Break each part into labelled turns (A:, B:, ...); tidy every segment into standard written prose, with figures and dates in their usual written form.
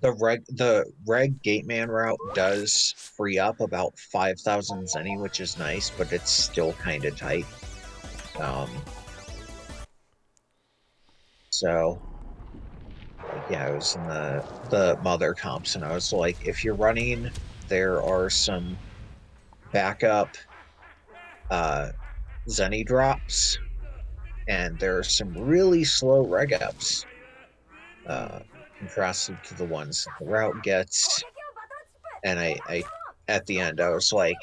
A: the reg gateman route does free up about 5,000 zenny, which is nice, but it's still kind of tight. Um, so like, yeah, I was in the mother comps, and I was like, if you're running, there are some backup uh zenny drops, and there are some really slow reg ups, uh, contrasted to the ones that the route gets. And I at the end, I was like,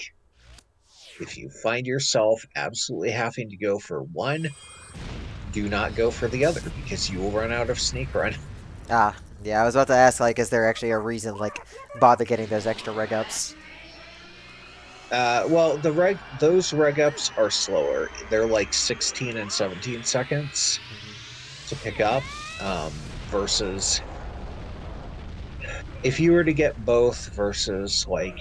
A: if you find yourself absolutely having to go for one, do not go for the other because you will run out of sneak run.
B: Ah, yeah, I was about to ask, like, is there actually a reason, like, bother getting those extra reg ups?
A: Well, those reg ups are slower. They're like 16 and 17 seconds
B: Mhm.
A: to pick up, versus if you were to get both versus like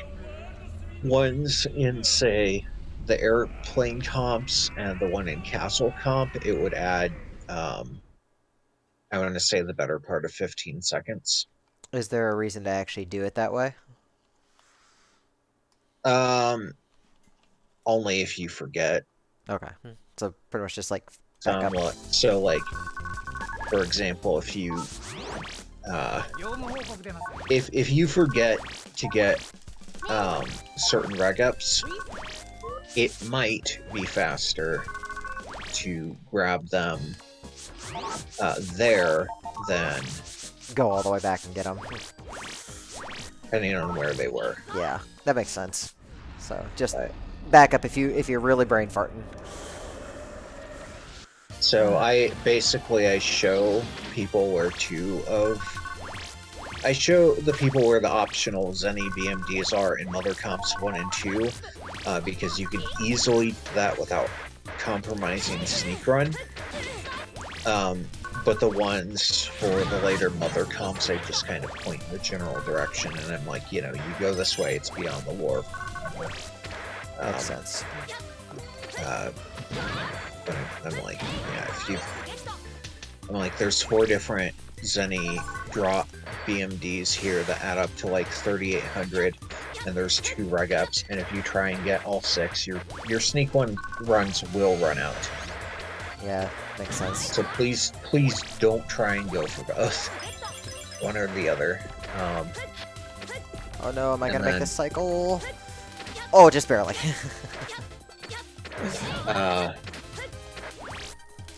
A: ones in, say, the airplane comps and the one in castle comp, it would add, um, I want to say, the better part of 15 seconds.
B: Is there a reason to actually do it that way?
A: Um, Only if you forget.
B: Okay. So pretty much just like backup.
A: So like, for example, uh, if you forget to get certain reg ups, it might be faster to grab them there than
B: Go all the way back and get them.
A: depending on where they were.
B: Yeah, that makes sense. So just
A: But
B: backup if you're really brain farting.
A: so I show people where I show the people where the optional Zenny BMDs are in Mother Comps 1 and 2, because you can easily do that without compromising Sneak Run. But the ones for the later Mother Comps, I just kind of point in the general direction, and I'm like, you go this way, it's beyond the warp.
B: Makes
A: Um,
B: sense.
A: uh, but I'm like, yeah, I'm like, there's 4 different Zenny drop BMDs here that add up to like 3,800, and there's 2 reg ups, and if you try and get all 6, your sneak one runs will run out.
B: Yeah, makes sense.
A: So please don't try and go for both, one or the other. Um,
B: Oh no, am I
A: and
B: gonna make this
A: then
B: cycle? Oh, just barely.
A: uh,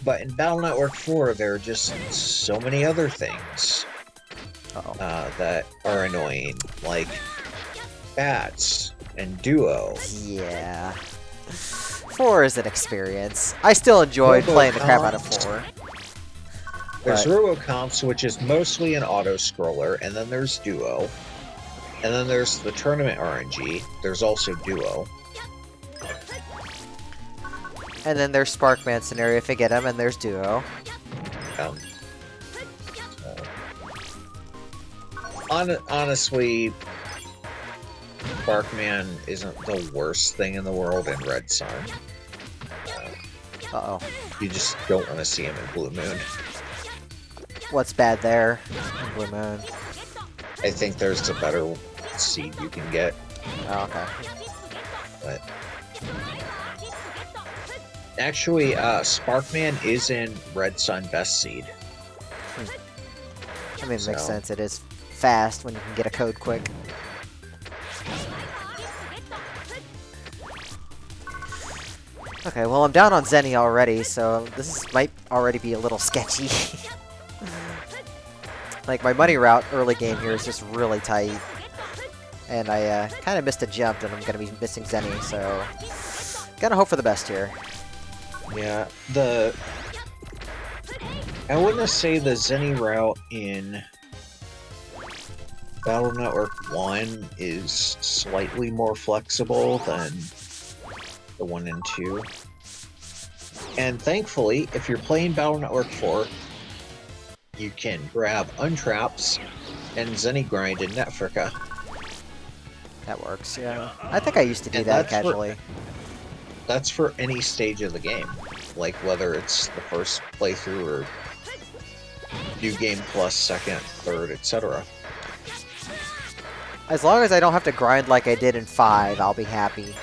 A: but in Battle Network 4, there are just so many other things
B: Uh-oh.
A: that are annoying, like bats and duo.
B: Yeah. 4 is an experience. I still enjoyed playing the crap out of
A: Robocomps.
B: 4.
A: There's
B: But
A: Robocomps, which is mostly an auto scroller, and then there's duo, and then there's the tournament RNG. There's also duo.
B: and then there's Sparkman scenario if I get him, and there's Duo.
A: Um, Honestly, Barkman isn't the worst thing in the world in Red Sun.
B: Uh-oh.
A: You just don't want to see him in Blue Moon.
B: What's bad there? Blue Moon.
A: I think there's a better seed you can get,
B: Oh, okay.
A: but actually, Sparkman is in Red Sun Best Seed.
B: I mean, it makes
A: So-
B: sense. It is fast when you can get a code quick. Okay, well, I'm down on Zenny already, so might already be a little sketchy. Like, my money route early game here is just really tight. And I kind of missed a jump, and I'm going to be missing Zenny, so... Gotta hope for the best here.
A: Yeah, I wouldn't say the Zenny route in Battle Network 1 is slightly more flexible than the 1 and 2. And thankfully, if you're playing Battle Network 4, you can grab Untraps and Zenny Grind in Netfrika.
B: That works, yeah. I think I used to do
A: And
B: that casually.
A: That's for any stage of the game. Like, whether it's the first playthrough or New Game Plus, second, third, etc.
B: As long as I don't have to grind like I did in 5, I'll be happy.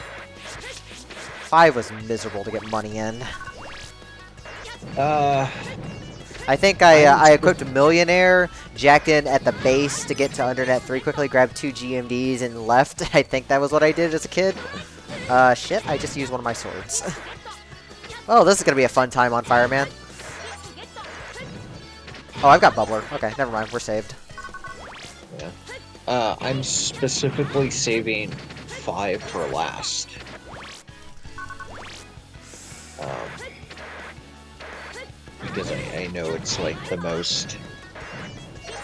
B: 5 was miserable to get money in.
A: Uh,
B: I think I equipped a Millionaire, jacked in at the base to get to Undernet 3 quickly, grabbed 2 GMDs and left. I think that was what I did as a kid. Shit, I just used one of my swords. Oh, this is gonna be a fun time on Fireman. Oh, I've got Bubbler. Okay, never mind, we're saved.
A: yeah. I'm specifically saving 5 for last. Because I know it's like the most,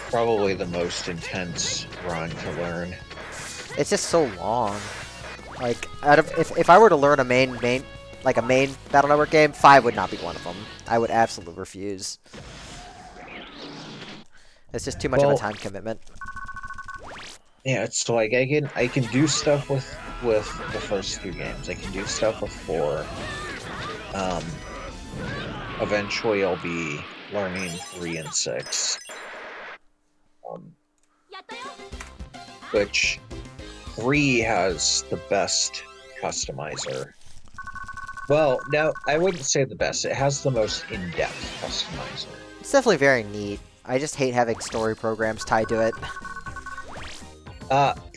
A: probably the most intense run to learn.
B: It's just so long. Like, out of if I were to learn a main Battle Network game, 5 would not be one of them. I would absolutely refuse. It's just too much of a time commitment.
A: Yeah, it's like I can do stuff with the first 2 games. I can do stuff with 4. Eventually I'll be learning 3 and 6. Which 3 has the best customizer. Well, no, I wouldn't say the best. It has the most in-depth customizer.
B: It's definitely very neat. I just hate having story programs tied to it.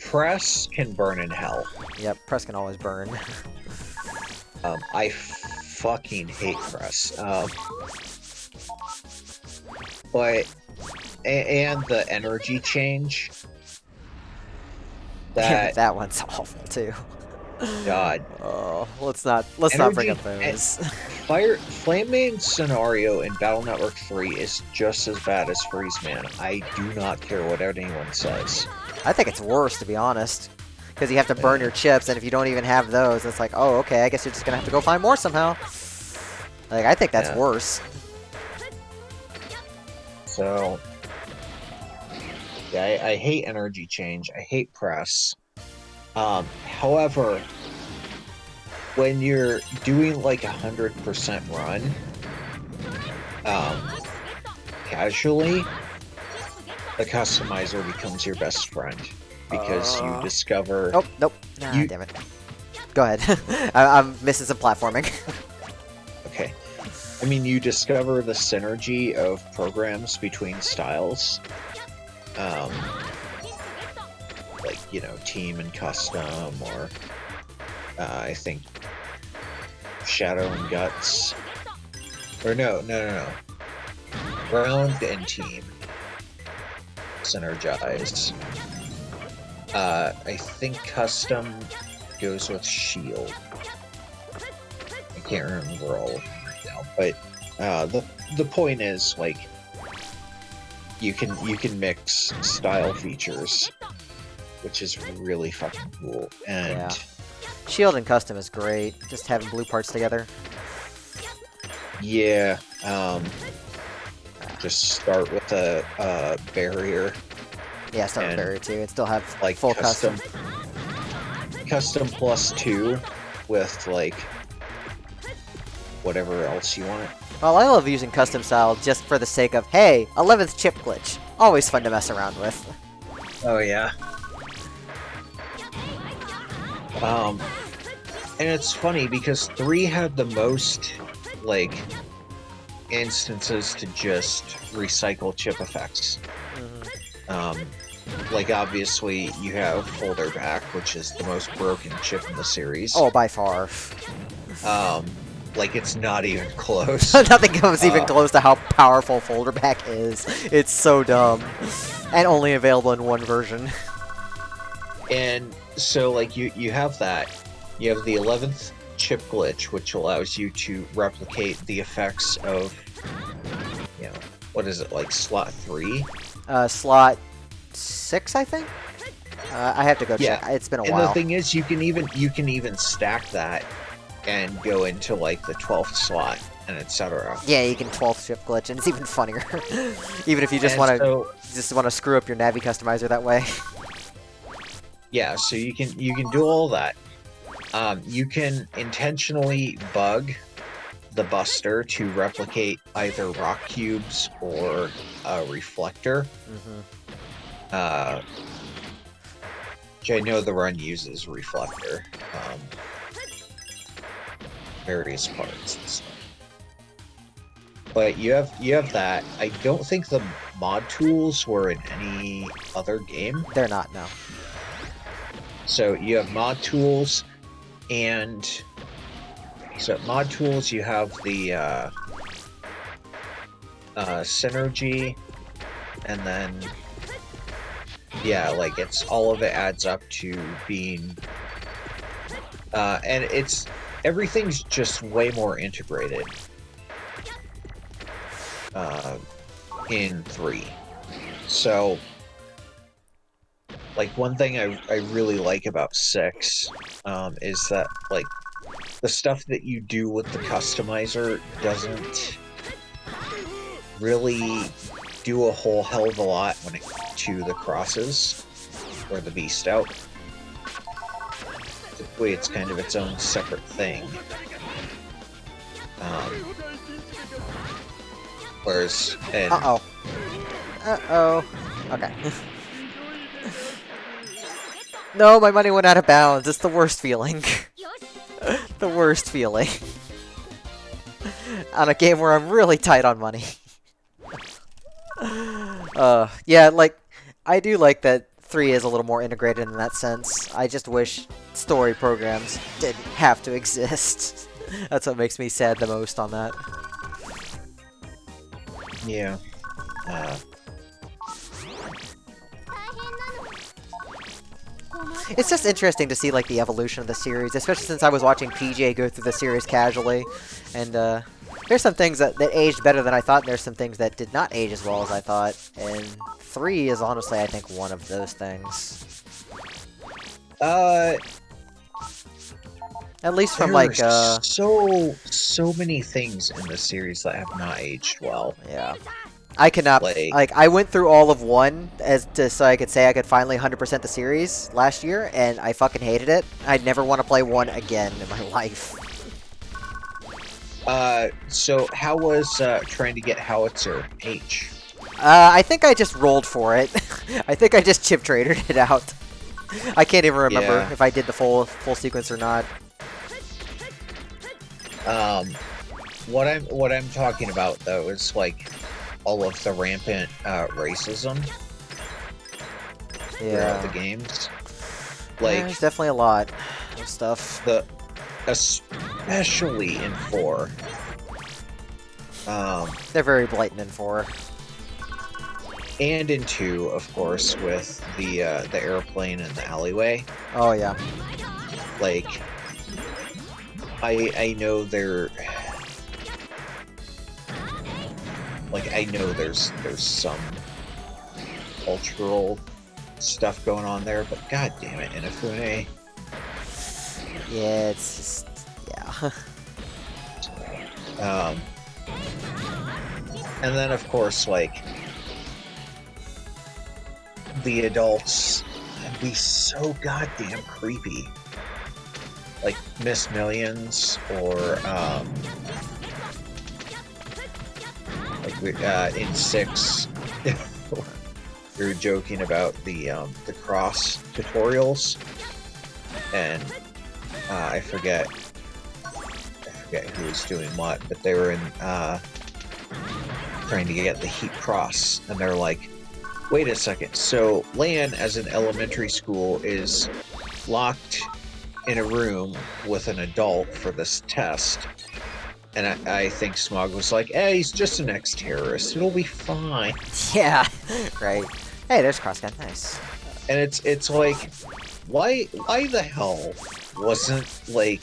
A: Press can burn in hell.
B: Yep, press can always burn.
A: I fucking hate press. But and the energy change.
B: That one's awful too.
A: God.
B: Oh, let's not bring up those.
A: Flame Main scenario in Battle Network 3 is just as bad as Freeze Man. I do not care what anyone says.
B: I think it's worse, to be honest. Because you have to burn your chips, and if you don't even have those, it's like, oh, okay, I guess you're just gonna have to go find more somehow. Like, I think that's worse.
A: So, yeah, I hate energy change. I hate press. However, when you're doing like 100% run, casually, the customizer becomes your best friend because you discover.
B: Oh, nope. Nah, damn it. Go ahead. I'm missing some platforming.
A: Okay. I mean, you discover the synergy of programs between styles. Like, you know, team and custom, or I think Shadow and Guts. Or no. Ground and team synergize. I think custom goes with shield. I can't remember all of them right now, but the point is, like, you can mix style features, which is really fucking cool. And
B: yeah. Shield and custom is great. Just having blue parts together.
A: Yeah. Just start with a barrier.
B: Yeah, start with barrier too, and still have
A: like
B: full custom.
A: Custom +2 with like whatever else you want.
B: Well, I love using custom style just for the sake of, hey, 11th chip glitch. Always fun to mess around with.
A: Oh yeah. And it's funny because 3 had the most like instances to just recycle chip effects. Like, obviously you have folder back, which is the most broken chip in the series.
B: Oh, by far.
A: Like, it's not even close.
B: Nothing comes even close to how powerful folder back is. It's so dumb. And only available in one version. And
A: so, like, you have that. You have the 11th chip glitch, which allows you to replicate the effects of, you know, what is it, like, slot 3?
B: Slot 6, I think? I have to go check. It's been a while.
A: And the thing is, you can even stack that and go into, like, the 12th slot, and etc.
B: Yeah, you can 12th chip glitch, and it's even funnier. Even if you just want to screw up your Navi customizer that way.
A: Yeah, so you can do all that. You can intentionally bug the Buster to replicate either rock cubes or a reflector. which I know the run uses reflector, various parts and stuff. But you have that. I don't think the mod tools were in any other game.
B: They're not, no.
A: So you have mod tools, and so mod tools you have the synergy, and then yeah, like it's all of it adds up to being and it's everything's just way more integrated in 3. So like one thing I really like about 6 is that like the stuff that you do with the customizer doesn't really do a whole hell of a lot when it to the crosses or the beast out. Typically it's kind of its own separate thing. Whereas and
B: Okay. No, my money went out of bounds. It's the worst feeling. The worst feeling. On a game where I'm really tight on money. Yeah, like, I do like that 3 is a little more integrated in that sense. I just wish story programs didn't have to exist. That's what makes me sad the most on that.
A: yeah.
B: It's just interesting to see, like, the evolution of the series, especially since I was watching PJ go through the series casually. And, there's some things that aged better than I thought, and there's some things that did not age as well as I thought. And 3 is honestly, I think, one of those things. At least from, like,
A: so many things in the series that have not aged well.
B: Yeah. I cannot, like, I went through all of 1 so I could say I could finally 100% the series last year, and I fucking hated it. I'd never want to play 1 again in my life.
A: So how was, trying to get Howitzer H?
B: I think I just rolled for it. I think I just chip traded it out. I can't even remember if I did the full sequence or not.
A: What I'm talking about though is like all of the rampant racism throughout the games. Like
B: there's definitely a lot of stuff.
A: Especially in 4.
B: They're very blatant in 4.
A: And in 2, of course, with the airplane in the alleyway.
B: Oh yeah.
A: Like I know they're like I know there's some cultural stuff going on there, but god damn it, Inafune.
B: Yeah, it's just yeah.
A: And then of course like the adults can be so goddamn creepy. Like Miss Millions or like in 6 we were joking about the cross tutorials, and I forget who was doing what, but they were in trying to get the heat cross, and they're like, wait a second, so Lan as an elementary school is locked in a room with an adult for this test, and I think Smog was like, he's just an ex-terrorist, it'll be fine.
B: Yeah, right. Hey, there's Crossgun, nice.
A: And it's like, why the hell wasn't like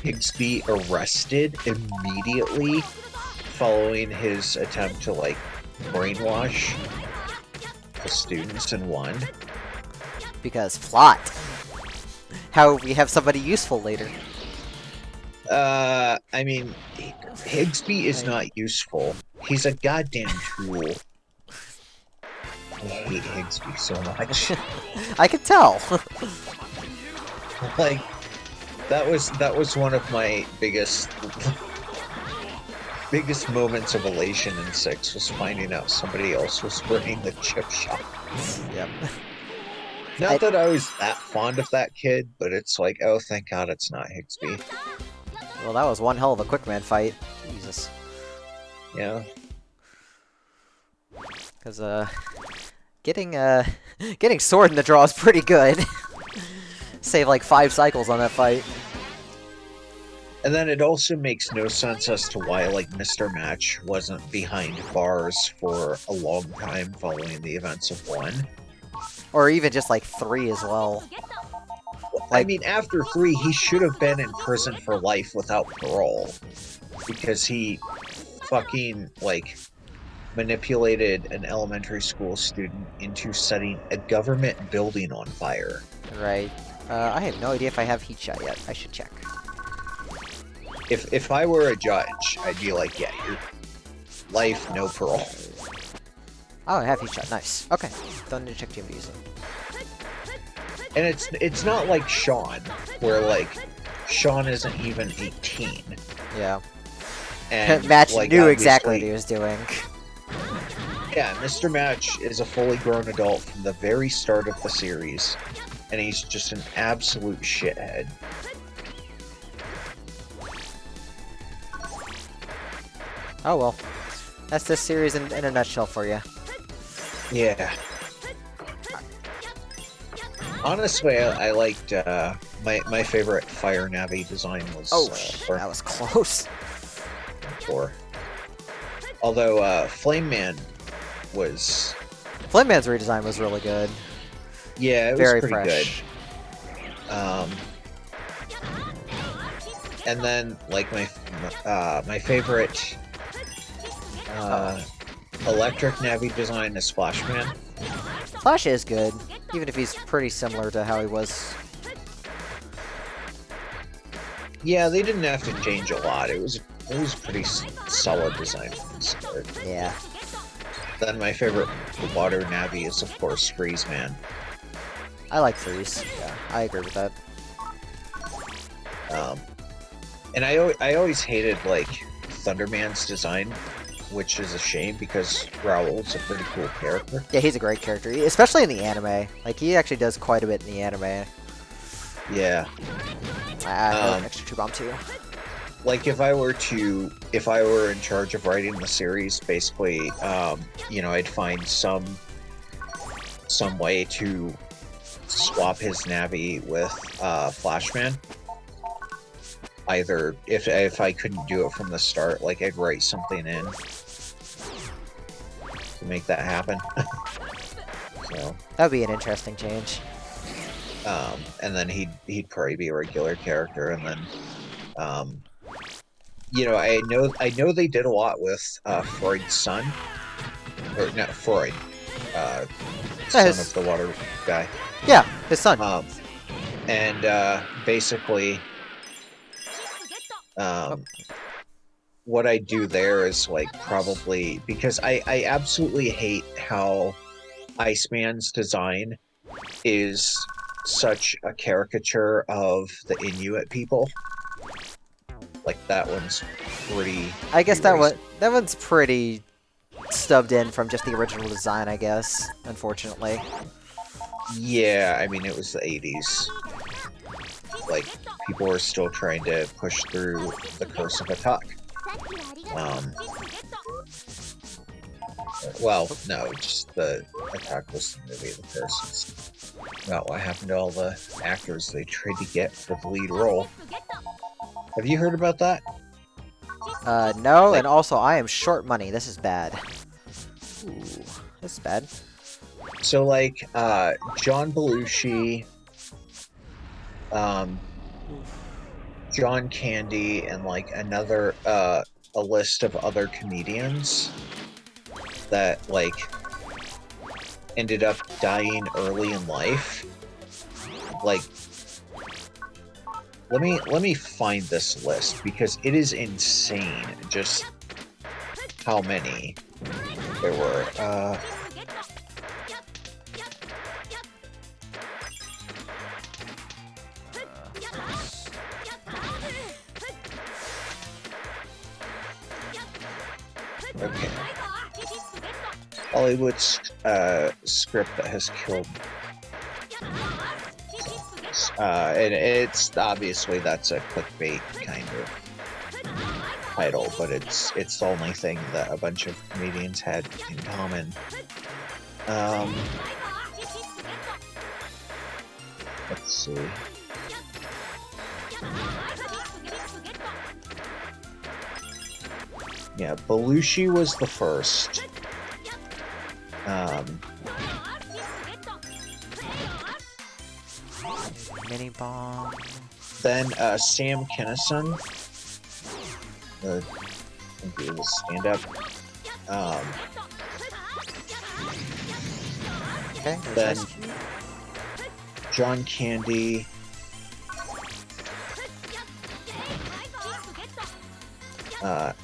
A: Higsby arrested immediately following his attempt to like brainwash the students in 1?
B: Because plot. How we have somebody useful later.
A: I mean, Higsby is not useful. He's a goddamn tool. I hate Higsby so much.
B: I could tell.
A: Like, that was one of my biggest moments of elation in 6 was finding out somebody else was running the chip shop.
B: Yep.
A: Not that I was that fond of that kid, but it's like, oh, thank God it's not Higsby.
B: Well, that was one hell of a quick man fight. Jesus.
A: Yeah.
B: Because, getting, getting sword in the draw is pretty good. Save like 5 cycles on that fight.
A: And then it also makes no sense as to why, like, Mr. Match wasn't behind bars for a long time following the events of 1.
B: Or even just like 3 as well.
A: I
B: Like,
A: mean, after 3, he should have been in prison for life without parole. Because he fucking, like, manipulated an elementary school student into setting a government building on fire.
B: right. I have no idea if I have heat shot yet. I should check.
A: If I were a judge, I'd be like, yeah, you're life, no parole.
B: Oh, I have heat shot. Nice. Okay. Don't need to check GMDs.
A: And it's not like Sean, where like Sean isn't even 18.
B: Yeah.
A: And
B: Match
A: like,
B: knew exactly what
A: obviously-
B: he was doing.
A: Yeah, Mr. Match is a fully grown adult from the very start of the series, and he's just an absolute shithead.
B: Oh well. That's this series in a nutshell for you.
A: Yeah. Honestly, I liked my favorite Fire Navi design was
B: That was close.
A: 4. Although Flame Man was
B: Flame Man's redesign was really good.
A: yeah, it was
B: Very
A: pretty
B: fresh.
A: good. And then like my favorite electric Navi design is Flashman.
B: Flash is good, even if he's pretty similar to how he was.
A: Yeah, they didn't have to change a lot. It was pretty solid design from the start.
B: Yeah.
A: Then my favorite water Navi is of course Freeze Man.
B: I like Freeze. Yeah, I agree with that.
A: And I always hated like Thunderman's design, which is a shame because Raoul's a pretty cool character.
B: Yeah, he's a great character, especially in the anime. Like, he actually does quite a bit in the anime.
A: Yeah.
B: Extra 2 bomb too.
A: Like if I were in charge of writing the series, basically, you know, I'd find some way to swap his Navi with Flashman. Either if I couldn't do it from the start, like I'd write something in to make that happen. So
B: That'd be an interesting change.
A: and then he'd probably be a regular character, and then you know, I know they did a lot with Freud's son, or not Freud, son of the water guy.
B: Yeah, his son.
A: And basically, what I do there is like probably because I absolutely hate how Iceman's design is such a caricature of the Inuit people. Like that one's pretty.
B: I guess that one's pretty stubbed in from just the original design, I guess, unfortunately.
A: Yeah, I mean it was the 80s. Like people were still trying to push through the curse of Attack. Well, no, just the Attack was the movie. The curse is about what happened to all the actors they tried to get for the lead role. Have you heard about that?
B: No, and also I am short money. This is bad. Ooh, this is bad.
A: So, like, John Belushi, John Candy, and, like, another, a list of other comedians that, like, ended up dying early in life. Like, let me find this list, because it is insane just how many there were. Okay. Hollywood's script that has killed And it's obviously that's a clickbait kind of title, but it's the only thing that a bunch of comedians had in common. Um, let's see. Yeah, Belushi was the first.
B: Mini bomb.
A: Then Sam Kinison. I think he was a stand-up.
B: Okay.
A: Then John Candy.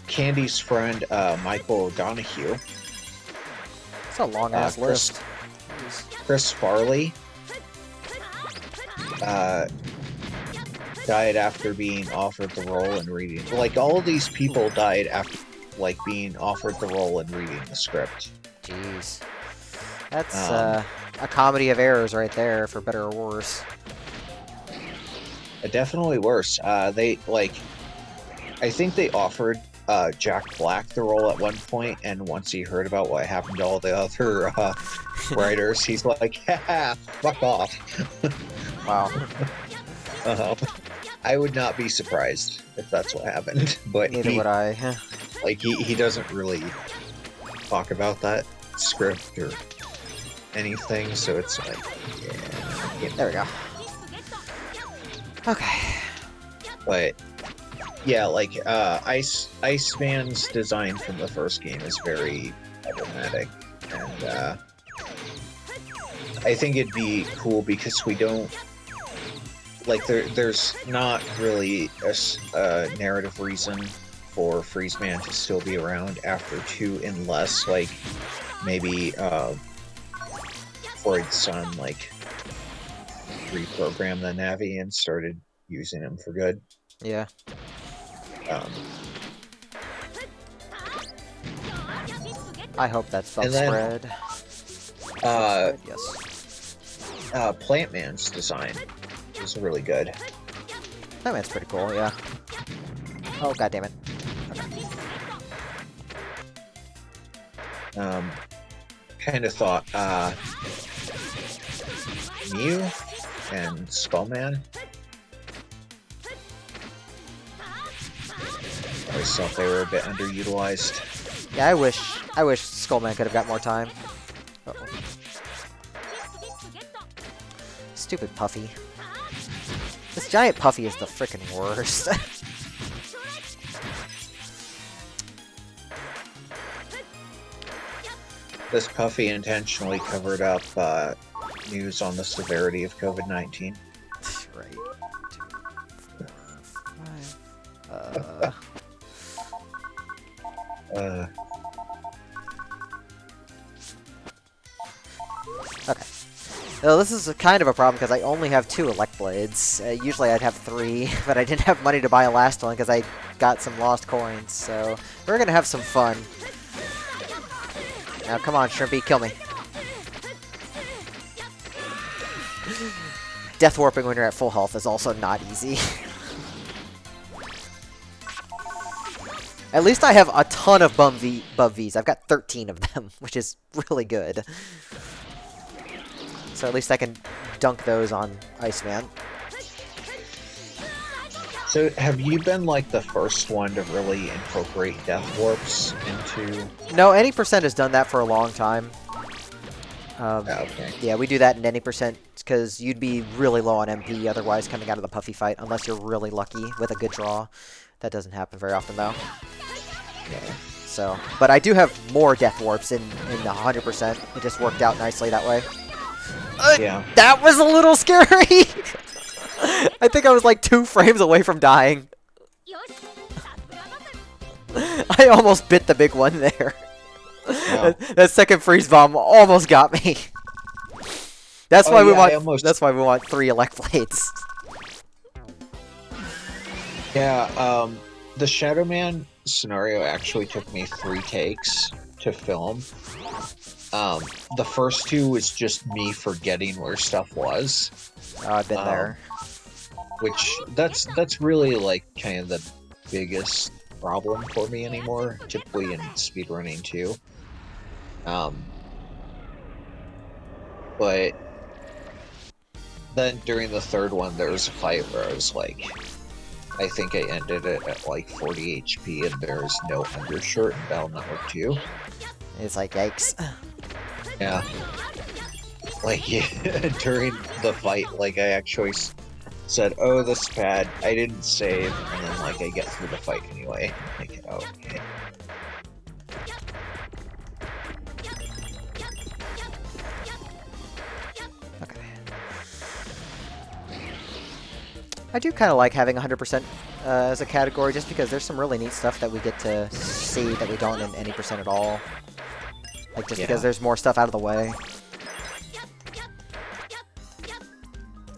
A: Candy's friend Michael O'Donoghue.
B: It's a long ass list.
A: Chris Farley died after being offered the role and reading. Like, all of these people died after, like, being offered the role and reading the script.
B: Jeez. That's a comedy of errors right there, for better or worse.
A: Definitely worse. They, like, I think they offered Jack Black the role at one point, and once he heard about what happened to all the other writers, he's like, haha, fuck off.
B: Wow.
A: I would not be surprised if that's what happened, but
B: Neither would I.
A: Like, he doesn't really talk about that script or anything, so it's like, yeah.
B: There we go. Okay.
A: But yeah, like Iceman's design from the first game is very problematic, and I think it'd be cool because we don't like there's not really a narrative reason for Freezeman to still be around after 2, unless like maybe Freud's son like reprogrammed the Navi and started using him for good.
B: Yeah. I hope that's felt spread.
A: Yes. Plant Man's design is really good.
B: That man's pretty cool, yeah. Oh, god damn it.
A: Okay. Kind of thought Mew and Skullman. I always thought they were a bit underutilized.
B: Yeah, I wish Skullman could have got more time. Uh-oh. Stupid Puffy. This giant Puffy is the frickin' worst.
A: This Puffy intentionally covered up news on the severity of COVID-19.
B: Right. 2, 4, 5. Okay. Well, this is kind of a problem because I only have 2 Elect Blades. Usually I'd have 3, but I didn't have money to buy a last one because I got some lost coins. So we're gonna have some fun. Now come on, Shrimpy, kill me. Death warping when you're at full health is also not easy. At least I have a ton of Bub Vs. I've got 13 of them, which is really good. So at least I can dunk those on Iceman.
A: So have you been like the first one to really incorporate death warps into?
B: No, any percent has done that for a long time.
A: Okay.
B: Yeah, we do that in any percent because you'd be really low on MP otherwise coming out of the Puffy fight, unless you're really lucky with a good draw. That doesn't happen very often though.
A: Yeah.
B: So, but I do have more death warps in 100%. It just worked out nicely that way.
A: Yeah.
B: That was a little scary. I think I was like 2 frames away from dying. I almost bit the big one there.
A: Wow.
B: That second freeze bomb almost got me. That's why we want. That's why we want 3 Elect Blades.
A: Yeah. The Shadow Man scenario actually took me 3 takes to film. Um, the first two was just me forgetting where stuff was.
B: Oh, I've been
A: Um,
B: there.
A: which that's really like kind of the biggest problem for me anymore, typically in speedrunning too. Um, but then during the third one, there was a fight where I was like, I think I ended it at like 40 HP, and there is no undershirt in Battle Network 2.
B: It's like, yikes.
A: Yeah, like yeah, during the fight, like I actually said, "Oh, this is bad." I didn't save, and then like I get through the fight anyway. Like, oh, okay.
B: Okay. I do kind of like having 100% as a category, just because there's some really neat stuff that we get to see that we don't in any percent at all. Like, just because there's more stuff out of the way.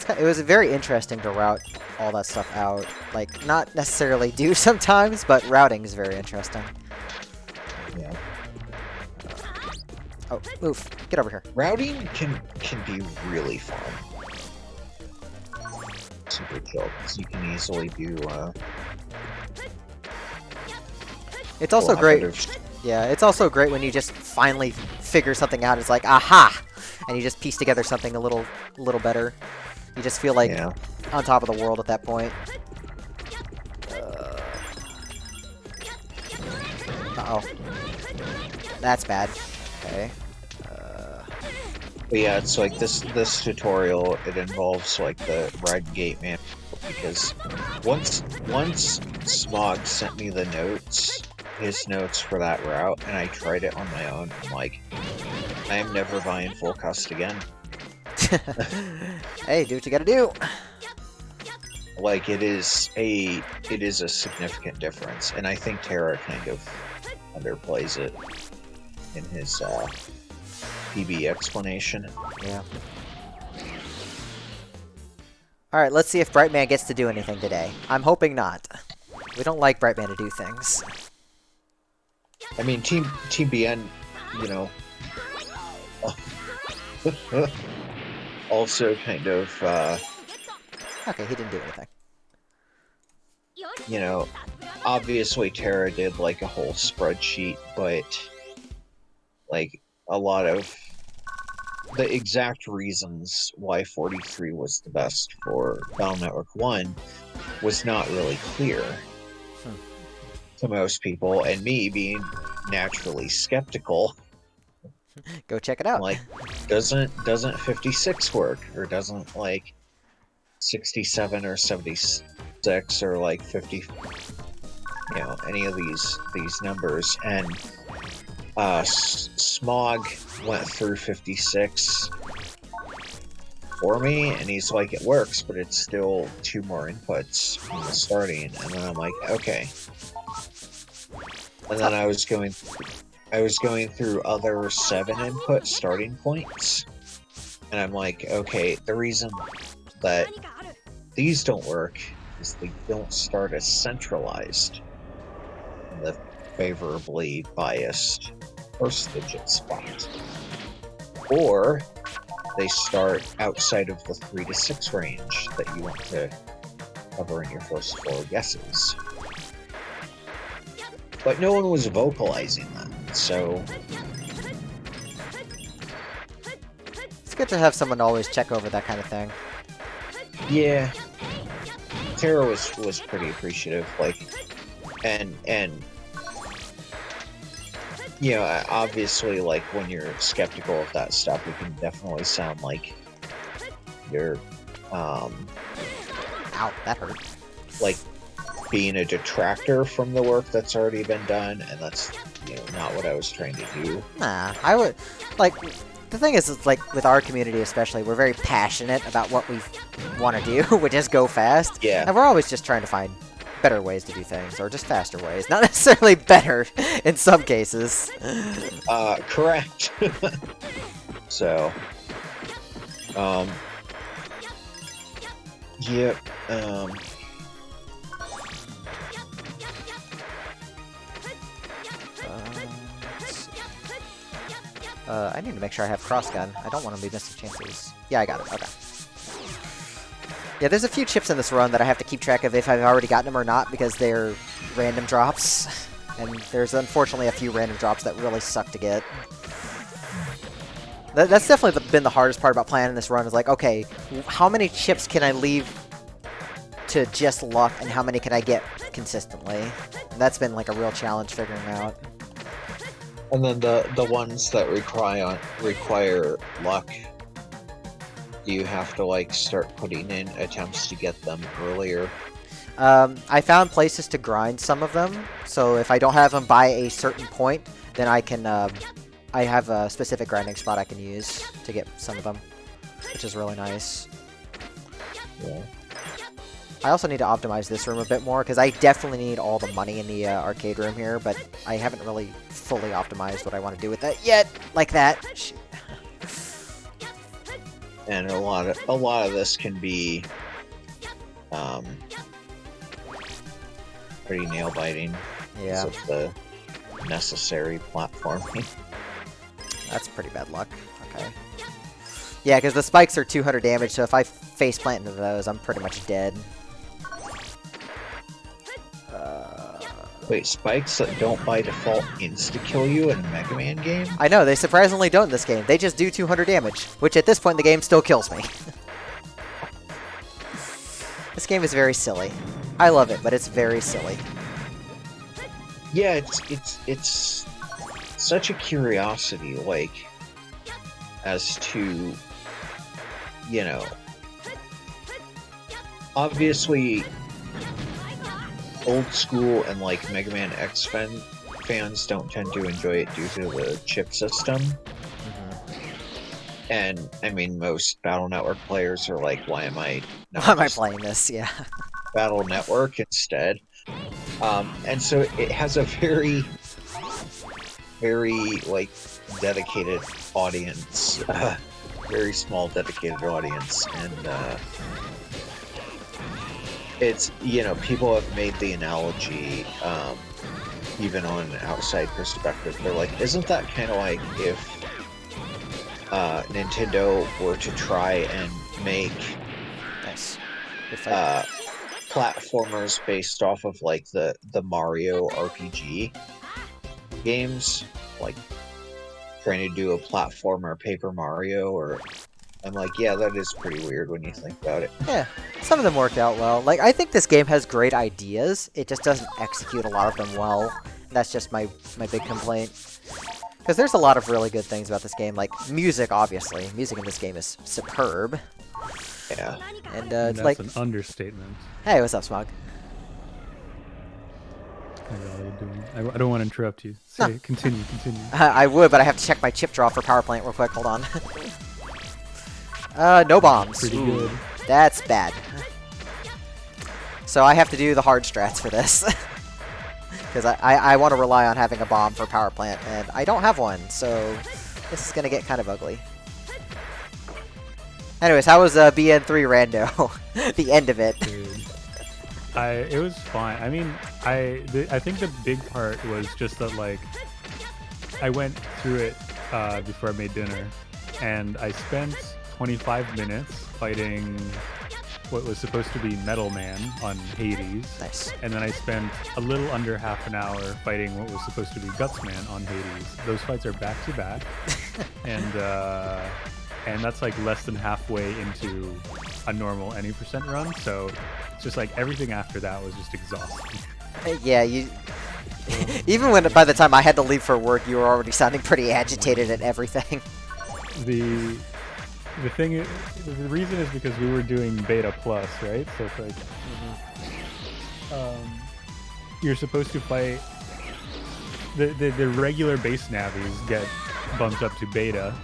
B: It was very interesting to route all that stuff out. Like, not necessarily do sometimes, but routing is very interesting.
A: Yeah.
B: Oh, move. Get over here.
A: Routing can be really fun. Super chill, because you can easily do
B: It's also great. Yeah, it's also great when you just finally figure something out. It's like, aha! And you just piece together something a little better. You just feel like on top of the world at that point. Uh-oh. That's bad. Okay.
A: But yeah, it's like this tutorial, it involves like the red gate man, because once Smog sent me the notes, his notes for that route, and I tried it on my own. I'm like, I am never buying full cust again.
B: Hey, do what you gotta do.
A: Like it is a significant difference, and I think Terra kind of underplays it in his PB explanation.
B: Yeah. Alright, let's see if Brightman gets to do anything today. I'm hoping not. We don't like Brightman to do things.
A: I mean, Team BN, you know, also kind of,
B: okay, he didn't do anything.
A: You know, obviously Terra did like a whole spreadsheet, but like a lot of the exact reasons why 43 was the best for Battle Network 1 was not really clear to most people, and me being naturally skeptical.
B: Go check it out.
A: Like, doesn't 56 work, or doesn't like 67 or 76 or like 50, you know, any of these numbers? And Smog went through 56 for me, and he's like, it works, but it's still 2 more inputs from the starting. And then I'm like, okay. And then I was going through other 7 input starting points, and I'm like, okay, the reason that these don't work is they don't start as centralized in the favorably biased first digit spot, or they start outside of the 3 to 6 range that you want to cover in your first 4 guesses. But no one was vocalizing that, so
B: It's good to have someone always check over that kind of thing.
A: yeah, Tara was pretty appreciative, like, and you know, obviously, like, when you're skeptical of that stuff, it can definitely sound like you're
B: Ow, that hurt.
A: like being a detractor from the work that's already been done, and that's, you know, not what I was trying to do.
B: Nah, I would, like, the thing is, it's like, with our community especially, we're very passionate about what we want to do, which is go fast.
A: Yeah.
B: And we're always just trying to find better ways to do things, or just faster ways. Not necessarily better, in some cases.
A: Correct. So, yep,
B: let's see. I need to make sure I have cross gun. I don't want to be missing chances. Yeah, I got it. Okay. Yeah, there's a few chips in this run that I have to keep track of if I've already gotten them or not because they're random drops. And there's unfortunately a few random drops that really suck to get. That's definitely been the hardest part about planning this run is like, okay, how many chips can I leave to just luck and how many can I get consistently? And that's been like a real challenge figuring out.
A: And then the ones that require luck, you have to like start putting in attempts to get them earlier.
B: I found places to grind some of them, so if I don't have them by a certain point, then I can, I have a specific grinding spot I can use to get some of them, which is really nice.
A: Yeah.
B: I also need to optimize this room a bit more, because I definitely need all the money in the arcade room here, but I haven't really fully optimized what I want to do with that yet, like that. Shoot.
A: And a lot of this can be pretty nail biting.
B: Yeah.
A: Because of the necessary platforming.
B: That's pretty bad luck. Okay. Yeah, because the spikes are 200 damage, so if I face plant into those, I'm pretty much dead.
A: Wait, spikes that don't by default insta-kill you in a Mega Man game?
B: I know, they surprisingly don't in this game. They just do 200 damage, which at this point in the game still kills me. This game is very silly. I love it, but it's very silly.
A: Yeah, it's such a curiosity, like, as to, you know, obviously old school and like Mega Man X fans don't tend to enjoy it due to the chip system. And I mean, most Battle Network players are like, why am I not
B: Why am I
A: just
B: playing this? Yeah.
A: Battle Network instead? And so it has a very, very like dedicated audience, very small dedicated audience, and it's, you know, people have made the analogy, even on an outside perspective. They're like, isn't that kind of like if Nintendo were to try and make
B: Nice.
A: platformers based off of like the Mario RPG games, like trying to do a platformer Paper Mario, or I'm like, yeah, that is pretty weird when you think about it.
B: Yeah, some of them worked out well. Like, I think this game has great ideas. It just doesn't execute a lot of them well. That's just my big complaint. Because there's a lot of really good things about this game. Like, music, obviously. Music in this game is superb.
A: Yeah.
B: And
C: That's
B: it's like...
C: an understatement.
B: Hey, what's up, Smog?
C: How are you doing? I don't want to interrupt you. Say,
B: No.
C: Continue.
B: I would, but I have to check my chip draw for power plant real quick. Hold on. No bombs.
C: Pretty good.
B: That's bad. So I have to do the hard strats for this. Because I want to rely on having a bomb for power plant, and I don't have one, so this is going to get kind of ugly. Anyways, how was BN3 Rando? The end of it.
C: Dude. It was fine. I mean, I think the big part was just that, like, I went through it before I made dinner, and I spent 25 minutes fighting what was supposed to be Metal Man on Hades.
B: Nice.
C: And then I spent a little under half an hour fighting what was supposed to be Gutsman on Hades. Those fights are back to back, and that's like less than halfway into a normal any percent run. So it's just like everything after that was just exhausting.
B: Yeah, you. Even when by the time I had to leave for work, you were already sounding pretty agitated at everything.
C: The thing is, the reason is because we were doing beta plus, right? So it's like, you're supposed to fight the regular base navies get bumped up to beta,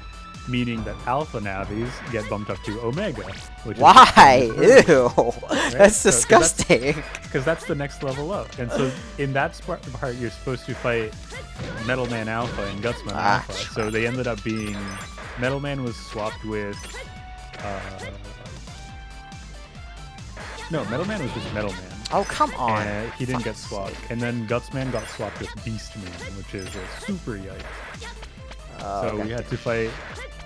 C: meaning that alpha navies get bumped up to omega. Which
B: Why?
C: is
B: Ew!
C: right?
B: That's disgusting.
C: Because that's the next level up. And so in that part, you're supposed to fight Metal Man Alpha and Gutsman Alpha. So they ended up being... Metal Man was swapped with... No, Metal Man was just Metal Man.
B: Oh, come on.
C: And he didn't get swapped. And then Gutsman got swapped with Beast Man, which is a super yikes. So
B: okay.
C: we had to fight,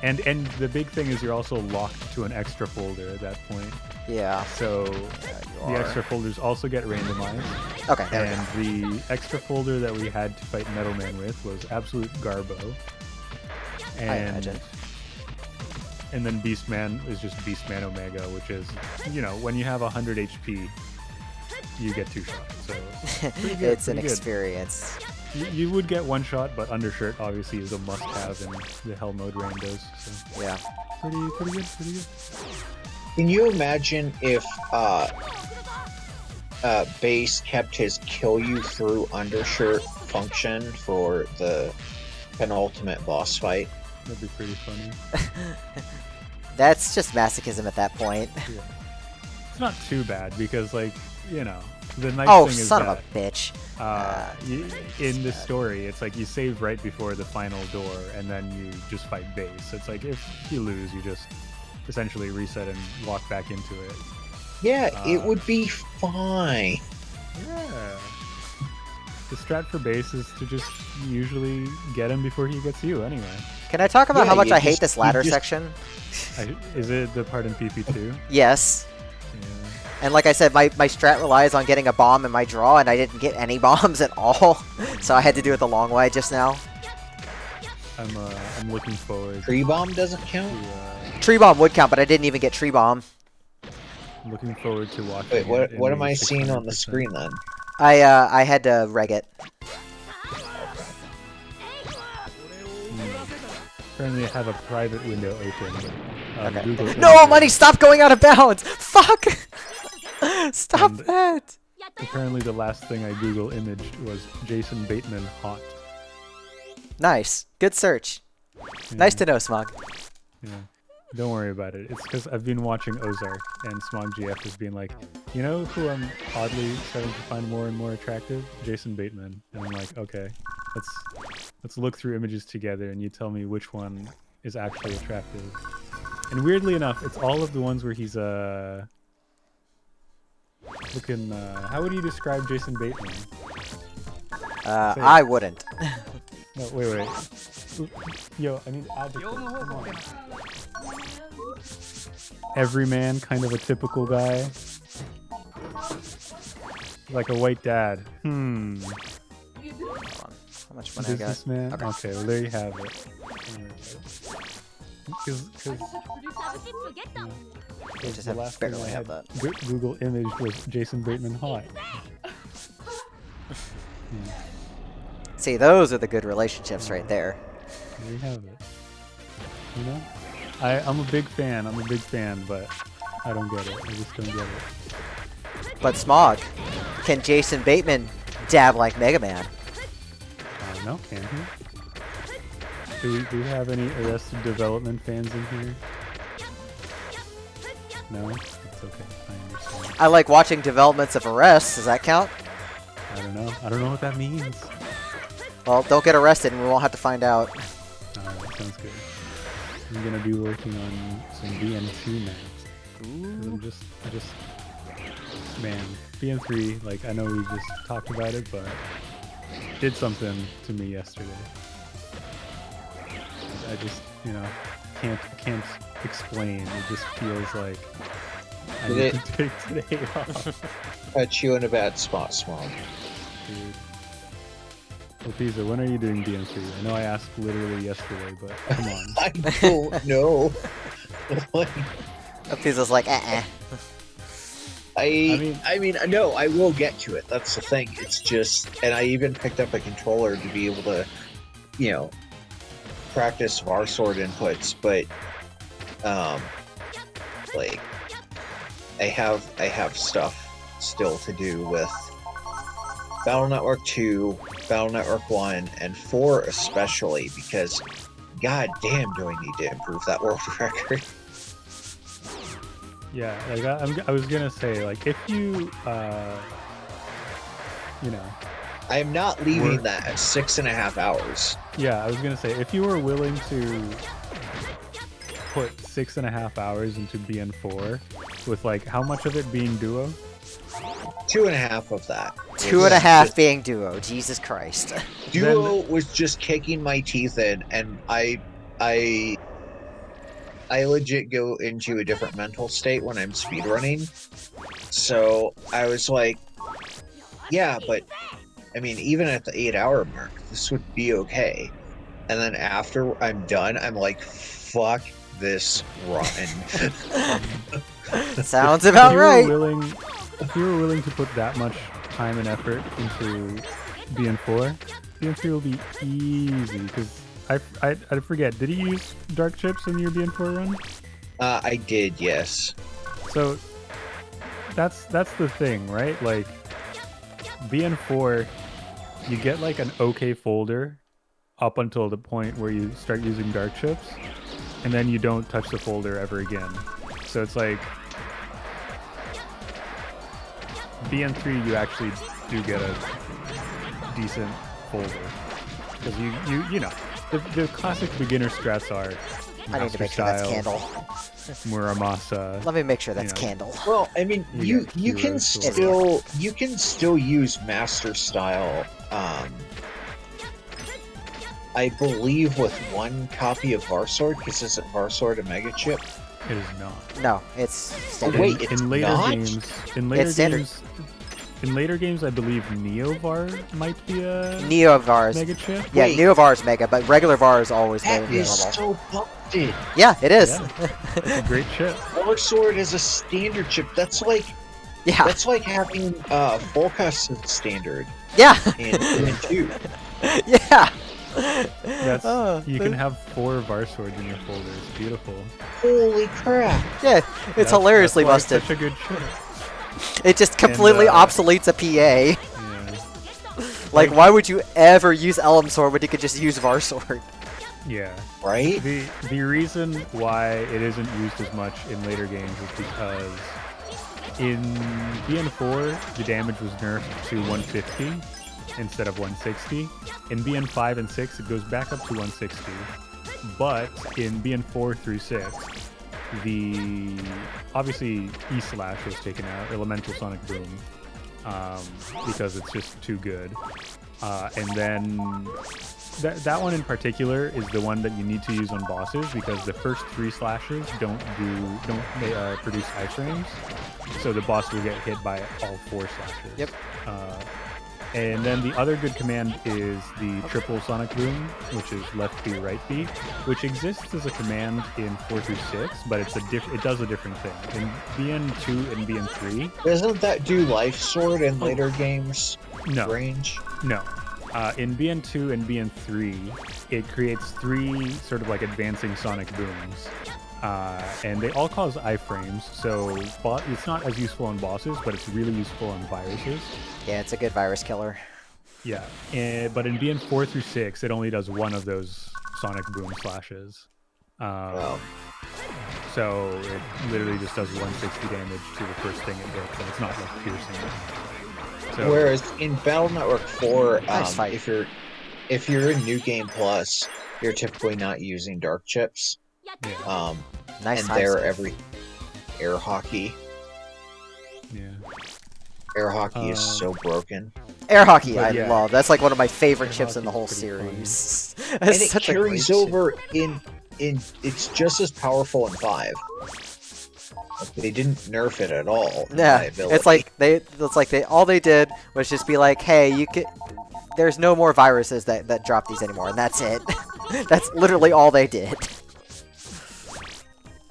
C: and the big thing is you're also locked to an extra folder at that point.
B: Yeah.
C: So
B: you
C: the
B: are.
C: extra folders also get randomized.
B: Okay, there we go.
C: And the extra folder that we had to fight Metal Man with was absolute garbo. And,
B: I imagine.
C: And then Beastman is just Beastman Omega, which is, you know, when you have 100 HP, you get 2 shots. So pretty good,
B: It's an
C: pretty good.
B: experience.
C: You would get 1 shot, but Undershirt obviously is a must-have in the Hell mode randos. So
B: Yeah.
C: pretty good, pretty good.
A: Can you imagine if Base kept his kill you through undershirt function for the penultimate boss fight?
C: That'd be pretty funny.
B: That's just masochism at that point.
C: Yeah. It's not too bad because, like, you know, the nice
B: Oh,
C: thing is
B: son
C: that
B: of a bitch.
C: in the story, it's like you save right before the final door, and then you just fight Base. It's like if you lose, you just essentially reset and walk back into it.
A: Yeah, it would be fine.
C: Yeah. The strat for Base is to just usually get him before he gets you anyway.
B: Can I talk about
A: Yeah,
B: how much
A: you
B: I hate
A: just-
B: this
A: you
B: ladder
A: just-
B: section?
C: Is it the part in PP2?
B: Yes.
C: Yeah.
B: And like I said, my strat relies on getting a bomb in my draw, and I didn't get any bombs at all. So I had to do it the long way just now.
C: I'm looking forward
A: Tree bomb doesn't
C: to
A: count?
B: Tree bomb would count, but I didn't even get tree bomb.
C: looking forward to watching.
A: Wait,
C: it in
A: what am
C: the
A: I seeing on the
C: 600%.
A: screen then?
B: I had to reg it.
C: Apparently, I have a private window open.
B: Okay.
C: Google
B: No,
C: Images.
B: money, stop going out of bounds! Fuck! Stop
C: And-
B: that!
C: Apparently, the last thing I Google imaged was Jason Bateman hot.
B: Nice. Good search.
C: Yeah,
B: Nice to know, Smog.
C: Yeah. Don't worry about it. It's because I've been watching Ozark, and Smog GF has been like, you know who I'm oddly starting to find more and more attractive? Jason Bateman. And I'm like, okay, let's look through images together, and you tell me which one is actually attractive. And weirdly enough, it's all of the ones where he's looking. How would you describe Jason Bateman?
B: I wouldn't.
C: No, wait. Yo, I need adjective. Come on. Everyman, kind of a typical guy. Like a white dad.
B: Hold on. How much money I got?
C: Businessman?
B: Okay.
C: Okay, well, there you have it. Because
B: just
C: the
B: have-
C: last thing
B: barely
C: I
B: have
C: had
B: that.
C: Google image was Jason Bateman hot.
B: See, those are the good relationships right there.
C: There you have it. You know? I'm a big fan, but I don't get it. I just don't get it.
B: But Smog, can Jason Bateman dab like Mega Man?
C: No, can he? Do we have any Arrested Development fans in here? No? It's okay. I understand.
B: I like watching developments of arrests. Does that count?
C: I don't know. I don't know what that means.
B: Well, don't get arrested and we won't have to find out.
C: Alright, sounds good. I'm gonna be working on some BN2 maps. 'Cause I just, man, BN3, like, I know we just talked about it, but it did something to me yesterday. I just, you know, can't explain. It just feels like I
A: Did
C: need
A: it-
C: to take today off.
A: Put you in a bad spot, Small.
C: Dude. Well, Pizza, when are you doing BN3? I know I asked literally yesterday, but come on.
A: I don't know. Like,
B: Pizza's like, eh.
A: I mean, no, I will get to it. That's the thing. It's just, and I even picked up a controller to be able to, you know, practice VAR sword inputs. But, like, I have stuff still to do with Battle Network 2, Battle Network 1, and 4 especially, because god damn do I need to improve that world record.
C: Yeah, like I was gonna say, like, if you, you know,
A: I am not leaving
C: Work.
A: that at 6.5 hours.
C: yeah, I was gonna say, if you were willing to put 6.5 hours into BN4, with like how much of it being duo,
A: 2.5 of that.
B: Two and a half being duo. Jesus Christ.
A: Duo was just kicking my teeth in, and I legit go into a different mental state when I'm speedrunning. So I was like, yeah, but I mean, even at the 8-hour mark, this would be okay. And then after I'm done, I'm like, fuck this run.
B: Sounds about right.
C: If you were willing to put that much time and effort into BN4, BN3 will be easy. Because I forget, did you use dark chips in your BN4 run?
A: I did, yes.
C: So that's the thing, right? Like BN4, you get like an okay folder up until the point where you start using dark chips, and then you don't touch the folder ever again. So it's like BN3, you actually do get a decent folder because you know the classic beginner strats are
B: I need to make sure that's Candle.
C: Muramasa.
B: Let me make sure that's Candle.
A: Well, I mean, you can still use master style. I believe with one copy of Varsword, because isn't Varsword a mega chip?
C: It is not.
B: No, it's standard.
A: Wait, it's
C: in later
A: not?
C: games, in later games, I believe Neovar might be a
B: Neovar is
C: mega chip.
B: Yeah,
A: Wait.
B: Neovar is mega, but regular Var is always
A: That is
B: normal.
A: so busted.
B: Yeah, it is.
C: Yeah. It's a great chip.
A: Varsword is a standard chip. That's like having full custom standard
B: Yeah.
A: in 2.
B: Yeah.
C: You can have 4 Varswords in your folder. It's beautiful.
A: Holy crap!
B: Yeah, it's hilariously
C: that's why
B: busted.
C: it's such a good chip.
B: It just completely obsoletes a PA.
C: Yeah.
B: Like, why would you ever use Elm Sword when you could just use Varsword?
C: Yeah.
A: Right?
C: The reason why it isn't used as much in later games is because in BN4 the damage was nerfed to 150 instead of 160. In BN5 and 6 it goes back up to 160. But in BN4 through 6, obviously E-Slash was taken out, Elemental Sonic Boom, because it's just too good. And then that one in particular is the one that you need to use on bosses because the first 3 slashes don't produce iframes, so the boss will get hit by all 4 slashes.
B: Yep.
C: And then the other good command is the triple Sonic Boom, which is left B, right B, which exists as a command in 4 through 6, but it does a different thing. In BN2 and BN3...
A: Doesn't that do Life Sword in later games?
C: No.
A: Range?
C: No. In BN2 and BN3, it creates 3 sort of like advancing Sonic Booms. And they all cause iframes, so it's not as useful on bosses, but it's really useful on viruses.
B: Yeah, it's a good virus killer.
C: Yeah, but in BN4 through 6, it only does 1 of those Sonic Boom slashes. So it literally just does 160 damage to the first thing it hits, and it's not like piercing. So,
A: whereas in Battle Network 4,
B: Nice fight.
A: if you're in New Game Plus, you're typically not using dark chips.
C: yeah.
B: Nice
A: And
B: time
A: they're
B: save.
A: air hockey.
C: Yeah.
A: Air hockey is so broken.
B: Air hockey,
C: But
B: I
C: yeah.
B: love. That's like one of my favorite chips in the
C: hockey's
B: whole
C: pretty
B: series.
A: And
B: That's
A: it
B: such a great
A: carries
B: chip.
A: over in it's just as powerful in 5. Like, they didn't nerf it at all. in
B: Yeah,
A: my ability.
B: it's like they all they did was just be like, hey, you could. There's no more viruses that drop these anymore, and that's it. That's literally all they did.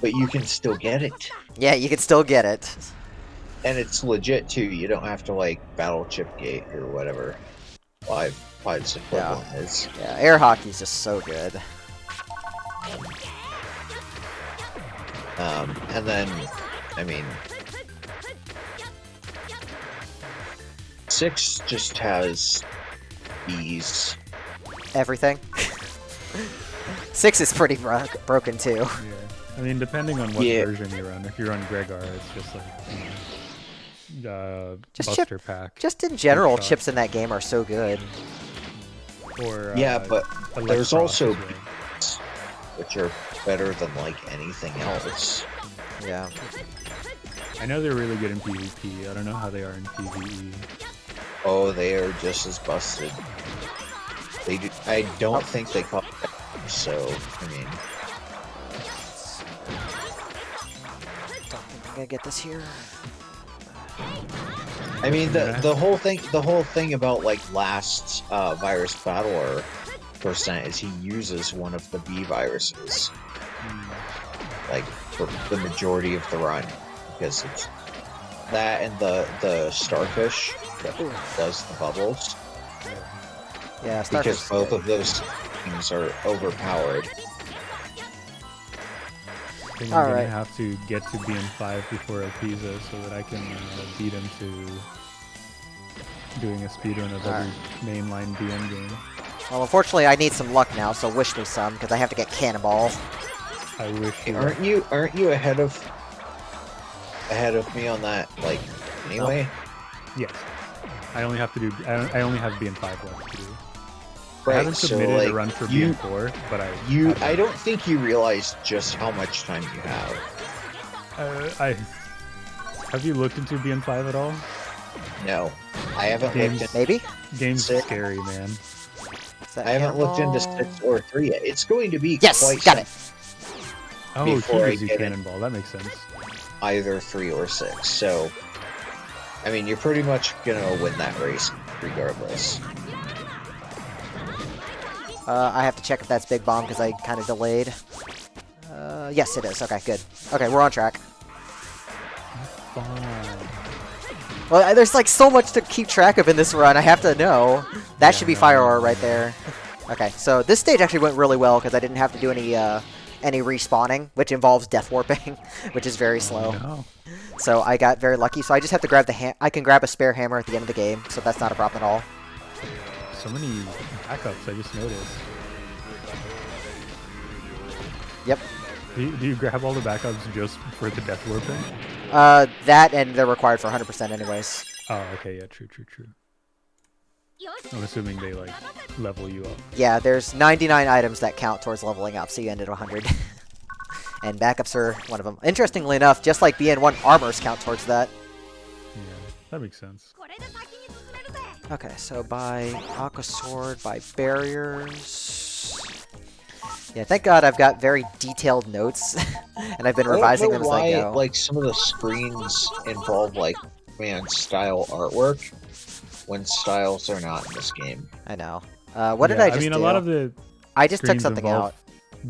A: But you can still get it.
B: Yeah, you can still get it.
A: And it's legit too. You don't have to like battle chip gate or whatever. Five's equivalent is.
B: Yeah, air hockey's just so good.
A: And then, I mean, 6 just has ease.
B: Everything. 6 is pretty broken too.
C: Yeah. I mean, depending on what
A: Yeah.
C: version you run. If you run Gregar, it's just like
B: Just
C: Buster Pack.
B: Just in general,
C: shot.
B: chips in that game are so good.
C: Or
A: Yeah, but there's
C: Electros
A: also
C: as well.
A: beats, which are better than like anything else.
B: Yeah.
C: I know they're really good in PvP. I don't know how they are in PvE.
A: Oh, they are just as busted. They do, I don't think they call it, so, I mean...
B: Don't think I'm gonna get this here.
A: I mean, the whole thing about, like, last virus battler percent is he uses one of the B viruses. Like, for the majority of the run. Because it's that and the starfish that does the bubbles.
B: Yeah,
A: Because
B: Starfish.
A: both of those things are overpowered.
C: I think I'm
B: All
C: gonna
B: right.
C: have to get to BN5 before Alpiza so that I can beat him to doing a speedrun of every mainline BN game.
B: Well, unfortunately, I need some luck now, so wish me some, because I have to get Cannonball.
C: I wish.
A: Aren't you ahead of me on that, like, anyway?
C: Yes. I only have to do. I only have BN5 left to do. I
A: Right,
C: haven't
A: so,
C: submitted
A: like,
C: a run for
A: you-
C: BN4, but
A: I don't think you realize just how much time you have.
C: Have you looked into BN5 at all?
A: No, I haven't
C: Games-
A: looked.
B: Maybe?
C: Game's
A: Sick.
C: scary, man.
B: Is that
A: I haven't looked into
B: Cannonball?
A: 6 or 3 yet. It's going to be
B: Yes,
A: quite
B: got it.
C: Oh, he
A: Before I
C: gives you
A: get it.
C: Cannonball. That makes sense.
A: either 3 or 6. So, I mean, you're pretty much gonna win that race regardless.
B: I have to check if that's Big Bomb, because I kind of delayed. Yes, it is. Okay, good. Okay, we're on track.
C: Fine.
B: Well, there's like so much to keep track of in this run. I have to know. That should be
C: no,
B: Fire
C: no,
B: Aura
C: no.
B: right there. Okay, so this stage actually went really well because I didn't have to do any respawning, which involves death warping, which is very slow.
C: No.
B: So I got very lucky. So I just have to grab I can grab a spare hammer at the end of the game, so that's not a problem at all.
C: So many backups. I just noticed.
B: Yep.
C: Do you grab all the backups just for the death warping?
B: That and they're required for 100% anyways.
C: Oh, okay. Yeah. True. I'm assuming they like level you up.
B: Yeah, there's 99 items that count towards leveling up, so you end at 100. And backups are one of them. Interestingly enough, just like BN1, armors count towards that.
C: Yeah, that makes sense.
B: Okay, so by Aqua Sword, by barriers. Yeah, thank God I've got very detailed notes, and I've been revising them as I go.
A: Like, some of the screens involve, like, style artwork, when styles are not in this game.
B: I know. What did I just do?
C: I mean, a lot of the
B: I just took
C: screens
B: something
C: involve
B: out.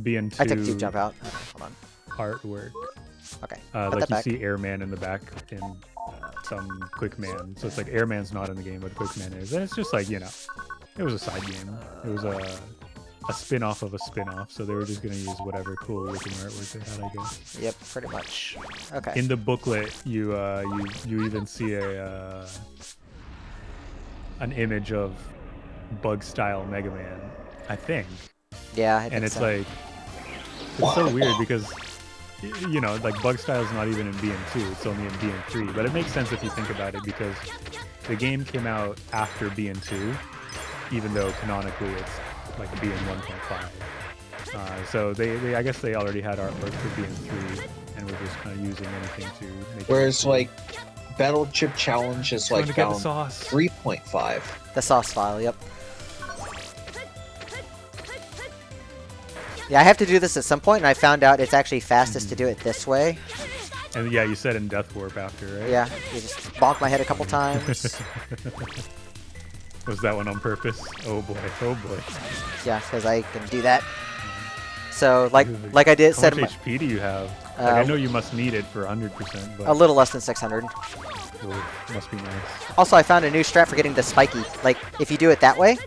C: BN2
B: I took two jump out. Okay, hold on.
C: artwork.
B: Okay.
C: Like
B: that
C: you
B: back.
C: see Airman in the back in some Quickman. So it's like Airman's not in the game, but Quickman is. And it's just like, you know, it was a side game. It was a spin-off of a spin-off, so they were just going to use whatever cool looking artwork they had, I guess.
B: Yep, pretty much. Okay.
C: In the booklet, you even see an image of Bug-style Mega Man, I think.
B: Yeah, I
C: And
B: think
C: it's
B: so.
C: like, it's so weird because, you know, like Bug-style's not even in BN2, it's only in BN3, but it makes sense if you think about it because the game came out after BN2, even though canonically it's like BN 1.5. So they I guess they already had artwork for BN3 and were just kind of using anything to make
A: Whereas,
C: it
A: like, Battle Chip Challenge is,
C: trying
A: like,
C: to get the
A: found
C: sauce.
A: 3.5.
B: The sauce file, yep. Yeah, I have to do this at some point, and I found out it's actually fastest to do it this way.
C: And yeah, you said in Death Warp after, right?
B: Yeah, you just bonk my head a couple times.
C: Was that one on purpose? Oh boy, oh boy.
B: Yeah, because I can do that. So, like I did
C: How
B: said,
C: much HP do you have? Like, I know you must need it for 100%, but
B: a little less than 600.
C: must be nice.
B: Also, I found a new strat for getting the spiky. Like, if you do it that way,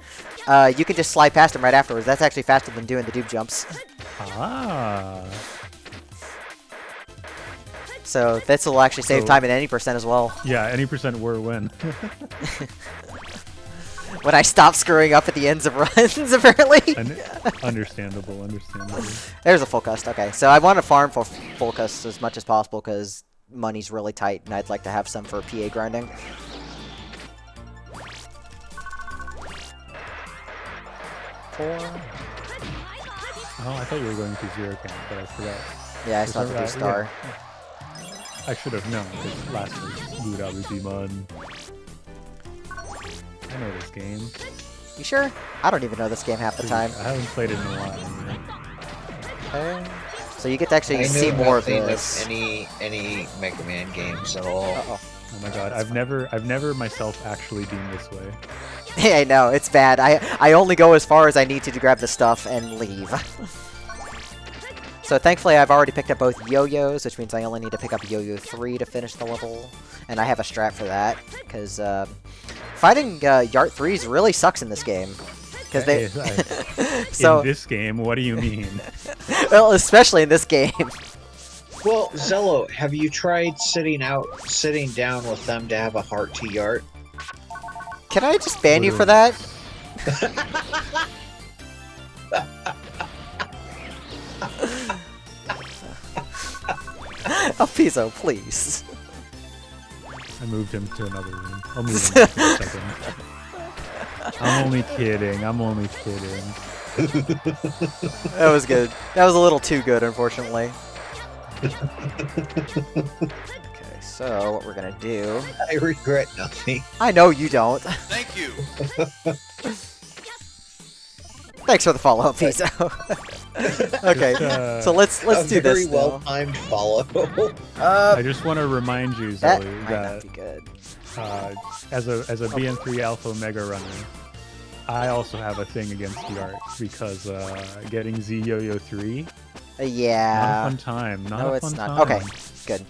B: you can just slide past him right afterwards. That's actually faster than doing the dupe jumps.
C: Ah.
B: So this will actually save
C: So-
B: time at any percent as well.
C: Yeah, any percent were win.
B: When I stop screwing up at the ends of runs, apparently.
C: Understandable, understandable.
B: There's a full cust. Okay, so I want to farm for full cust as much as possible because money's really tight, and I'd like to have some for PA grinding.
C: Oh, I thought you were going to zero count, but I forgot.
B: Yeah, I still have to do
C: Alright,
B: star.
C: I should have known, because last was Good Man. I know this game.
B: You sure? I don't even know this game half the time.
C: I haven't played it in a while.
B: Okay. So you get to actually
A: I
B: see
A: know
B: more of
A: nothing
B: this.
A: any Mega Man games at all.
B: Uh-oh.
C: Oh my god, I've never myself actually been this way.
B: Yeah, I know, it's bad. I only go as far as I need to grab the stuff and leave. So thankfully I've already picked up both yo-yos, which means I only need to pick up yo-yo 3 to finish the level. And I have a strat for that, because fighting Yart 3s really sucks in this game. Because they...
C: In this game, what do you mean?
B: Well, especially in this game.
A: Well, Zello, have you tried sitting down with them to have a heart to Yart?
B: Can I just ban you for that? Alpizo, please.
C: I moved him to another room. I'll move him back in a second. I'm only kidding. I'm only kidding.
B: That was good. That was a little too good, unfortunately. Okay, so what we're gonna do...
A: I regret nothing.
B: I know you don't.
D: Thank you.
B: Thanks for the follow-up, Piso. Okay, so let's do this.
A: Very well timed follow.
C: I just want to remind you,
B: That
C: Zoe,
B: might not
C: that
B: be good.
C: as a BN3 Alpha Mega runner, I also have a thing against Yart because getting Z Yo-Yo 3,
B: Yeah.
C: not a fun time. Not
B: No,
C: a
B: it's
C: fun
B: not.
C: time.
B: Okay, good.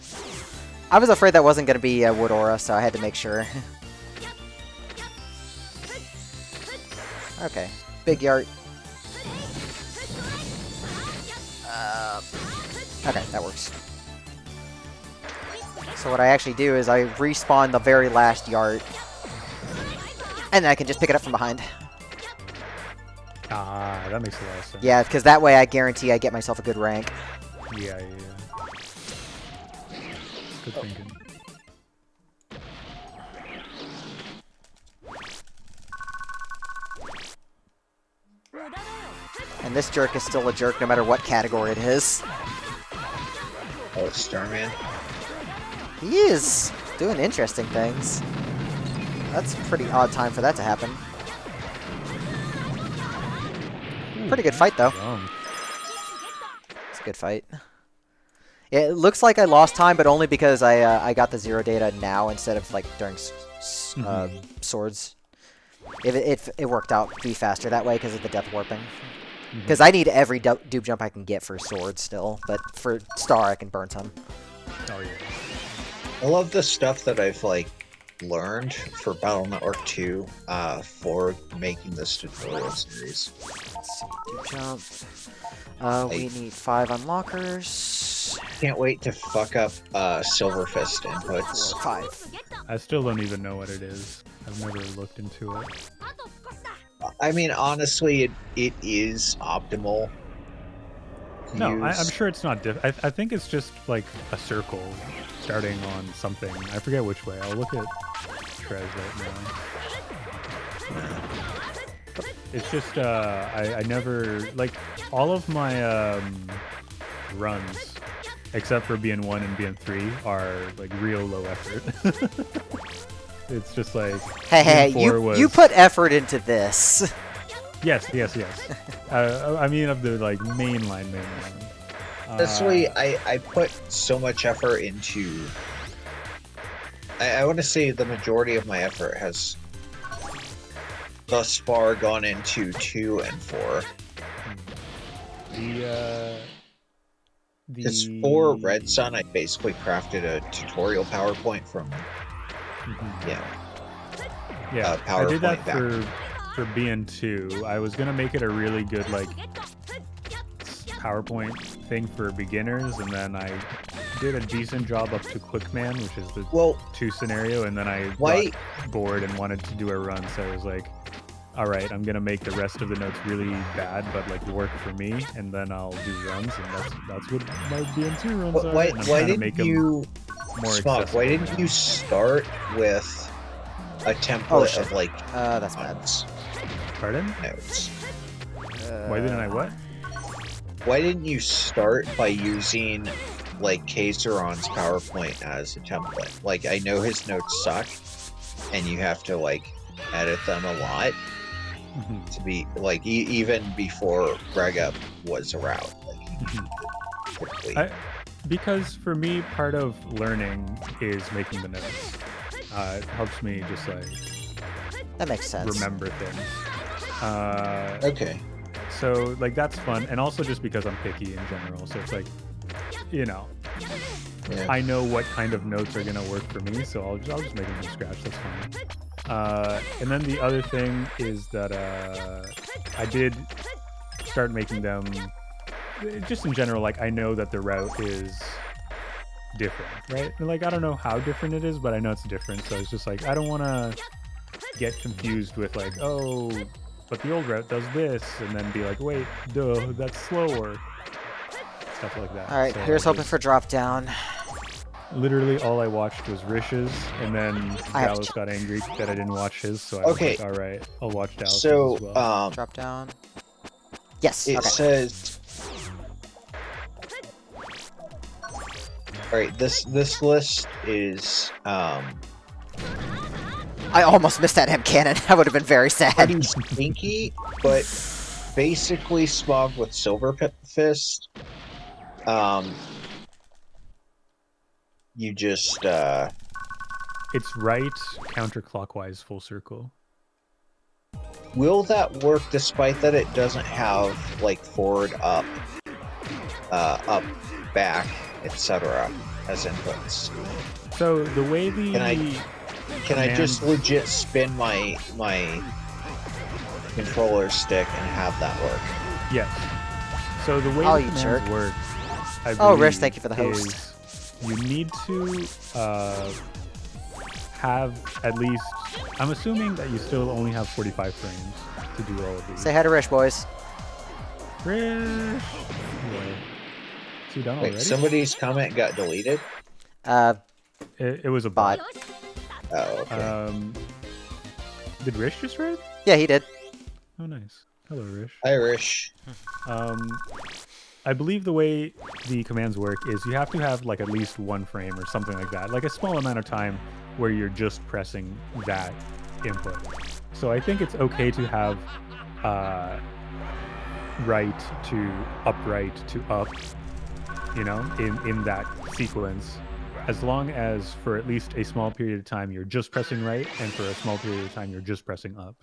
B: I was afraid that wasn't going to be Wood Aura, so I had to make sure. Okay, big Yart. Okay, that works. So what I actually do is I respawn the very last Yart, and then I can just pick it up from behind.
C: Ah, that makes a lot of sense.
B: Yeah, because that way I guarantee I get myself a good rank.
C: Yeah. Good thinking.
B: And this jerk is still a jerk no matter what category it is.
A: Oh, Starman.
B: He is doing interesting things. That's a pretty odd time for that to happen. Pretty good fight, though. It's a good fight. It looks like I lost time, but only because I got the 0 data now instead of like during swords. It worked out to be faster that way because of the depth warping. Because I need every dupe jump I can get for sword still, but for star I can burn some.
C: Oh yeah.
A: I love the stuff that I've like learned for Battle Network 2 for making this tutorial series.
B: Let's see, dupe jump. We need 5 unlockers.
A: Can't wait to fuck up Silver Fist inputs.
B: 5.
C: I still don't even know what it is. I've never looked into it.
A: I mean, honestly, it is optimal. to
C: No,
A: use.
C: I'm sure it's not I think it's just like a circle starting on something. I forget which way. I'll look at Trez right now. It's just, I never, like, all of my runs, except for BN1 and BN3, are, like, real low effort. It's just like...
B: Hey,
C: BN4
B: you put effort into this.
C: Yes. I mean, of the, like, mainline.
A: Honestly, I put so much effort into... I want to say the majority of my effort has thus far gone into 2 and 4. Because for Red Sun, I basically crafted a tutorial PowerPoint from... Yeah.
C: I did that
A: PowerPoint
C: for BN2. I was gonna make it a really good like PowerPoint thing for beginners, and then I did a decent job up to Quickman, which is the 2 scenario, and then I got bored and wanted to do a run, so I was like, all right, I'm gonna make the rest of the notes really bad, but like work for me, and then I'll do runs, and that's what my BN2 runs are.
A: Why didn't you... Smog, why didn't you start with a template of like
B: that's bad.
C: Pardon?
A: Notes?
C: Why didn't I what?
A: Why didn't you start by using like Kaiseron's PowerPoint as a template. Like I know his notes suck, and you have to like edit them a lot to be like even before Bregup was around. Like typically.
C: Because for me, part of learning is making the notes. It helps me just like
B: That makes sense.
C: remember things.
A: Okay.
C: So like that's fun, and also just because I'm picky in general. So it's like, you know,
A: Yeah.
C: I know what kind of notes are gonna work for me, so I'll just make them from scratch. That's fine. And then the other thing is that I did start making them just in general. Like I know that the route is different, right? And, like I don't know how different it is, but I know it's different. So it's just like I don't want to get confused with like, oh, but the old route does this, and then be like, wait, duh, that's slower. Stuff like that.
B: All right,
C: So
B: here's
C: I
B: hoping
C: just-
B: for drop down.
C: Literally, all I watched was Rish's, and then
B: I have
C: Dallas got angry that I didn't watch his, so I
A: Okay.
C: was like, all right, I'll watch Dallas
A: So
C: as well.
B: Drop down. Yes.
A: it
B: Okay.
A: says. All right. This list is
B: I almost missed that M cannon. I would have been very sad.
A: pretty stinky, but basically Smog with Silver Fist. You just
C: It's right counterclockwise, full circle.
A: will that work despite that it doesn't have like forward, up, back, etc. as inputs?
C: So the way the
A: Can I just
C: command-
A: legit spin my controller stick and have that work?
C: Yes. So the way
B: Oh,
C: the
B: you
C: commands
B: jerk.
C: work, I
B: Oh, Rich,
C: believe,
B: thank you for the host.
C: is you need to have at least. I'm assuming that you still only have 45 frames to do all of these.
B: Say hi to Rich, boys.
C: Rich. Wait. Is he done
A: Wait,
C: already?
A: somebody's comment got deleted?
C: It was a bot.
B: Bot.
A: Oh, okay.
C: Did Rich just read?
B: Yeah, he did.
C: Oh, nice. Hello, Rich.
A: Irish.
C: I believe the way the commands work is you have to have like at least one frame or something like that, like a small amount of time where you're just pressing that input. So I think it's okay to have right to upright to up, you know, in that sequence, as long as for at least a small period of time you're just pressing right, and for a small period of time you're just pressing up.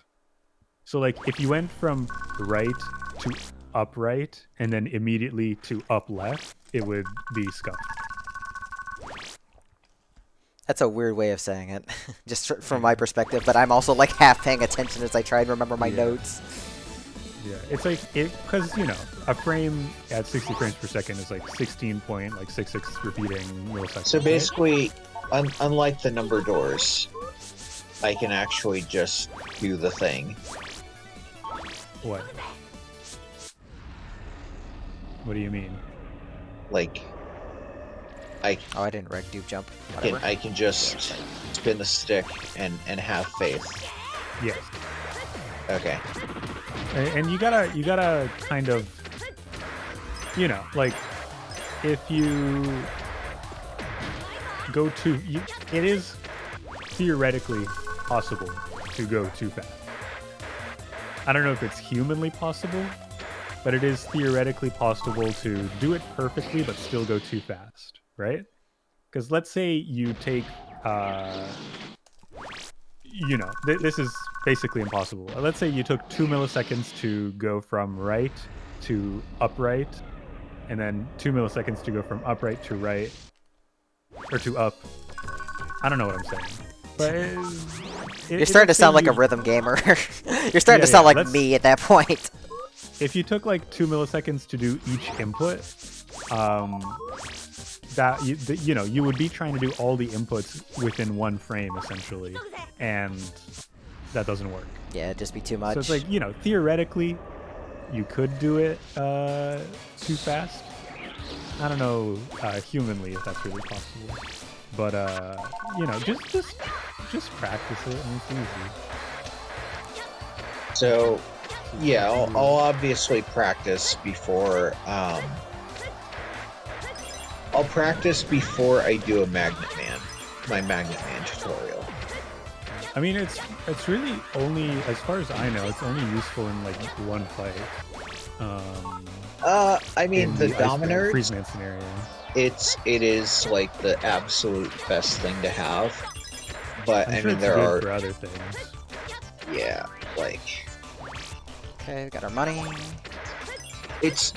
C: So like if you went from right to upright and then immediately to up left, it would be scuffed.
B: That's a weird way of saying it, just from my perspective. But I'm also like half paying attention as I try and remember my notes.
C: Yeah, it's like because you know a frame at 60 frames per second is like 16.66 repeating milliseconds.
A: So
C: right?
A: basically, unlike the number doors, I can actually just do the thing.
C: What? What do you mean?
A: Like,
B: Oh, I didn't reg dupe jump. Whatever.
A: I can just spin the stick and have faith.
C: Yes.
A: Okay.
C: And you gotta kind of, you know, like if you go too, it is theoretically possible to go too fast. I don't know if it's humanly possible, but it is theoretically possible to do it perfectly but still go too fast, right? Because let's say you take, you know, this is basically impossible. Let's say you took 2 milliseconds to go from right to upright, and then 2 milliseconds to go from upright to right, or to up. I don't know what I'm saying. But
B: You're starting to sound like a rhythm gamer. You're starting to sound like me at that point.
C: If you took like 2 milliseconds to do each input, that you know, you would be trying to do all the inputs within one frame essentially, and that doesn't work.
B: Yeah, it'd just be too much.
C: So it's like, you know, theoretically, you could do it too fast. I don't know humanly if that's really possible, but you know, just practice it and it's easy.
A: So, yeah, I'll obviously practice before I'll practice before I do a Magnet Man, my Magnet Man tutorial.
C: I mean, it's really only, as far as I know, it's only useful in like one fight.
A: I mean,
C: In
A: the
C: Iceman
A: Dominers,
C: Freezeman scenario.
A: it is like the absolute best thing to have. But
C: I'm
A: I
C: sure
A: mean,
C: it's
A: there
C: good
A: are,
C: for other things.
A: yeah, like
B: Okay, we got our money.
A: it's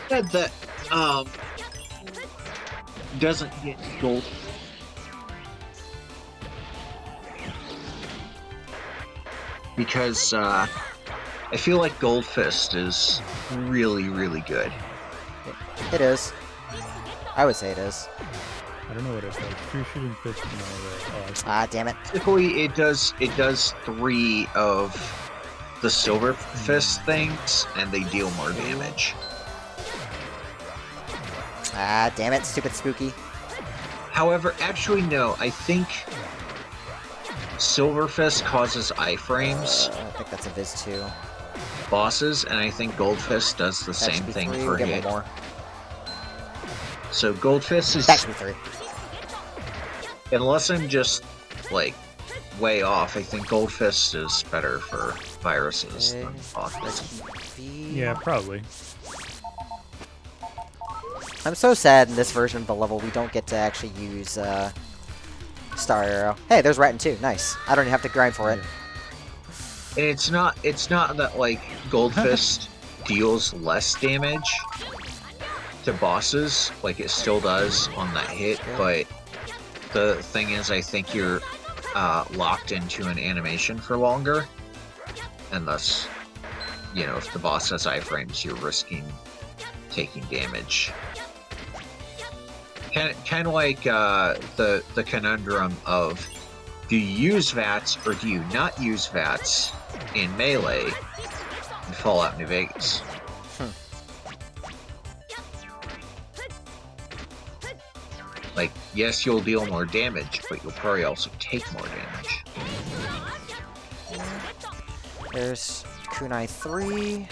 A: said that doesn't get gold because I feel like Gold Fist is really, really good.
B: It is. I would say it is.
C: I don't know what it does. True shooting fist. No, oh, I see.
B: Ah, damn it.
A: Typically, it does 3 of the Silver Fist things, and they deal more damage.
B: Ah, damn it, stupid spooky.
A: However, actually, no. I think Silver Fist causes iframes
B: I think that's a Viz 2.
A: bosses, and I think Gold Fist does the
B: That
A: same
B: should be
A: thing
B: 3.
A: for
B: We'll get
A: hit.
B: one more.
A: So Gold Fist is,
B: That should be 3.
A: unless I'm just like way off, I think Gold Fist is better for viruses
B: Okay.
A: than bosses.
B: V.
C: Yeah, probably.
B: I'm so sad in this version of the level we don't get to actually use Star Arrow. Hey, there's Ratton too. Nice. I don't even have to grind for it.
A: And it's not that like Gold Fist deals less damage to bosses, like it still does on that hit, but the thing is, I think you're locked into an animation for longer, and thus, you know, if the boss has iframes, you're risking taking damage. Kind of like the conundrum of, do you use VATS or do you not use VATS in Melee in Fallout New Vegas? Like, yes, you'll deal more damage, but you'll probably also take more damage.
B: There's Kunai 3.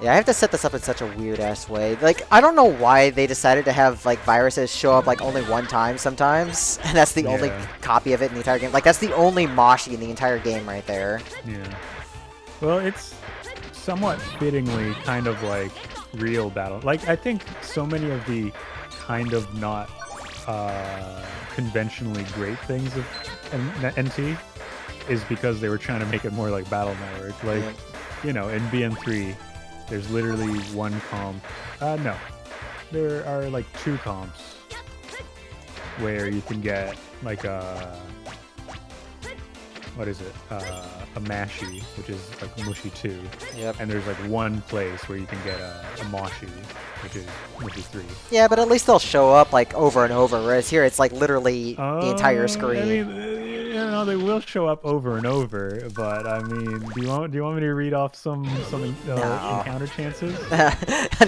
B: Yeah, I have to set this up in such a weird-ass way. Like, I don't know why they decided to have, like, viruses show up, like, only one time sometimes. And that's the only copy of it in the entire game. Like, that's the only Moshi in the entire game right there.
C: Yeah. Well, it's somewhat fittingly kind of like real battle. Like, I think so many of the kind of not conventionally great things of NT is because they were trying to make it more like Battle Network. Like, you know, in BN3, there's literally one comp. No, there are like 2 comps where you can get like a, what is it? A Mashi, which is like Mushi 2.
B: Yep.
C: And there's like one place where you can get a Moshi, which is Mushi 3.
B: Yeah, but at least they'll show up, like, over and over, whereas here it's, like, literally the entire screen.
C: I mean, you know, they will show up over and over, but I mean, do you want me to read off some encounter chances?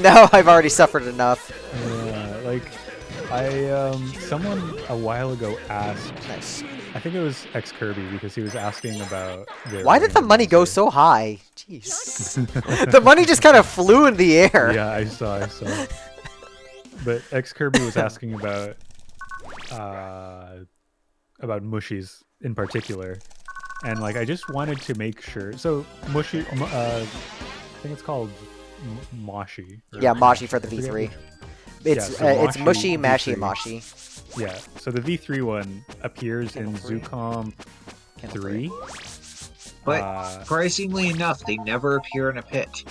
B: No, I've already suffered enough.
C: Yeah, like someone a while ago asked.
B: Nice.
C: I think it was X Kirby because he was asking about.
B: Why did the money go so high? Jeez. The money just kind of flew in the air.
C: Yeah, I saw. But X Kirby was asking about Mushies in particular, and like I just wanted to make sure. So Mushi, I think it's called Moshi.
B: Yeah, Moshi for the V3. It's it's Mushy, Mashy, and Moshi.
C: Yeah, so the V3 one appears in Zucom 3.
A: But surprisingly enough, they never appear in a pit.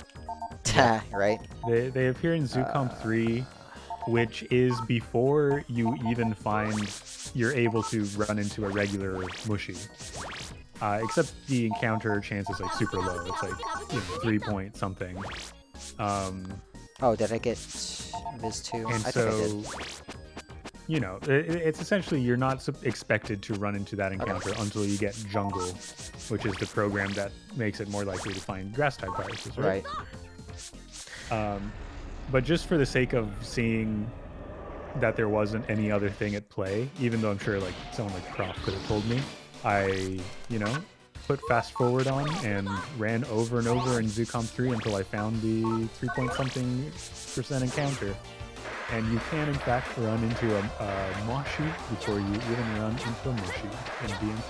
B: Right?
C: They appear in Zucom 3, which is before you even you're able to run into a regular Mushi. Except the encounter chance is like super low. It's like, you know, 3 point something.
B: Oh, did I get Viz 2?
C: And
B: I
C: so,
B: think I did.
C: You know, it's essentially you're not expected to run into that encounter until you get Jungle, which is the program that makes it more likely to find grass-type viruses, right? But just for the sake of seeing that there wasn't any other thing at play, even though I'm sure like someone like Prof could have told me, I, you know, put fast forward on and ran over and over in Zucom 3 until I found the 3 point something % encounter. And you can, in fact, run into a moshi before you even run into a moshi in DMC.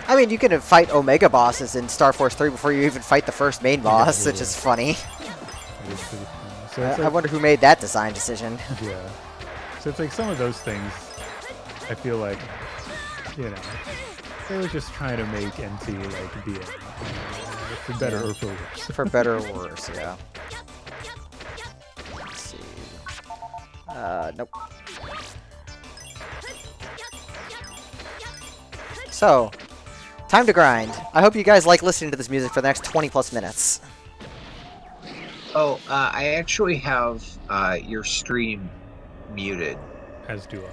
B: I mean, you can fight Omega bosses in Star Force 3 before you even fight the first main boss, which is funny.
C: It is pretty funny. So it's
B: I
C: like,
B: wonder who made that design decision.
C: yeah. So it's like some of those things, I feel like, you know, they were just trying to make NT like be for better or for worse.
B: For better or worse, yeah. Let's see. Nope. So, time to grind. I hope you guys like listening to this music for the next 20 plus minutes.
A: Oh, I actually have your stream muted.
C: As do I.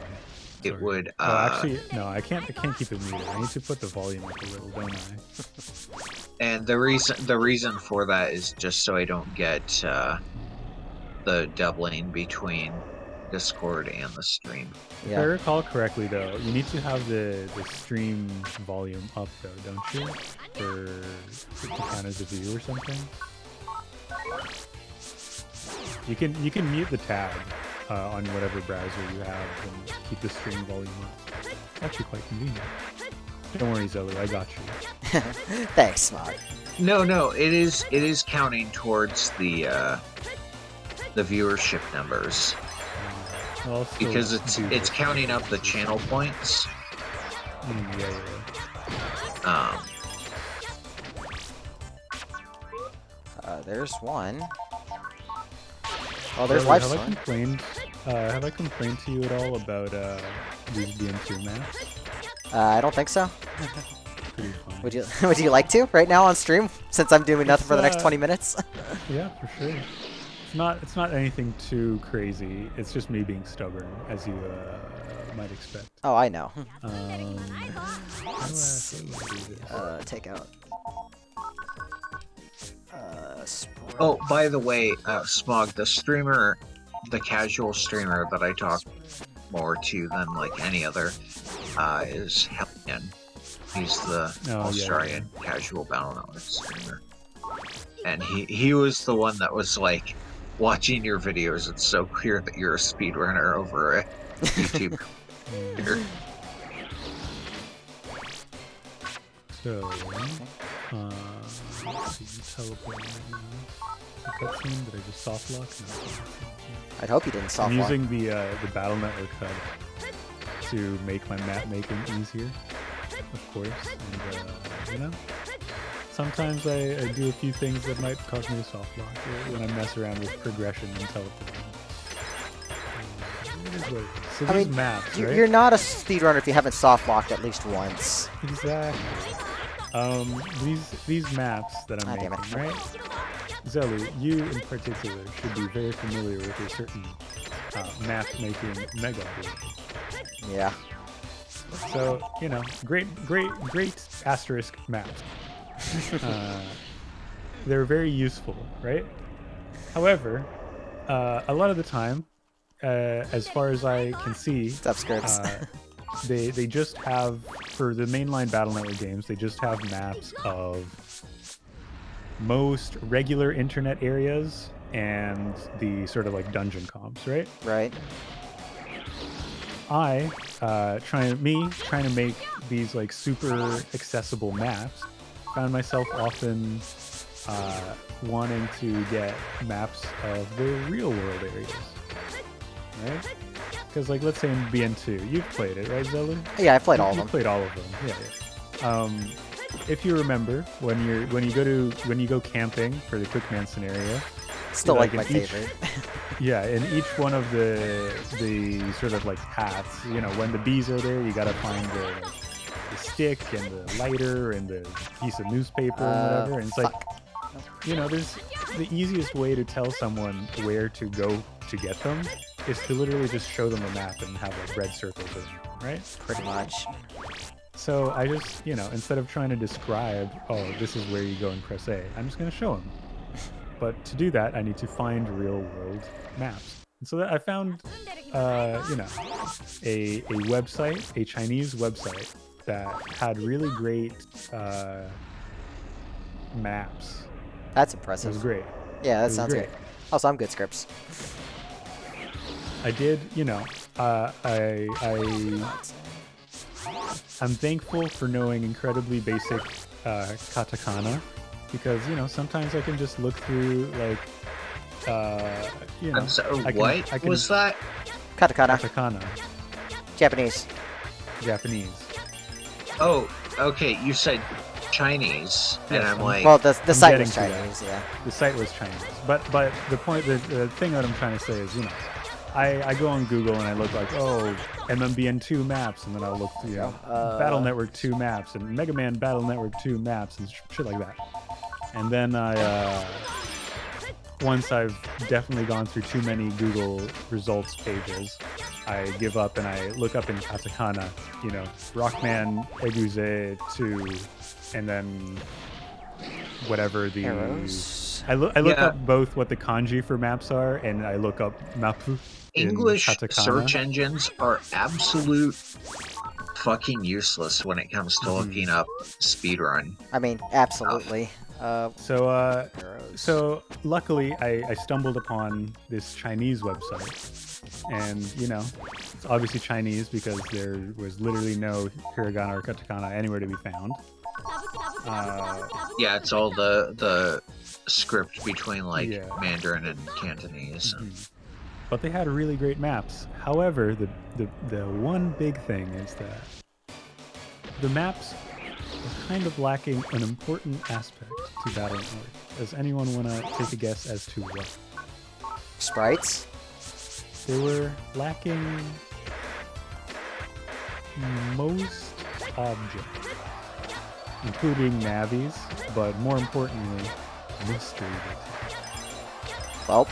A: It
C: Sorry.
A: would.
C: Oh, actually, no, I can't keep it muted. I need to put the volume up a little, don't I?
A: And the reason for that is just so I don't get the doubling between Discord and the stream.
C: If I recall correctly, though, you need to have the stream volume up, though, don't you? For to count as a view or something. You can mute the tab on whatever browser you have and keep the stream volume up. It's actually quite convenient. Don't worry, Zelu, I got you.
B: Thanks, Smog.
A: No, it is counting towards the viewership numbers.
C: Well,
A: Because it's counting up the channel points.
C: Yeah.
B: There's one. Oh, there's life
C: have
B: swing.
C: Have I complained to you at all about these DM2 maps?
B: I don't think so.
C: Pretty fun.
B: Would you like to right now on stream since I'm doing nothing for the next 20 minutes?
C: Yeah, for sure. It's not anything too crazy. It's just me being stubborn, as you might expect.
B: Oh, I know.
C: Let's see.
B: Take out.
A: Oh, by the way, Smog, the casual streamer that I talk more to than like any other, is Hellion. He's the Australian casual Battle.net streamer. And he was the one that was like, watching your videos, it's so clear that you're a speedrunner over a YouTube computer.
C: So, let's see, teleport right now. It's a cutscene, did I just soft lock? No.
B: I'd hope you didn't soft
C: I'm
B: lock.
C: using the Battle Network hub to make my map making easier, of course. And, you know, sometimes I do a few things that might cause me to soft lock when I mess around with progression and teleporting. So these maps, right?
B: You're not a speedrunner if you haven't soft locked at least once.
C: Exactly. These maps that I'm making, right? Zelu, you in particular should be very familiar with a certain map making mega board.
B: Yeah.
C: So, you know, great asterisk maps. They're very useful, right? However, a lot of the time, as far as I can see, they just have, for the mainline Battle Network games, they just have maps of most regular internet areas and the sort of like dungeon comps, right?
B: Right.
C: Trying to make these like super accessible maps, found myself often wanting to get maps of the real world areas, right? Because like, let's say in BN2, you've played it, right, Zelu?
B: Yeah, I played all of them.
C: You played all of them, yeah. If you remember, when you go camping for the Quickman scenario,
B: still like my favorite.
C: Yeah, in each one of the sort of like paths, you know, when the bees are there, you gotta find the stick and the lighter and the piece of newspaper and whatever. And it's like, you know, there's the easiest way to tell someone where to go to get them is to literally just show them a map and have like red circles in them, right?
B: Pretty much.
C: So I just, you know, instead of trying to describe, oh, this is where you go and press A, I'm just going to show them. But to do that, I need to find real world maps. And so that I found, you know, a website, a Chinese website that had really great maps.
B: That's impressive.
C: It was great.
B: Yeah, that sounds great. Also, I'm good scripts.
C: I did, I'm thankful for knowing incredibly basic katakana because sometimes I can just look through like
A: I'm sorry,
C: I
A: what
C: can
A: was that?
B: Katakana.
C: katakana,
B: Japanese.
C: Japanese.
A: Oh, okay. You said Chinese, and
C: Yes,
A: I'm like,
B: Well, the
C: I'm
B: site was
C: getting to
B: Chinese, yeah.
C: The site was Chinese, but the point, the thing that I'm trying to say is, I go on Google and I look like, oh, MMBN2 maps, and then I'll look through, Battle Network 2 maps and Mega Man Battle Network 2 maps and shit like that. And then once I've definitely gone through too many Google results pages, I give up and I look up in katakana, Rockman Eguze 2, and then whatever the
B: Arrows.
C: I look
A: Yeah.
C: up both what the kanji for maps are, and I look up mapu in
A: English
C: katakana.
A: search engines are absolute fucking useless when it comes to looking up speedrun.
B: I mean, absolutely.
C: So
B: arrows.
C: so luckily I stumbled upon this Chinese website, and it's obviously Chinese because there was literally no hiragana or katakana anywhere to be found.
A: Yeah, it's all the script between like
C: Yeah.
A: Mandarin and Cantonese.
C: But they had really great maps. However, the one big thing is that the maps are kind of lacking an important aspect to Battle Network. Does anyone want to take a guess as to what?
B: Sprites?
C: They were lacking most objects, including navies, but more importantly, mystery details.
B: Well,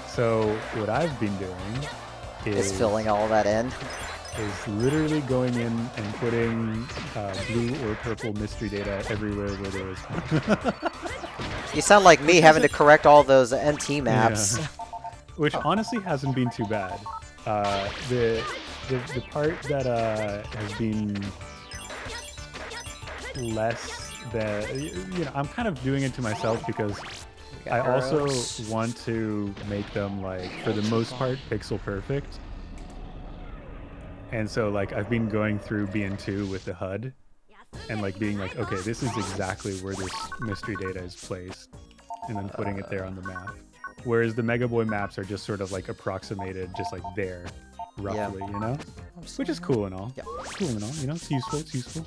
C: So what I've been doing
B: is filling all that in.
C: is literally going in and putting blue or purple mystery data everywhere where there is one.
B: You sound like me having to correct all those NT maps.
C: Yeah. Which honestly hasn't been too bad. The part that has been less than I'm kind of doing it to myself because I also want to make them like for the most part pixel perfect. And so like I've been going through BN2 with the HUD and like being like, okay, this is exactly where this mystery data is placed, and then putting it there on the map. Whereas the Mega Boy maps are just sort of like approximated, just like there, roughly, which is cool and all.
B: Yeah.
C: Cool and all, it's useful. It's useful.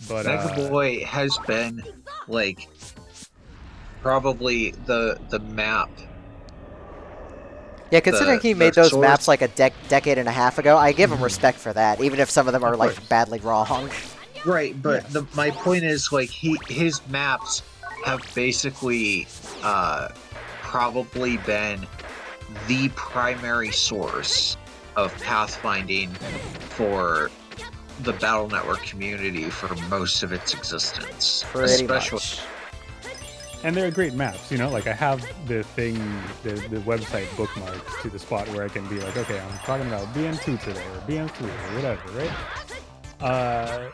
C: But
A: Mega Boy has been like probably the map.
B: Yeah, considering he made
A: the
B: those
A: source-
B: maps like a decade and a half ago, I give him respect for that, even if some of them are like
C: course.
B: badly wrong.
A: Right, but my point is like his maps have basically probably been the primary source of pathfinding for the Battle Network community for most of its existence.
B: Pretty
A: Especially
B: much.
C: And they're great maps, like I have the website bookmarked to the spot where I can be like, okay, I'm talking about BN2 today, or BN3, or whatever, right?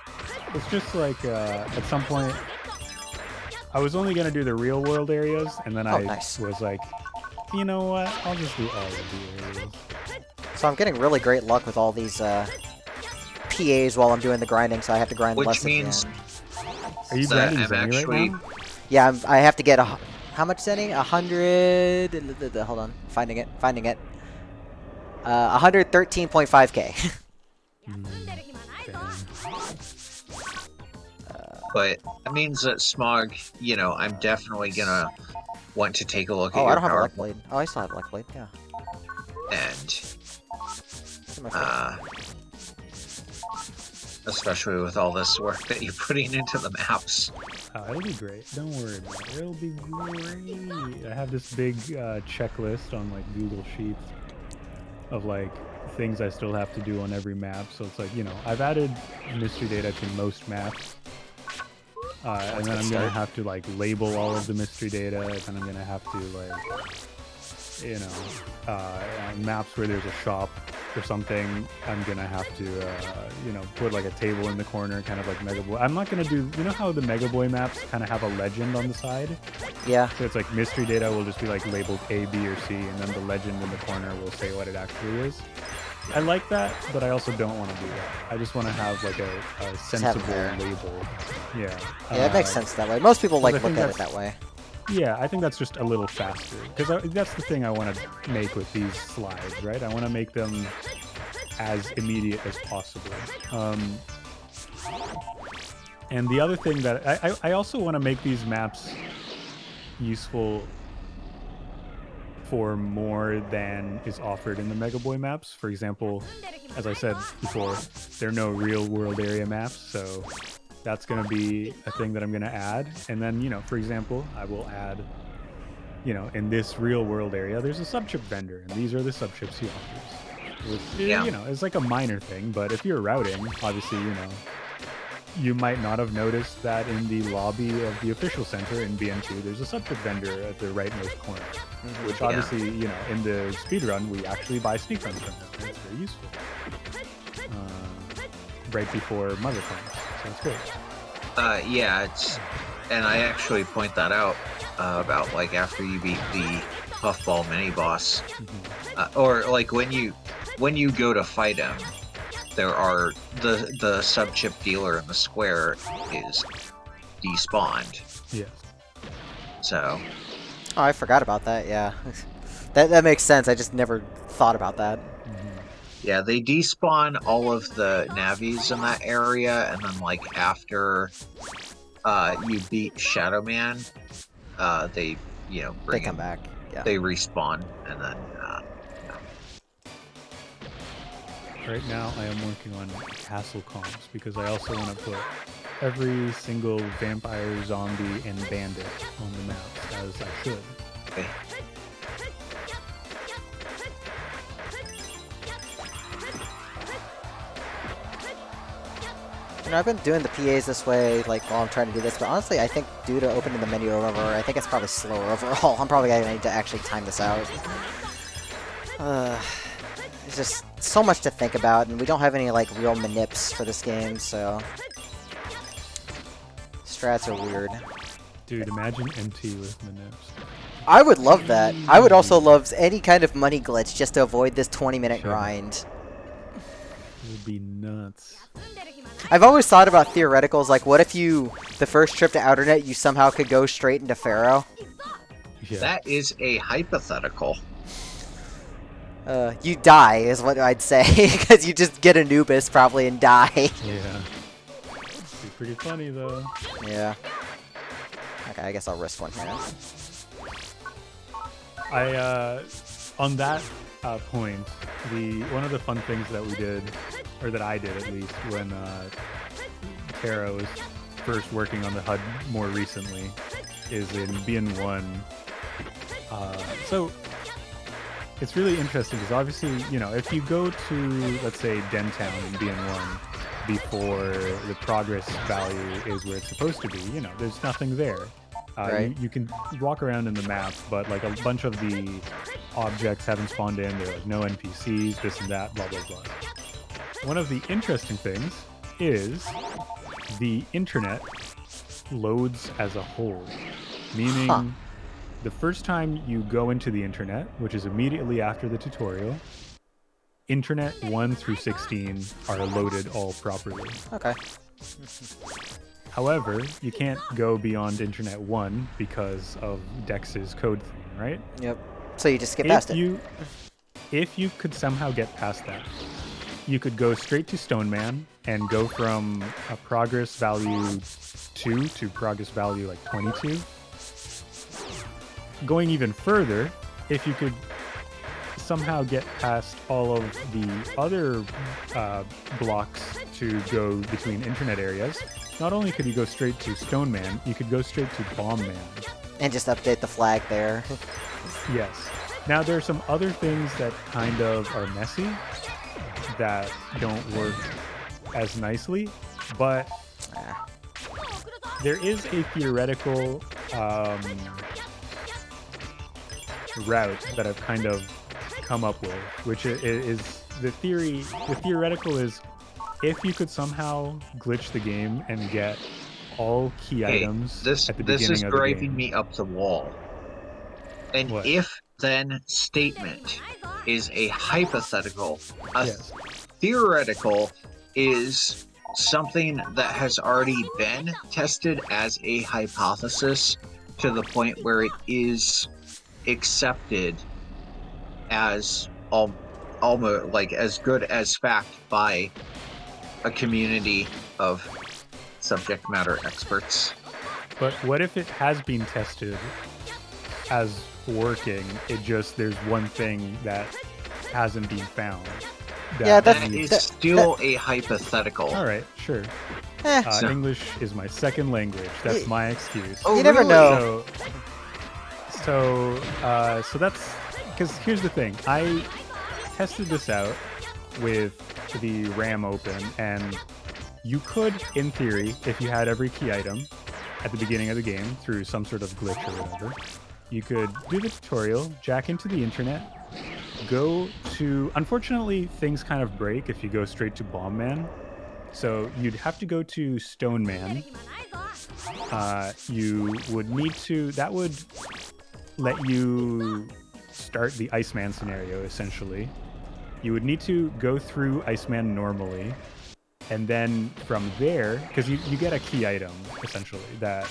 C: It's just like, at some point, I was only going to do the real world areas, and then I was like, you know what, I'll just do all of the areas.
B: So I'm getting really great luck with all these PAs while I'm doing the grinding, so I have to grind less at the end.
C: Are you grinding Zenny right now?
B: Yeah, I have to get how much Zenny? 100. Hold on, finding it. 113.5k.
A: But that means that Smog, I'm definitely gonna want to take a look at
B: I
A: your
B: don't have a
A: power
B: luck blade. Oh, I still have a luck blade. Yeah.
A: And especially with all this work that you're putting into the maps.
C: It'll be great. Don't worry about it. It'll be great. I have this big checklist on like Google Sheets of like things I still have to do on every map. So it's like, I've added mystery data to most maps. And then I'm going to have to like label all of the mystery data, and then I'm going to have to like, maps where there's a shop, or something, I'm gonna have to, you know, put like a table in the corner, kind of like Mega Boy. I'm not gonna do, you know how the Mega Boy maps kind of have a legend on the side?
B: Yeah.
C: So it's like mystery data will just be like labeled A, B, or C, and then the legend in the corner will say what it actually is. I like that, but I also don't want to do that. I just want to have like a
B: have it
C: sensible
B: there.
C: label. Yeah.
B: Yeah, it makes sense that way. Most people
C: 'cause
B: like
C: I
B: look
C: think
B: at it
C: that's-
B: that way.
C: Yeah, I think that's just a little faster because that's the thing I want to make with these slides, right? I want to make them as immediate as possible. And the other thing that I also want to make these maps useful for more than is offered in the Mega Boy maps. For example, as I said before, there are no real world area maps, so that's going to be a thing that I'm going to add. And then, you know, for example, I will add, you know, in this real world area, there's a sub-chip vendor, and these are the sub-chips he offers. Which,
A: Yeah.
C: you know, is like a minor thing, but if you're routing, obviously, you know, you might not have noticed that in the lobby of the official center in BN2, there's a sub-chip vendor at the rightmost corner. Which obviously, you know, in the speedrun, we actually buy sneak runs from them, and it's very useful. Right before Mother comes, so it's great.
A: Yeah, and I actually point that out about like after you beat the Puffball mini boss, or like when you go to fight him, there are the sub chip dealer in the square is despawned.
C: Yes.
A: So.
B: Oh, I forgot about that. Yeah, that makes sense. I just never thought about that.
A: Yeah, they despawn all of the navies in that area, and then like after you beat Shadow Man, they
B: They come back. Yeah.
A: They respawn, and then
C: Right now, I am working on castle comps because I also want to put every single vampire, zombie, and bandit on the map as I should.
A: okay.
B: You know, I've been doing the PAs this way, like, while I'm trying to do this, but honestly, I think due to opening the menu over, I think it's probably slower overall. I'm probably gonna need to actually time this out. It's just so much to think about, and we don't have any, like, real manips for this game, so... Strats are weird.
C: Dude, imagine MT with Manips.
B: I would love that. I would also love any kind of money glitch just to avoid this 20-minute
C: Sure.
B: grind.
C: It would be nuts.
B: I've always thought about theoreticals, like what if you, the first trip to Outernet, you somehow could go straight into Pharaoh?
C: Yeah.
A: That is a hypothetical.
B: You die, is what I'd say, because you just get Anubis probably and die.
C: Yeah. It'd be pretty funny though.
B: Yeah. Okay, I guess I'll risk one here.
C: On that point, one of the fun things that we did, or that I did at least, when Tara was first working on the HUD more recently, is in BN1. So it's really interesting because obviously, you know, if you go to, let's say, Dentown in BN1 before the progress value is where it's supposed to be, you know, there's nothing there.
B: Right.
C: You can walk around in the map, but like a bunch of the objects haven't spawned in. They're like no NPCs, this and that, blah, blah, blah. One of the interesting things is the internet loads as a whole, meaning the first time you go into the internet, which is immediately after the tutorial, internet 1 through 16 are loaded all properly.
B: Okay.
C: However, you can't go beyond internet 1 because of Dex's code thing, right?
B: Yep. So you just skip past it.
C: If you could somehow get past that, you could go straight to Stoneman and go from a progress value 2 to progress value like 22. Going even further, if you could somehow get past all of the other blocks to go between internet areas, not only could you go straight to Stoneman, you could go straight to Bombman.
B: And just update the flag there.
C: Yes. Now, there are some other things that kind of are messy that don't work as nicely, but there is a theoretical route that I've kind of come up with, which is the theoretical is if you could somehow glitch the game and get all key
A: Okay,
C: items
A: this
C: at the
A: this is
C: beginning of the
A: driving
C: game.
A: me up the wall. An
C: What?
A: if-then statement is a hypothetical. A
C: Yes.
A: theoretical is something that has already been tested as a hypothesis to the point where it is accepted as almost like as good as fact by a community of subject matter experts.
C: But what if it has been tested as working? There's one thing that hasn't been found.
B: Yeah,
A: That
C: needs-
A: is still a hypothetical.
C: All right, sure.
B: Eh,
C: English is my second language. That's my excuse.
A: Oh,
B: You never
A: really?
B: know.
C: So that's because here's the thing. I tested this out with the RAM open, and you could, in theory, if you had every key item at the beginning of the game through some sort of glitch or whatever, you could do the tutorial, jack into the internet, go to... Unfortunately, things kind of break if you go straight to Bomb Man. So you'd have to go to Stone Man. You would need to... That would let you start the Iceman scenario, essentially. You would need to go through Iceman normally, and then from there, because you get a key item, essentially, that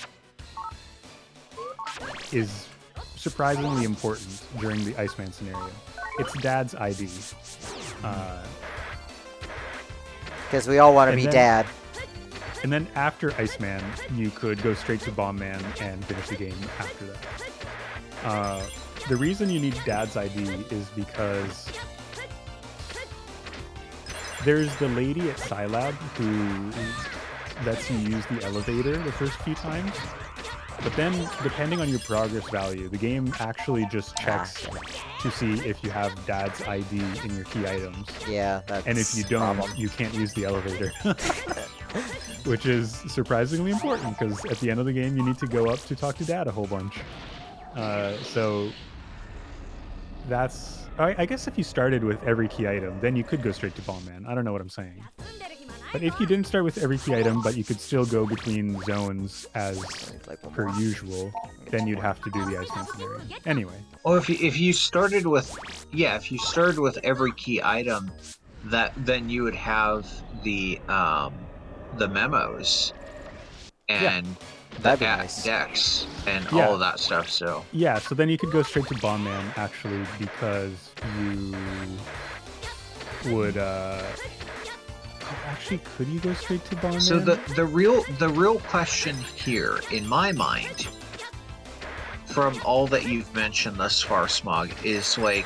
C: is surprisingly important during the Iceman scenario. It's Dad's ID.
B: because we all want to
C: And
B: be
C: then-
B: dad.
C: And then after Iceman, you could go straight to Bomb Man and finish the game after that. The reason you need Dad's ID is because there's the lady at Scilab who lets you use the elevator the first few times. But then, depending on your progress value, the game actually just checks to see if you have Dad's ID in your key items.
B: Yeah, that's
C: And if you
B: a
C: don't,
B: problem.
C: you can't use the elevator. Which is surprisingly important, because at the end of the game, you need to go up to talk to Dad a whole bunch. So that's... I guess if you started with every key item, then you could go straight to Bomb Man. I don't know what I'm saying. But if you didn't start with every key item, but you could still go between zones as
B: Like one
C: per
B: more.
C: usual, then you'd have to do the Iceman scenario. Anyway,
A: Well, if you started with every key item, then you would have the memos and
B: that'd be
A: the
B: nice.
A: decks and
C: Yeah.
A: all of that stuff. So
C: yeah, so then you could go straight to Bomb Man, actually, because you would... Actually, could you go straight to Bomb Man?
A: so the real question here in my mind, from all that you've mentioned thus far, Smog, is like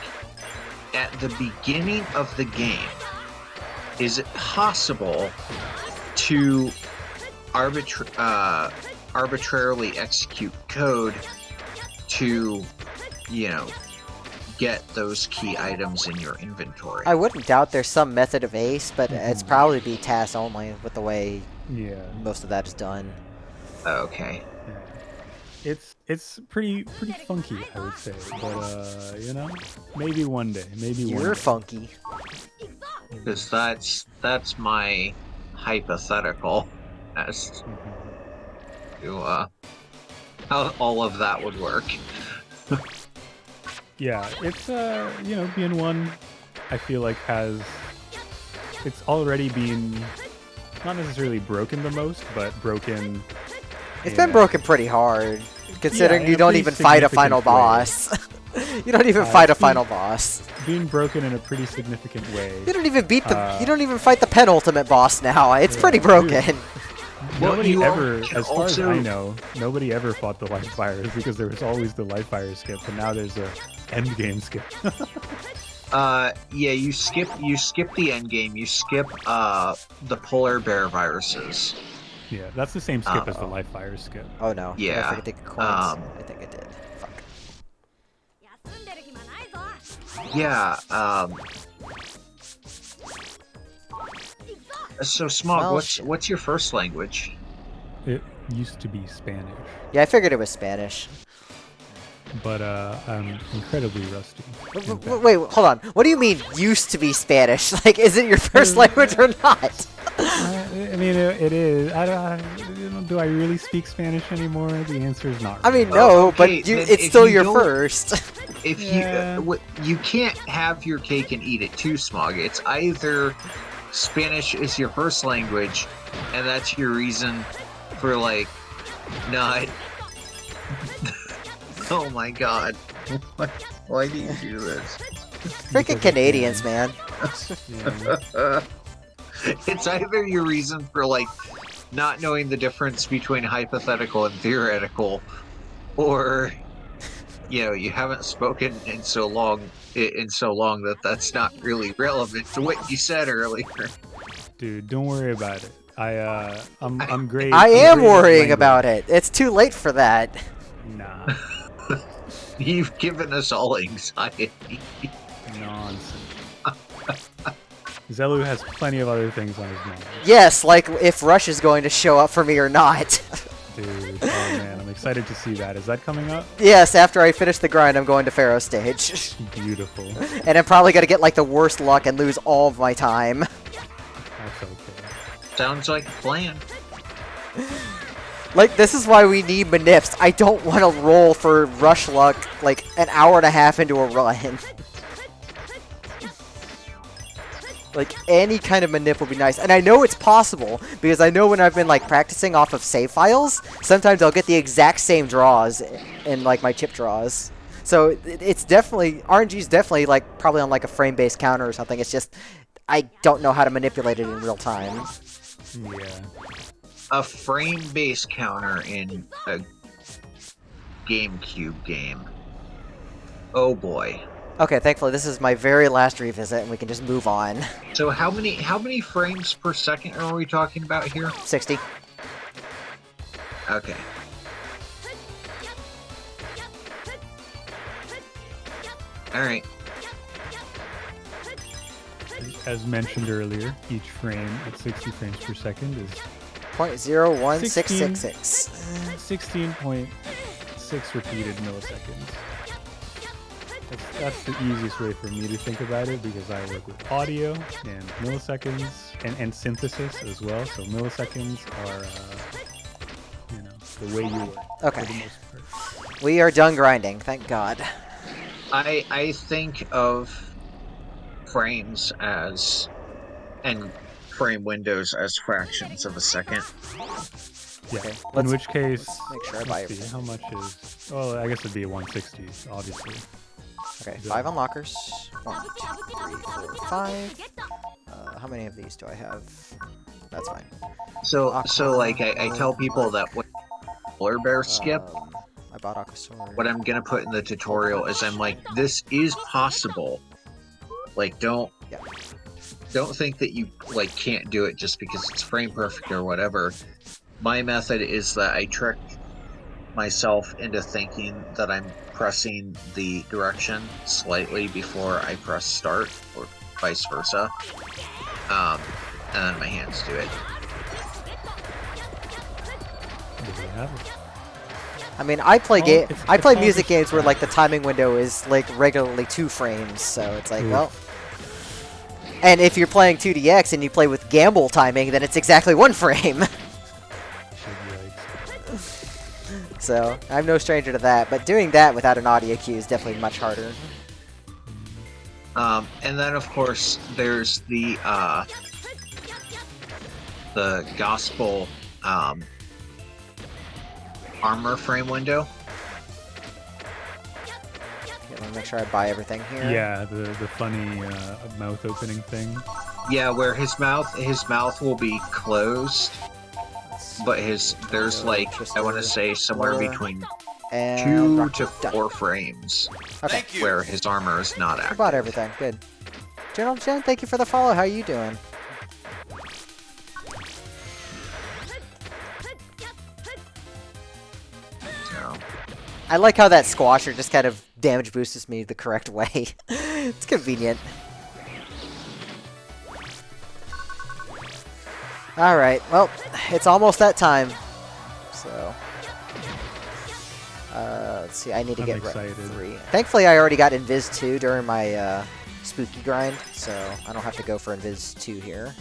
A: at the beginning of the game, is it possible to arbitrarily execute code to, get those key items in your inventory?
B: I wouldn't doubt there's some method of ace, but it's probably be task only with the way
C: Yeah.
B: most of that is done.
A: Okay.
C: Yeah. It's pretty funky, I would say. But maybe one day. Maybe one
B: You're
C: day.
B: funky.
A: Because that's my hypothetical as
C: Mhm.
A: to how all of that would work.
C: Yeah, it's being one, I feel like it's already been not necessarily broken the most, but broken.
B: It's been broken pretty hard, considering
C: in
B: you
C: a
B: don't
C: pretty
B: even fight a final
C: significant way.
B: boss. You don't even fight a
C: it's been-
B: final boss.
C: Being broken in a pretty significant way.
B: You don't even beat the. You don't even fight the penultimate boss now. It's pretty broken.
A: Well,
C: Nobody
A: you
C: ever,
A: can
C: as far as
A: also-
C: I know, nobody ever fought the life fires because there was always the life fire skip, and now there's a end game skip.
A: Yeah, you skip the end game. You skip the polar bear viruses.
C: Yeah, that's the same skip as the
B: Oh.
C: life fire skip.
B: Oh no. Did I
A: Yeah,
B: forget to get coins? I think I did. Fuck.
A: Yeah. So Smog,
B: Well,
A: what's
B: shit.
A: what's your first language?
C: It used to be Spanish.
B: Yeah, I figured it was Spanish.
C: but I'm incredibly rusty. in that.
B: Wait, hold on. What do you mean used to be Spanish? Like, is it your first language or not?
C: I mean, it is. Do I really speak Spanish anymore? The answer is not.
B: I mean,
C: really.
B: no,
A: okay,
B: but
A: then
B: it's
A: if
B: still
A: you
B: your
A: don't-
B: first.
A: If
C: Yeah.
A: you can't have your cake and eat it too, Smog. It's either Spanish is your first language, and that's your reason for like not. Oh my God! Why do you do this?
B: Freaking Canadians, man.
C: Yeah.
A: It's either your reason for like not knowing the difference between hypothetical and theoretical, or you haven't spoken in so long that that's not really relevant to what you said earlier.
C: Dude, don't worry about it. I'm great.
B: I
C: I'm
B: am
C: great at
B: worrying
C: language.
B: about it. It's too late for that.
C: Nah,
A: You've given us all anxiety.
C: nonsense. Zelu has plenty of other things on his mind.
B: Yes, like if Rush is going to show up for me or not.
C: Dude, oh man, I'm excited to see that. Is that coming up?
B: Yes, after I finish the grind, I'm going to Pharaoh stage.
C: Beautiful.
B: And I'm probably going to get like the worst luck and lose all of my time.
C: That's okay.
A: Sounds like a plan.
B: Like, this is why we need manips. I don't want to roll for Rush luck like an hour and a half into a run. Like, any kind of manip would be nice. And I know it's possible, because I know when I've been, like, practicing off of save files, sometimes I'll get the exact same draws in, like, my chip draws. So, it's definitely, RNG's definitely, like, probably on, like, a frame-based counter or something. It's just, I don't know how to manipulate it in real time.
C: Yeah.
A: A frame-based counter in a GameCube game. Oh boy.
B: Okay, thankfully, this is my very last revisit, and we can just move on.
A: So how many frames per second are we talking about here?
B: 60.
A: Okay. All right.
C: As mentioned earlier, each frame at 60 frames per second is
B: 0.01666.
C: 16.6 repeated milliseconds. That's the easiest way for me to think about it, because I work with audio and milliseconds and synthesis as well. So milliseconds are, the way you work.
B: Okay.
C: For the most part.
B: We are done grinding, thank God.
A: I think of frames as and frame windows as fractions of a second.
C: Yeah.
B: Okay,
C: In
B: let's
C: which case,
B: make sure I buy
C: let's see,
B: everything.
C: how much is? Well, I guess it'd be a 160, obviously.
B: Okay, 5 unlockers. 1, 2, 3, 4, 5. How many of these do I have? That's fine.
A: So like I tell people that when polar bear skip,
B: I bought Aquasaur.
A: what I'm gonna put in the tutorial is I'm like, this is possible. Like don't think that you like can't do it just because it's frame perfect or whatever. My method is that I trick myself into thinking that I'm pressing the direction slightly before I press start, or vice versa. And then my hands do it.
C: There we have it.
B: I mean, I play
C: it's all
B: music
C: just
B: games where like the timing window is like regularly 2 frames, so it's like,
C: Oof.
B: well. And if you're playing 2DX and you play with gamble timing, then it's exactly 1 frame.
C: Yikes.
B: So, I'm no stranger to that, but doing that without an audio cue is definitely much harder.
A: And then of course there's the gospel armor frame window.
B: Okay, let me make sure I buy everything here.
C: Yeah, the funny mouth opening thing.
A: Yeah, where his mouth will be closed, but there's like, I want to say somewhere between
B: And
A: 2 to
B: done.
A: 4 frames
B: Okay,
A: where his armor is not
B: I
A: active.
B: bought everything. Good. General Jen, thank you for the follow. How are you doing?
A: So,
B: I like how that squasher just kind of damage boosts me the correct way. It's convenient. Alright, well, it's almost that time. So, let's Let's see, I need to
C: I'm
B: get
C: excited.
B: 3. Thankfully, I already got Invis 2 during my spooky grind, so I don't have to go for Invis 2 here.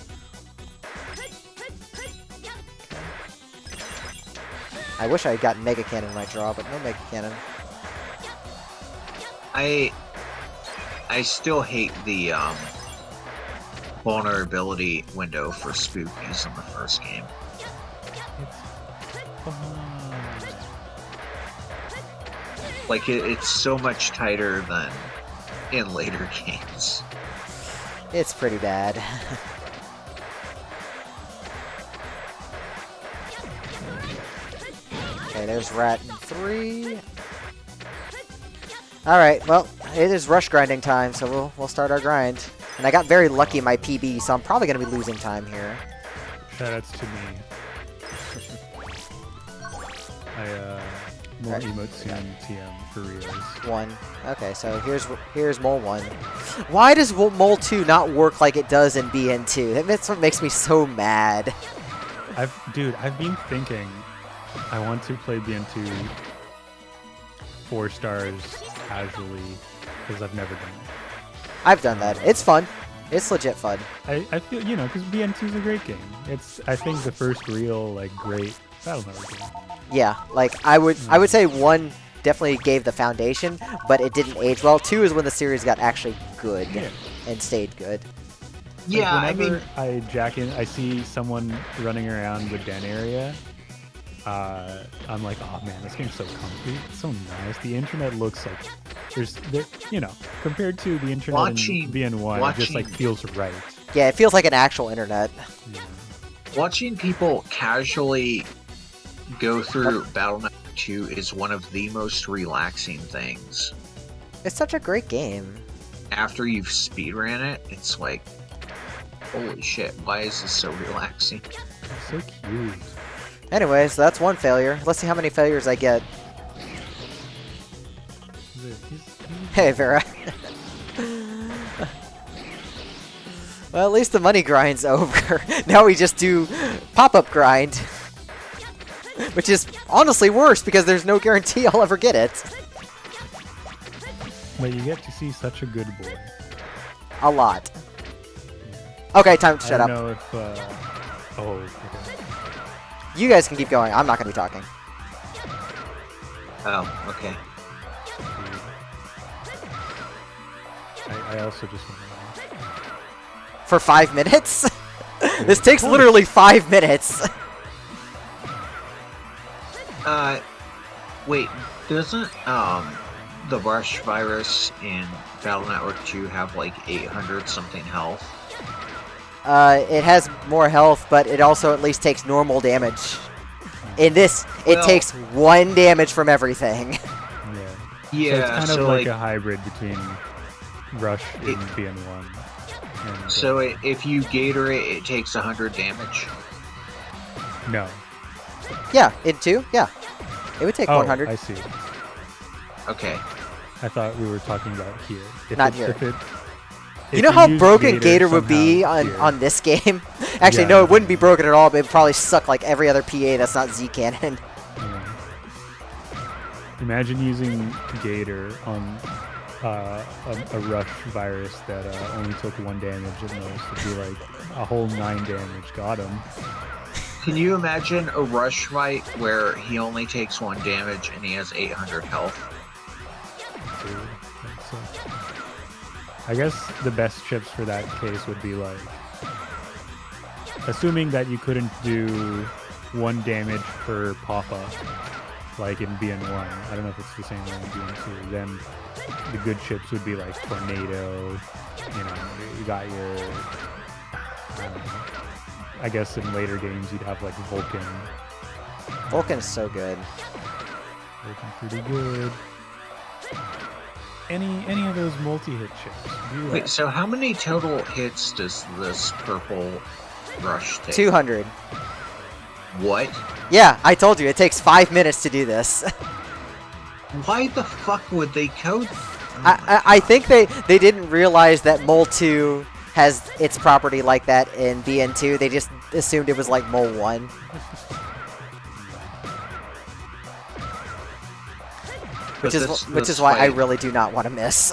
B: I wish I had gotten Mega Cannon in my draw, but no Mega Cannon.
A: I still hate the vulnerability window for spookies in the first game. Like it's so much tighter than in later games.
B: It's pretty bad. Okay, there's Rat in 3. Alright, well, it is rush grinding time, so we'll start our grind. And I got very lucky in my PB, so I'm probably going to be losing time here.
C: Shoutouts to me. More
B: Okay.
C: emotes soon, TM for reals.
B: 1. Okay, so here's Mole 1. Why does Mole 2 not work like it does in BN2? That's what makes me so mad.
C: Dude, I've been thinking I want to play BN2 4 stars casually because I've never done it.
B: I've done that. It's fun. It's legit fun.
C: I feel, you know, because BN2 is a great game. It's, I think, the first real, like, great Battle Network game.
B: Yeah, like I would say 1 definitely gave the foundation, but it didn't age well. 2 is when the series got actually good and stayed good.
A: Yeah,
C: like
A: I mean,
C: I jack in, I see someone running around the den area. I'm like, oh man, this game's so comfy. It's so nice. The internet looks like you know, compared to the internet in BN1, it just like feels right.
B: Yeah, it feels like an actual internet.
C: Yeah.
A: watching people casually go through Battle Network 2 is one of the most relaxing things.
B: It's such a great game.
A: After you've speedran it, it's like, holy shit, why is this so relaxing?
C: It's so cute.
B: Anyways, that's 1 failure. Let's see how many failures I get. Hey, Vera. Well, at least the money grind's over. Now we just do pop-up grind. Which is honestly worse because there's no guarantee I'll ever get it.
C: But you get to see such a good boy.
B: A lot. Okay, time to shut
C: I
B: up.
C: don't know if, oh, okay.
B: You guys can keep going. I'm not going to be talking.
A: Oh, okay.
C: I also just want to know.
B: For 5 minutes? This takes literally 5 minutes.
A: Wait, doesn't, the Rush virus in Battle Network 2 have like 800 something health?
B: It has more health, but it also at least takes normal damage. In this, it takes 1 damage from everything.
C: Yeah.
A: Yeah,
C: So it's kind of like a hybrid between Rush and BN1. And,
A: so if you gator it, it takes 100 damage?
C: no.
B: Yeah, in 2, yeah. It would take
C: Oh,
B: 100.
C: I see.
A: Okay.
C: I thought we were talking about here.
B: Not here.
C: If
B: You know how
C: use
B: broken Gator would be
C: somehow
B: on this game? Actually,
C: Yeah.
B: no, it wouldn't be broken at all, but it would probably suck like every other PA that's not Z-Cannon.
C: Yeah. Imagine using Gator on a Rush virus that only took 1 damage at most. It'd be like a whole 9 damage. Got him.
A: Can you imagine a Rush fight where he only takes 1 damage and he has 800 health?
C: Dude, that's, I guess the best chips for that case would be like, assuming that you couldn't do 1 damage per pop-up, like in BN1. I don't know if it's the same way in BN2. Then the good chips would be like Tornado. You know, you got your, I don't know. I guess in later games you'd have like Vulcan.
B: Vulcan is so good.
C: Vulcan pretty good. Any of those multi-hit chips?
A: Wait, so how many total hits does this purple Rush take?
B: 200.
A: What?
B: Yeah, I told you, it takes 5 minutes to do this.
A: Why the fuck would they code?
B: I think they didn't realize that Mole 2 has its property like that in BN2. They just assumed it was like Mole 1. which
A: But
B: which is why I really do not want to miss.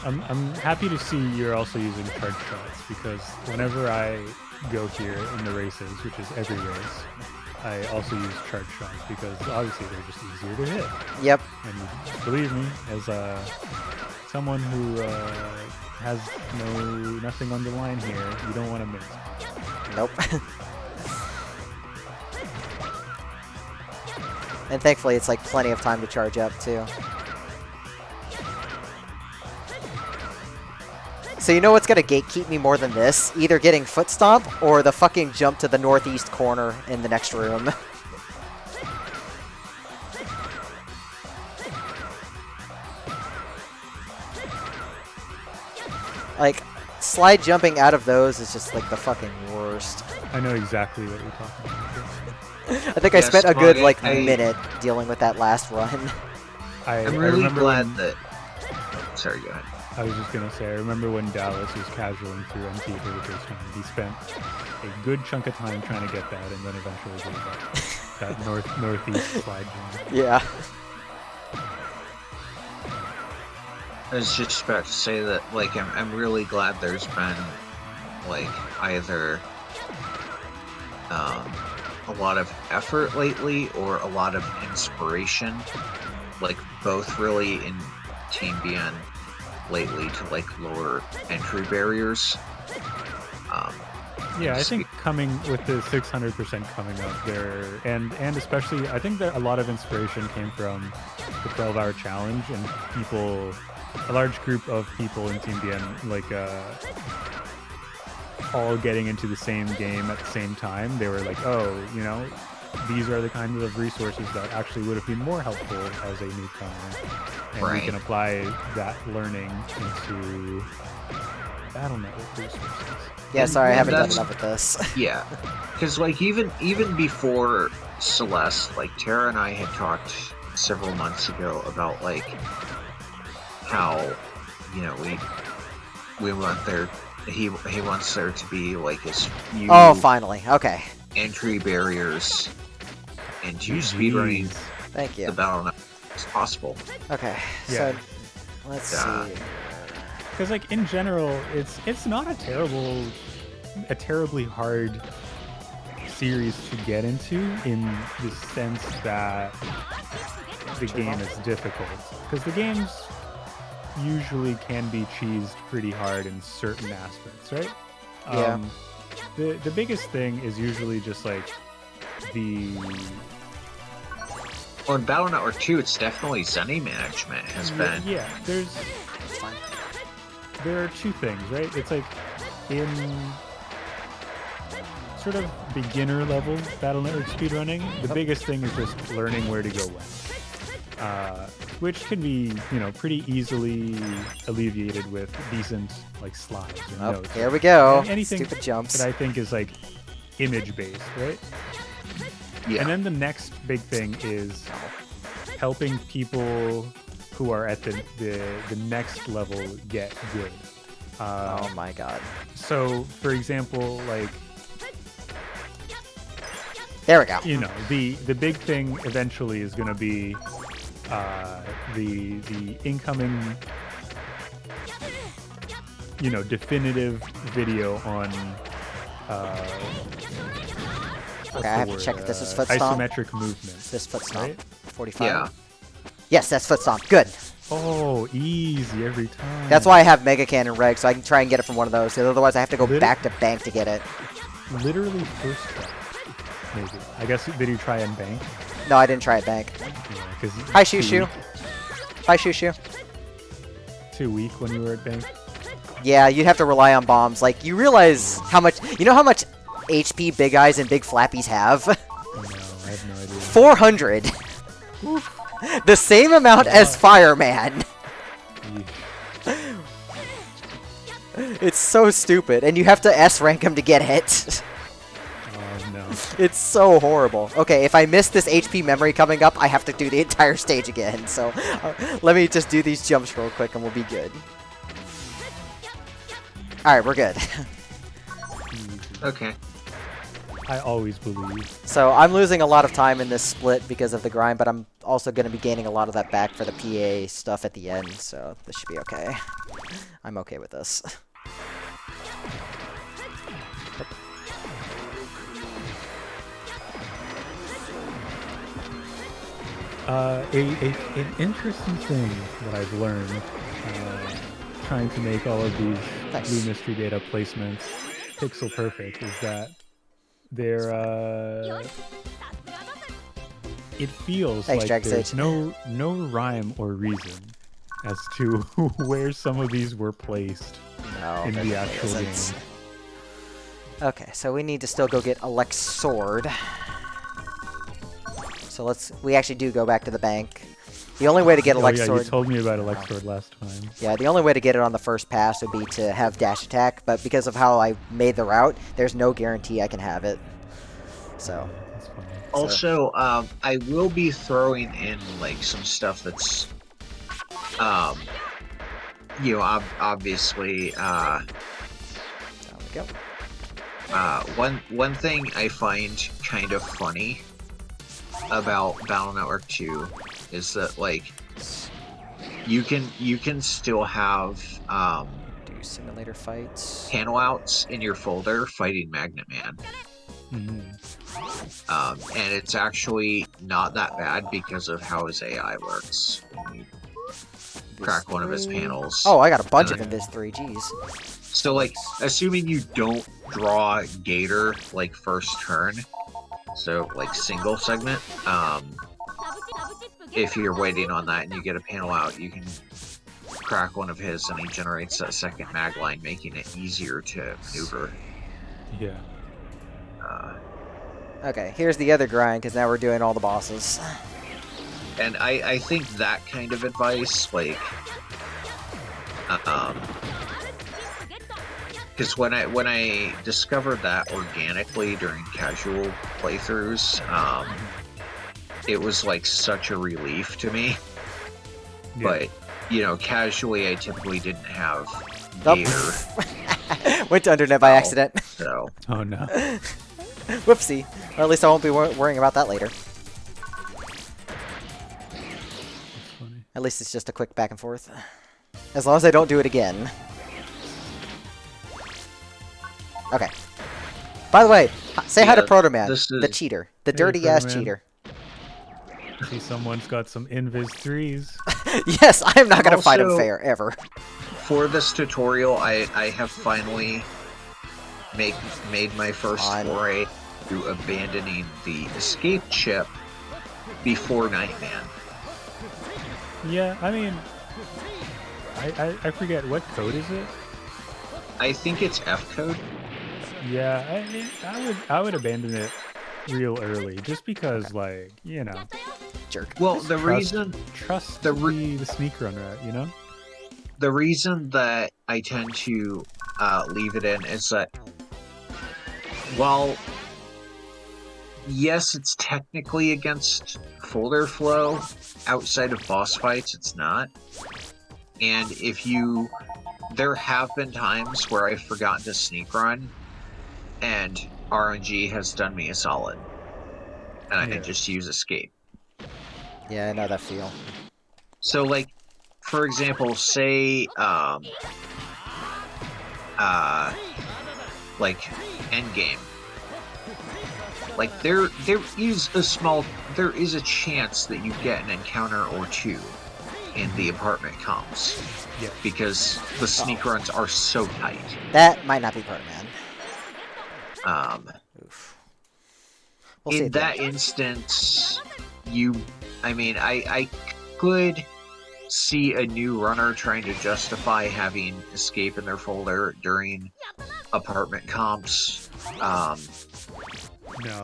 C: I'm happy to see you're also using charge shots, because whenever I go here in the races, which is every race, I also use charge shots because obviously they're just easier to hit.
B: Yep.
C: And believe me, as someone who has nothing on the line here, you don't want to miss.
B: Nope. And thankfully, it's like plenty of time to charge up too. So you know what's gonna gatekeep me more than this? Either getting foot stomp or the fucking jump to the northeast corner in the next room. Like, slide jumping out of those is just like the fucking worst.
C: I know exactly what you're talking about.
B: I think I spent a good like minute dealing with that last run.
A: I'm really glad that. Sorry, go ahead.
C: I was just gonna say, I remember when Dallas was casualing through MT for the first time. He spent a good chunk of time trying to get that, and then eventually gave up. That northeast slide jump.
B: Yeah.
A: I was just about to say that, like, I'm really glad there's been, like, either a lot of effort lately or a lot of inspiration, like, both really in Team BN lately to, like, lower entry barriers.
C: Yeah, I think coming with the 600% coming up there, and especially, I think that a lot of inspiration came from the 12-hour challenge and people, a large group of people in Team BN, like, all getting into the same game at the same time. They were like, oh, you know, these are the kinds of resources that actually would have been more helpful as a newcomer. And we can apply that learning into battle network resources.
B: Yeah, sorry, I haven't done enough with this.
A: Yeah, because like even before Celeste, like Tara and I had talked several months ago about like how, you know, we want there, he wants there to be like as few
B: finally, okay,
A: entry barriers into speedrunning
B: thank you
A: the battle network as possible.
B: Okay,
C: yeah.
B: so let's see.
C: Because like in general, it's not a terribly hard series to get into, in the sense that the game is difficult. Because the games usually can be cheesed pretty hard in certain aspects, right?
B: Yeah.
C: The biggest thing is usually just like
A: Well, in Battle Network 2, it's definitely Zenny management has been.
C: Yeah, there are two things, right? It's like in sort of beginner level Battle Network speedrunning, the biggest thing is just learning where to go when. Which can be, you know, pretty easily alleviated with decent like slides or notes.
B: Here we go.
C: Anything
B: Stupid jumps.
C: that I think is like image based, right?
A: Yeah.
C: And then the next big thing is helping people who are at the next level get good.
B: Oh my god.
C: So, for example, like,
B: there we go.
C: you know, the big thing eventually is going to be the incoming, you know, definitive video on
B: okay, I have to check if this is foot stomp.
C: isometric movement.
B: This foot stomp.
C: Right?
B: 45.
A: Yeah.
B: Yes, that's foot stomp. Good.
C: Oh, easy every time.
B: That's why I have Mega Cannon Reg, so I can try and get it from one of those. Because otherwise, I have to go back to bank to get it.
C: Literally first try, maybe. I guess, did you try and bank?
B: No, I didn't try it bank.
C: Yeah,
B: Hi, Shushu. Hi, Shushu.
C: Too weak when you were at bank.
B: Yeah, you'd have to rely on bombs. Like, you realize how much... You know how much HP Big Eyes and Big Flappies have?
C: No, I have no idea.
B: 400. The same amount as Fireman. It's so stupid, and you have to S rank him to get it.
C: Oh no.
B: It's so horrible. Okay, if I miss this HP memory coming up, I have to do the entire stage again. So let me just do these jumps real quick, and we'll be good. All right, we're good.
A: Okay.
C: I always believe.
B: So I'm losing a lot of time in this split because of the grind, but I'm also going to be gaining a lot of that back for the PA stuff at the end, so this should be okay. I'm okay with this.
C: An interesting thing that I've learned trying to make all of these blue mystery data placements pixel perfect is that they're it feels
B: Thanks,
C: like there's
B: Dragon
C: no rhyme or reason as to where some of these were placed in the actual game.
B: Okay, so we need to still go get Alex Sword. So we actually do go back to the bank. The only way to get Alex Sword...
C: you told me about Alex Sword last time.
B: Yeah, the only way to get it on the first pass would be to have dash attack, but because of how I made the route, there's no guarantee I can have it. So...
C: That's funny.
A: Also, I will be throwing in like some stuff that's, you know, obviously,
B: there we go.
A: One thing I find kind of funny about Battle Network 2 is that like you can still have
B: Do simulator fights.
A: panel outs in your folder fighting Magnet Man. And it's actually not that bad because of how his AI works. You crack one of his panels.
B: Oh, I got a bunch of Invis 3, jeez.
A: So, like, assuming you don't draw Gator, like, first turn, so, like, single segment, if you're waiting on that and you get a panel out, you can crack one of his and he generates that second mag line, making it easier to maneuver.
C: Yeah.
B: Okay, here's the other grind, because now we're doing all the bosses.
A: And I think that kind of advice, like, because when I discovered that organically during casual playthroughs, it was like such a relief to me. Yeah. But you know, casually, I typically didn't have Gator.
B: Went to Undernet by accident.
A: So.
C: Oh no.
B: Whoopsie. Or at least I won't be worrying about that later. At least it's just a quick back and forth. As long as I don't do it again. Okay. By the way, say hi to Proto Man, the cheater. The dirty-ass cheater.
C: See, someone's got some Invis 3s.
B: Yes, I am not going to fight him fair, ever.
A: For this tutorial, I have finally made my first foray to abandoning the escape chip before Nightman.
C: Yeah, I mean, I forget, what code is it?
A: I think it's F code.
C: Yeah, I would abandon it real early, just because, like, you know.
B: Jerk.
A: Well, the reason...
C: Trust the sneak run route, you know?
A: The reason that I tend to leave it in is that while, yes, it's technically against folder flow, outside of boss fights, it's not. And there have been times where I've forgotten to sneak run, and RNG has done me a solid. And I can just use escape.
B: Yeah, I know that feel.
A: So, like, for example, say, like, endgame. Like, there is a chance that you get an encounter or two in the apartment comps.
C: Yeah.
A: Because the sneak runs are so tight.
B: That might not be Proto Man. Oof.
A: In that instance, I could see a new runner trying to justify having escape in their folder during apartment comps.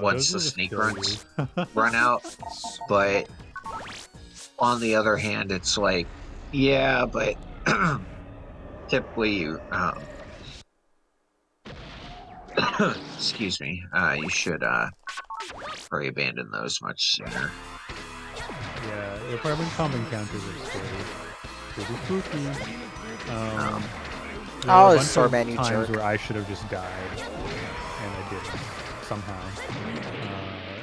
A: Once the sneak runs run out, but on the other hand, it's like, yeah, but typically you, excuse me, you should probably abandon those much sooner.
C: Yeah, the apartment comp encounters are scary. Pretty spooky.
B: Oh, this Swordman, you
C: times
B: jerk.
C: where I should have just died, and I didn't, somehow,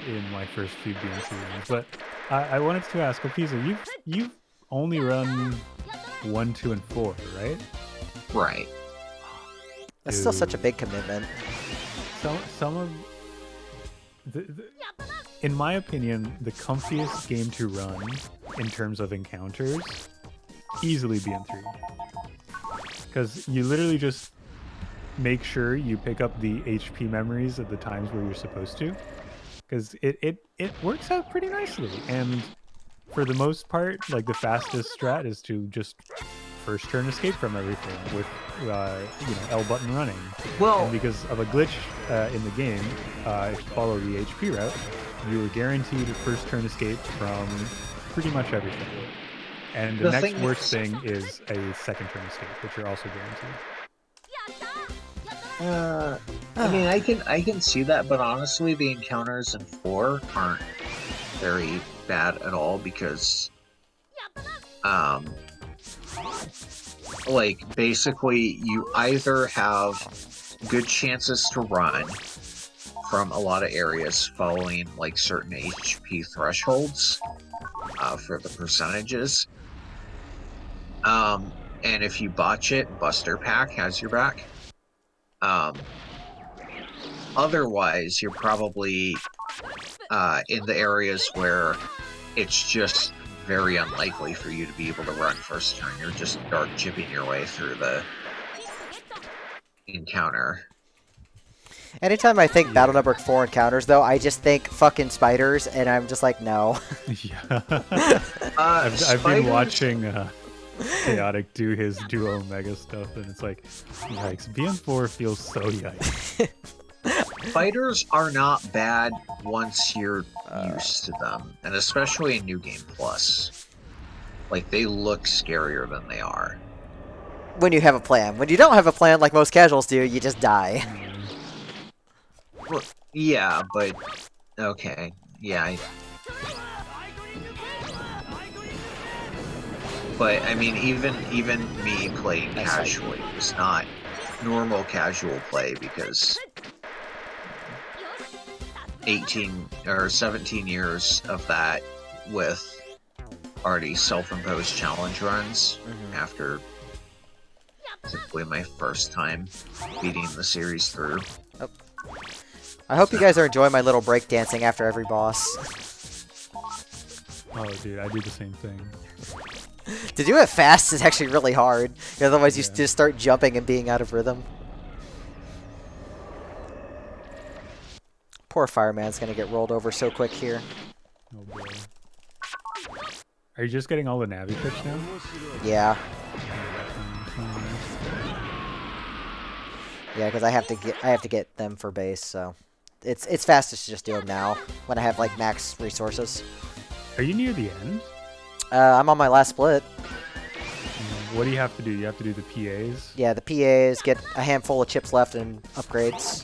C: in my first few DMC runs. But I wanted to ask, Opisa, you've only run 1, 2, and 4, right?
A: Right.
B: That's still such a
C: Dude,
B: big commitment.
C: some of the in my opinion, the comfiest game to run in terms of encounters, easily BN3, because you literally just make sure you pick up the HP memories at the times where you're supposed to, because it works out pretty nicely. And for the most part, like the fastest strat is to just first turn escape from everything with L button running. And
A: Well,
C: because of a glitch in the game, if you follow the HP route, you are guaranteed a first turn escape from pretty much everything. And the
A: the
C: next
A: thing
C: worst
A: is,
C: thing is a second turn escape, which you're also guaranteed.
A: I mean, I can see that, but honestly, the encounters in 4 aren't very bad at all because, um, like basically, you either have good chances to run from a lot of areas following like certain HP thresholds for the percentages. And if you botch it, Buster Pack has your back. Um, Otherwise, you're probably in the areas where it's just very unlikely for you to be able to run first turn. You're just dark chipping your way through the encounter.
B: Anytime I think Battle
C: Yeah.
B: Network 4 encounters, though, I just think fucking spiders, and I'm just like, no.
C: Yeah. I've been
A: Spiders,
C: watching Chaotic do his duo mega stuff, and it's like, yikes. BN4 feels so yikes.
A: spiders are not bad once you're
B: Uh,
A: used to them, and especially in New Game Plus. Like they look scarier than they are.
B: when you have a plan. When you don't have a plan, like most casuals do, you just die.
A: Well, yeah, but okay, yeah. But I mean, even me playing
B: Nice fight.
A: casually was not normal casual play because 18 or 17 years of that with already self-imposed challenge runs
B: Mhm.
A: after typically my first time beating the series through.
B: Oh. I hope you guys are enjoying my little breakdancing after every boss.
C: Oh, dude, I do the same thing.
B: To do it fast is actually really hard. Otherwise, you
C: Yeah.
B: just start jumping and being out of rhythm. Poor fireman's gonna get rolled over so quick here.
C: Oh boy. Are you just getting all the Navi chips now?
B: Yeah. Yeah, because I have to get them for base, so it's fastest to just do them now when I have like max resources.
C: Are you near the end?
B: I'm on my last split.
C: What do you have to do? You have to do the PAs?
B: Yeah, the PAs get a handful of chips left and upgrades.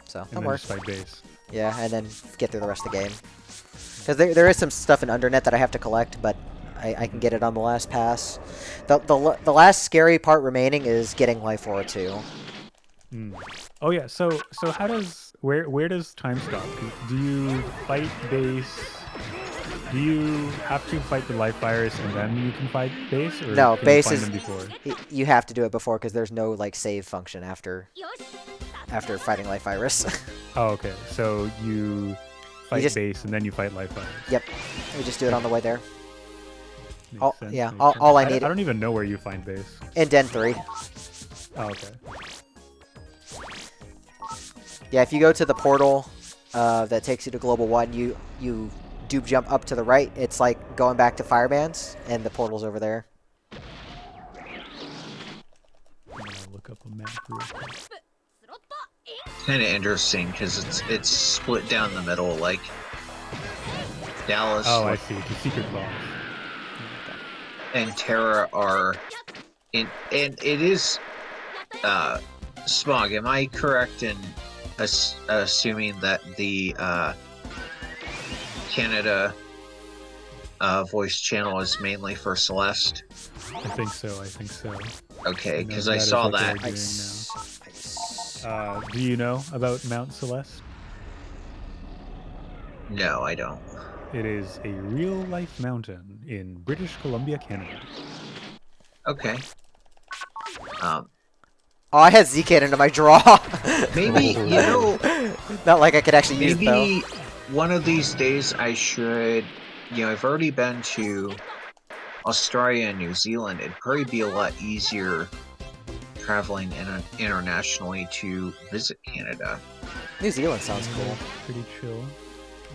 B: So
C: And
B: don't
C: then
B: worry.
C: just fight base.
B: Yeah, and then get through the rest of the game. Because there is some stuff in Undernet that I have to collect, but I can get it on the last pass. The last scary part remaining is getting Life Aura 2.
C: Mm. Oh yeah, so how does where does time stop? Do you fight base? Do you have to fight the life virus and then you can fight base, or
B: No,
C: can you
B: base
C: find
B: is...
C: them before?
B: You have to do it before because there's no like save function after fighting Life Virus.
C: Oh, okay. So you fight
B: just-
C: base and then you fight life virus.
B: Yep. We just do it on the way there.
C: Makes
B: All-
C: sense,
B: yeah,
C: makes
B: all-
C: sense.
B: all I need-
C: I don't even know where you find base.
B: In Den 3.
C: Oh, okay.
B: Yeah, if you go to the portal that takes you to Global 1, you do jump up to the right. It's like going back to Firebands, and the portal's over there.
C: I'm gonna look up a map real quick.
A: Kind of interesting because it's split down the middle, like Dallas
C: Oh, I see. The secret clause.
A: and Terra are in, and it is Smog. Am I correct in assuming that the Canada voice channel is mainly for Celeste?
C: I think so. I think so.
A: Okay,
C: And
A: because
C: that
A: I
C: is
A: saw
C: what they're
A: that.
C: doing
B: Ice.
C: now.
B: Ice.
C: Do you know about Mount Celeste?
A: No, I don't.
C: It is a real-life mountain in British Columbia, Canada.
A: Okay. Um,
B: Oh, I had Z-Kid into my draw.
A: maybe, you know,
B: Not like I could actually use it though.
A: maybe one of these days I should, I've already been to Australia and New Zealand. It'd probably be a lot easier traveling internationally to visit Canada.
B: New Zealand sounds cool.
C: Pretty chill,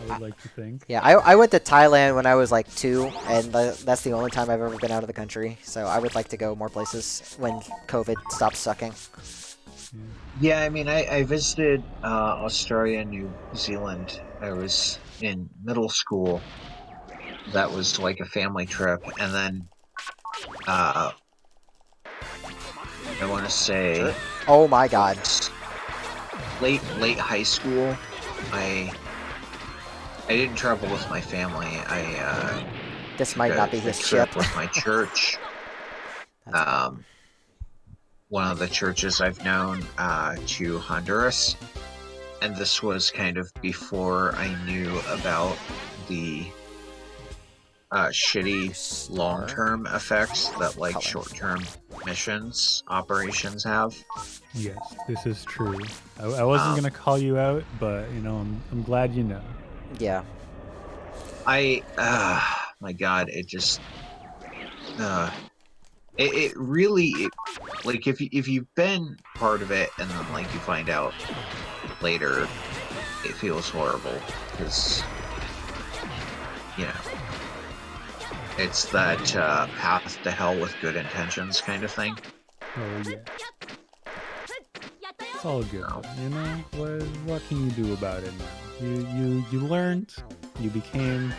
C: I would like to think.
B: Yeah, I went to Thailand when I was like 2, and that's the only time I've ever been out of the country. So I would like to go more places when COVID stops sucking.
A: Yeah, I mean, I visited Australia and New Zealand. I was in middle school. That was like a family trip, and then uh, I want to say
B: Sure. Oh my god.
A: late high school. I I didn't travel with my family. I
B: This
A: took
B: might not be
A: a
B: his
A: trip
B: chip.
A: with my church.
B: That's
A: One of the churches I've known to Honduras, and this was kind of before I knew about the shitty long-term effects that like
B: color.
A: short-term missions operations have.
C: Yes, this is true. I wasn't gonna call you out, but you know, I'm glad you know.
B: Yeah.
A: My God, it just it really like if you've been part of it and then like you find out later, it feels horrible because you know it's that path to hell with good intentions kind of thing.
C: Oh yeah, it's all good.
A: No.
C: You know what can you do about it now? You learned, you became,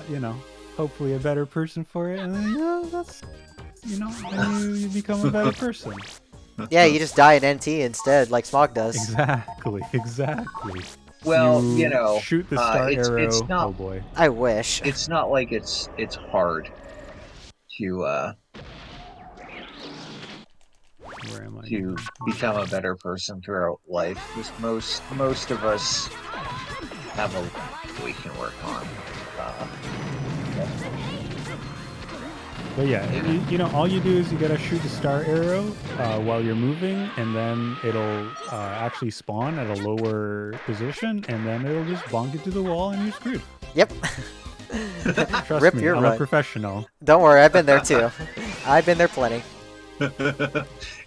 C: you know, hopefully a better person for it, and then, you know, that's, you know, then you become a better person.
B: Yeah, you just die in NT instead, like Smog does.
C: Exactly.
A: Well, you know,
C: shoot the star arrow.
A: it's not
C: Oh boy.
B: I wish.
A: it's not like it's hard to
C: Where am I?
A: to become a better person throughout life because most of us have a we can work on.
C: But yeah, you know, all you do is you gotta shoot the star arrow while you're moving, and then it'll actually spawn at a lower position, and then it'll just bonk it to the wall, and you're screwed.
B: Yep.
C: Trust
B: Rip
C: me,
B: your
C: I'm
B: run.
C: a professional.
B: Don't worry, I've been there too. I've been there plenty.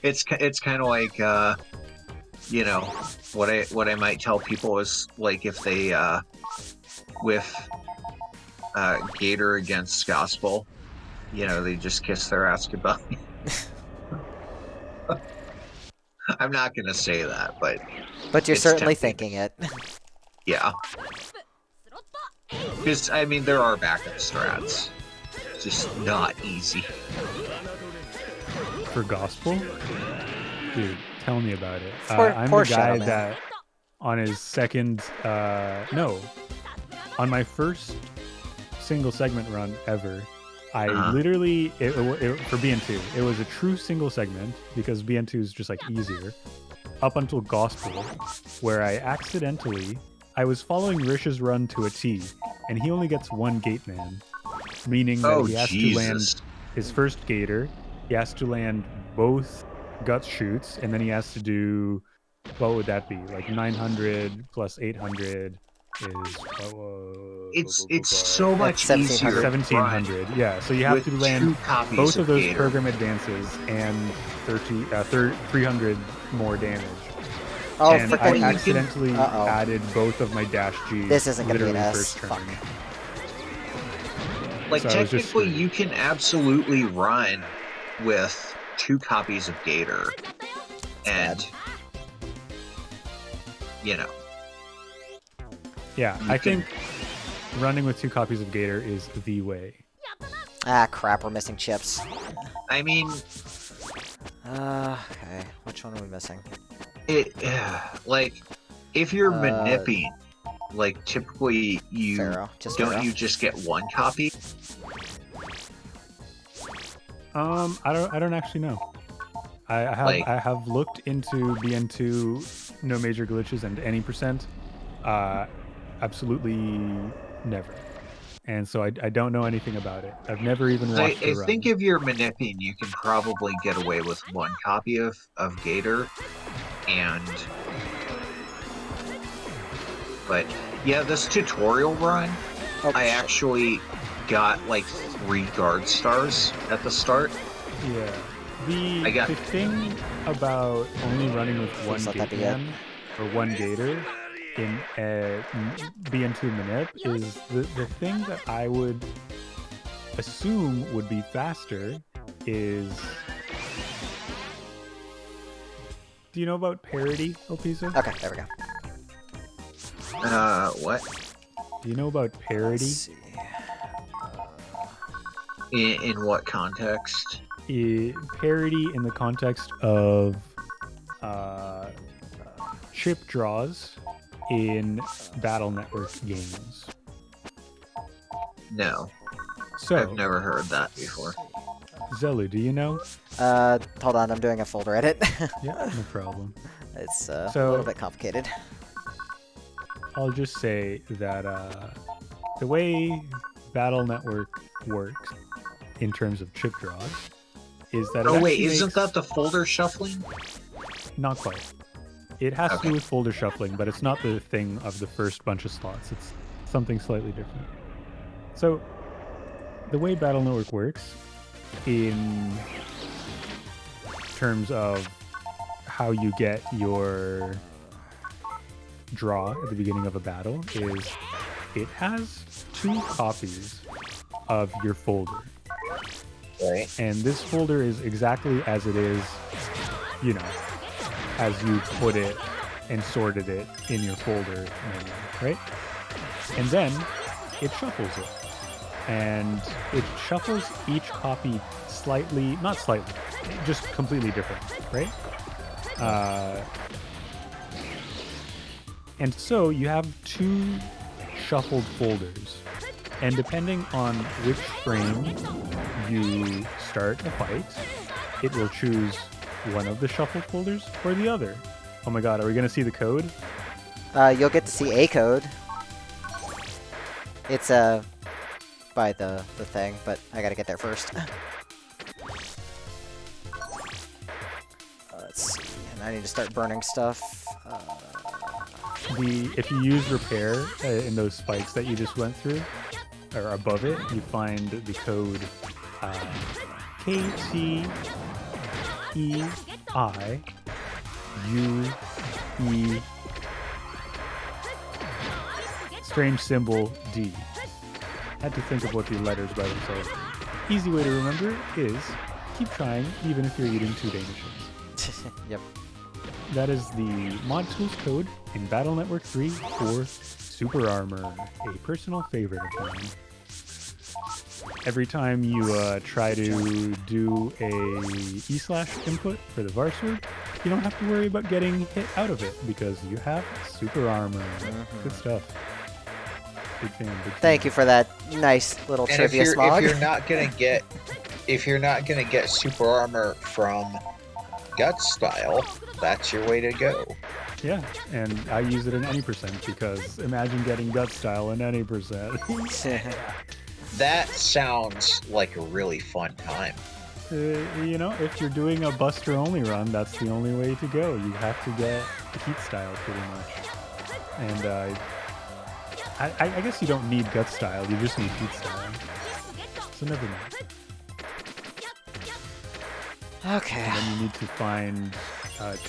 A: It's kind of like you know what I might tell people is like if they with Gator against Gospel, you know, they just kiss their ass goodbye. I'm not gonna say that, but
B: But you're
A: it's
B: certainly
A: tempting.
B: thinking it.
A: Yeah, because I mean there are backup strats, just not easy.
C: For gospel, dude, tell me about it.
B: Poor-
C: I'm
B: poor
C: the guy
B: Shadow Man.
C: that on his second, no, on my first single segment run ever, I literally for BN2, it was a true single segment because BN2 is just like easier. Up until gospel, where I was following Rish's run to a T, and he only gets one gate man, meaning that
A: Oh
C: he has to
A: Jesus!
C: land his first gator, he has to land both gut shoots, and then he has to do, what would that be? Like 900 plus 800 is
A: It's so much
B: That's
A: easier.
C: 1700. Yeah, so you have
A: with
C: to land
A: 2 copies
C: both of those
A: Gator.
C: program advances and 300 more damage.
B: Oh,
C: And
B: for
C: I
A: freaking-
C: accidentally
B: Uh-oh.
C: added both of my dash Gs.
B: This isn't gonna be an
C: literally
B: S.
C: first turn.
B: Fuck.
A: Like
C: So I was just
A: technically,
C: screwed.
A: you can absolutely run with 2 copies of Gator, and
B: bad.
A: you know,
C: Yeah,
A: You
C: I
A: can-
C: think running with 2 copies of Gator is the way.
B: Ah, crap, we're missing chips.
A: I mean,
B: Okay, which one are we missing?
A: it like if you're
B: Uh,
A: maniping, like typically you
B: Pharaoh. Just
A: don't
B: Pharaoh.
A: you just get 1 copy?
C: I don't actually know. I have looked into BN2 no major glitches and any percent. absolutely never. And so I don't know anything about it. I've never even watched
A: I
C: a
A: think
C: run.
A: if you're Manipian, you can probably get away with one copy of Gator, and but yeah, this tutorial run,
B: Oh,
A: I
B: shit.
A: actually got like 3 guard stars at the start.
C: Yeah.
A: I got
C: The thing about only running with one
B: Please let that be it.
C: Gateman or one Gator in BN2 Manip is the thing that I would assume would be faster is. Do you know about parity, Opisa?
B: Okay, there we go.
A: what
C: Do you know about
B: Let's
C: parity?
B: see.
A: in what context?
C: Parity in the context of chip draws in Battle Network games.
A: No,
C: So,
A: I've never heard that before.
C: Zelu, do you know?
B: Hold on, I'm doing a folder edit.
C: Yeah, no problem.
B: It's a
C: So-
B: little bit complicated.
C: I'll just say that the way Battle Network works in terms of chip draws is that it
A: Oh wait,
C: actually
A: isn't
C: makes-
A: that the folder shuffling?
C: Not quite. It has to
A: Okay.
C: do with folder shuffling, but it's not the thing of the first bunch of slots. It's something slightly different. So, the way Battle Network works in terms of how you get your draw at the beginning of a battle is it has 2 copies of your folder.
A: Right.
C: And this folder is exactly as it is, you know, as you put it and sorted it in your folder menu, right? And then it shuffles it. And it shuffles each copy slightly, not slightly, just completely different, right? And so you have 2 shuffled folders. And depending on which frame you start a fight, it will choose one of the shuffled folders or the other. Oh my god, are we going to see the code?
B: You'll get to see a code. It's by the thing, but I gotta get there first. Let's see, and I need to start burning stuff.
C: If you use repair in those spikes that you just went through, or above it, you find the code KTEIUE strange symbol D. Had to think of what the letters by themselves are. Easy way to remember is keep trying even if you're eating 2 Danishes.
B: Yep.
C: That is the mod tools code in Battle Network 3 for Super Armor, a personal favorite of mine. Every time you try to do a E/ input for the Varsword, you don't have to worry about getting hit out of it because you have Super Armor. Good stuff. Big fan, big fan.
B: Thank you for that nice little
A: And
B: trivia smog.
A: if you're not gonna get super armor from gut style, that's your way to go.
C: Yeah, and I use it in any percent because imagine getting gut style in any percent.
A: That sounds like a really fun time.
C: You know, if you're doing a Buster only run, that's the only way to go. You have to get heat style pretty much. And I guess you don't need gut style, you just need heat style. So never mind.
B: Okay.
C: And then you need to find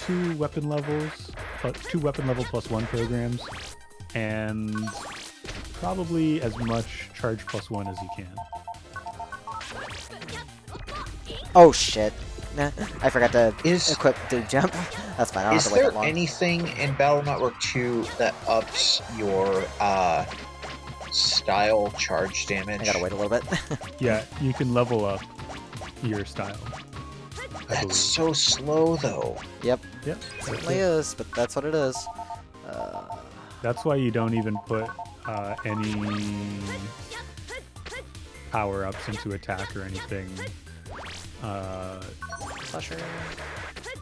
C: 2 weapon levels, 2 weapon level +1 programs, and probably as much charge +1 as you can.
B: Oh shit. Nah, I forgot to
A: Is
B: equip the jump. That's fine. I don't have
A: is
B: to wait
A: there
B: that long.
A: anything in Battle Network 2 that ups your style charge damage?
B: I gotta wait a little bit.
C: Yeah, you can level up your style. I
A: That's
C: believe.
A: so slow though.
B: Yep.
C: Yep.
B: Certainly is, but that's what it is.
C: That's why you don't even put any power-ups into attack or anything.
B: Slasher.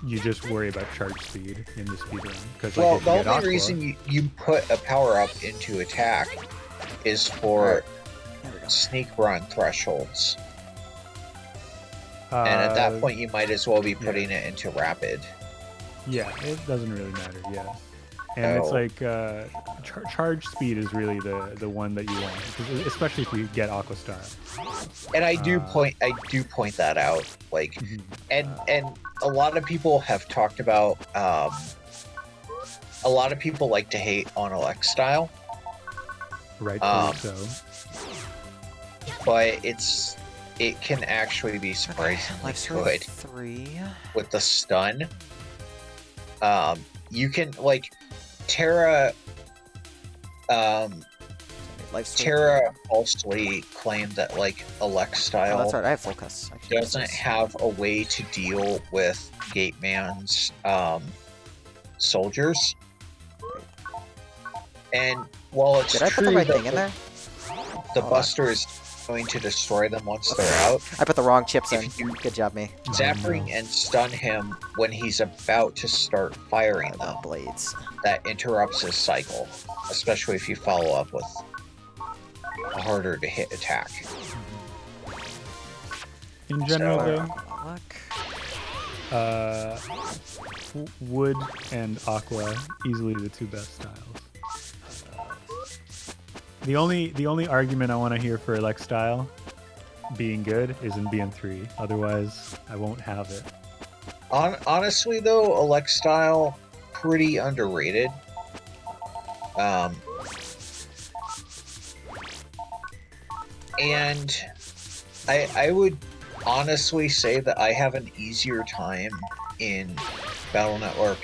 C: you just worry about charge speed in the speedrun. Because like
A: Well,
C: if
A: the
C: you get
A: only
C: Aqua,
A: reason you put a power up into attack is for
B: There we go.
A: sneak run thresholds. And at that point, you might as well be putting it into rapid.
C: yeah, it doesn't really matter. Yeah, and it's
A: Oh.
C: like charge speed is really the one that you want, especially if we get Aqua style.
A: And I do point that out. Like, and a lot of people have talked about. A lot of people like to hate on Elect style,
C: Rightfully so.
A: but it can actually be surprisingly good
B: 3.
A: with the stun. You can like Terra. Terra falsely claimed that like Elect style
B: that's right. I have focus.
A: doesn't have a way to deal with Gateman's soldiers. And while it's
B: Did I put the
A: true
B: right
A: that
B: thing in there?
A: the Buster is going to destroy them once they're out,
B: I put the wrong chips in.
A: if you
B: Good job, me.
A: zapping and stun him when he's about to start firing them,
B: Blades.
A: that interrupts his cycle, especially if you follow up with a harder to hit attack.
C: In general,
B: Luck.
C: Wood and Aqua easily the two best styles. The only argument I want to hear for Elect style being good is in BN3. Otherwise, I won't have it.
A: Honestly, though, Elect style pretty underrated. And I would honestly say that I have an easier time in Battle Network.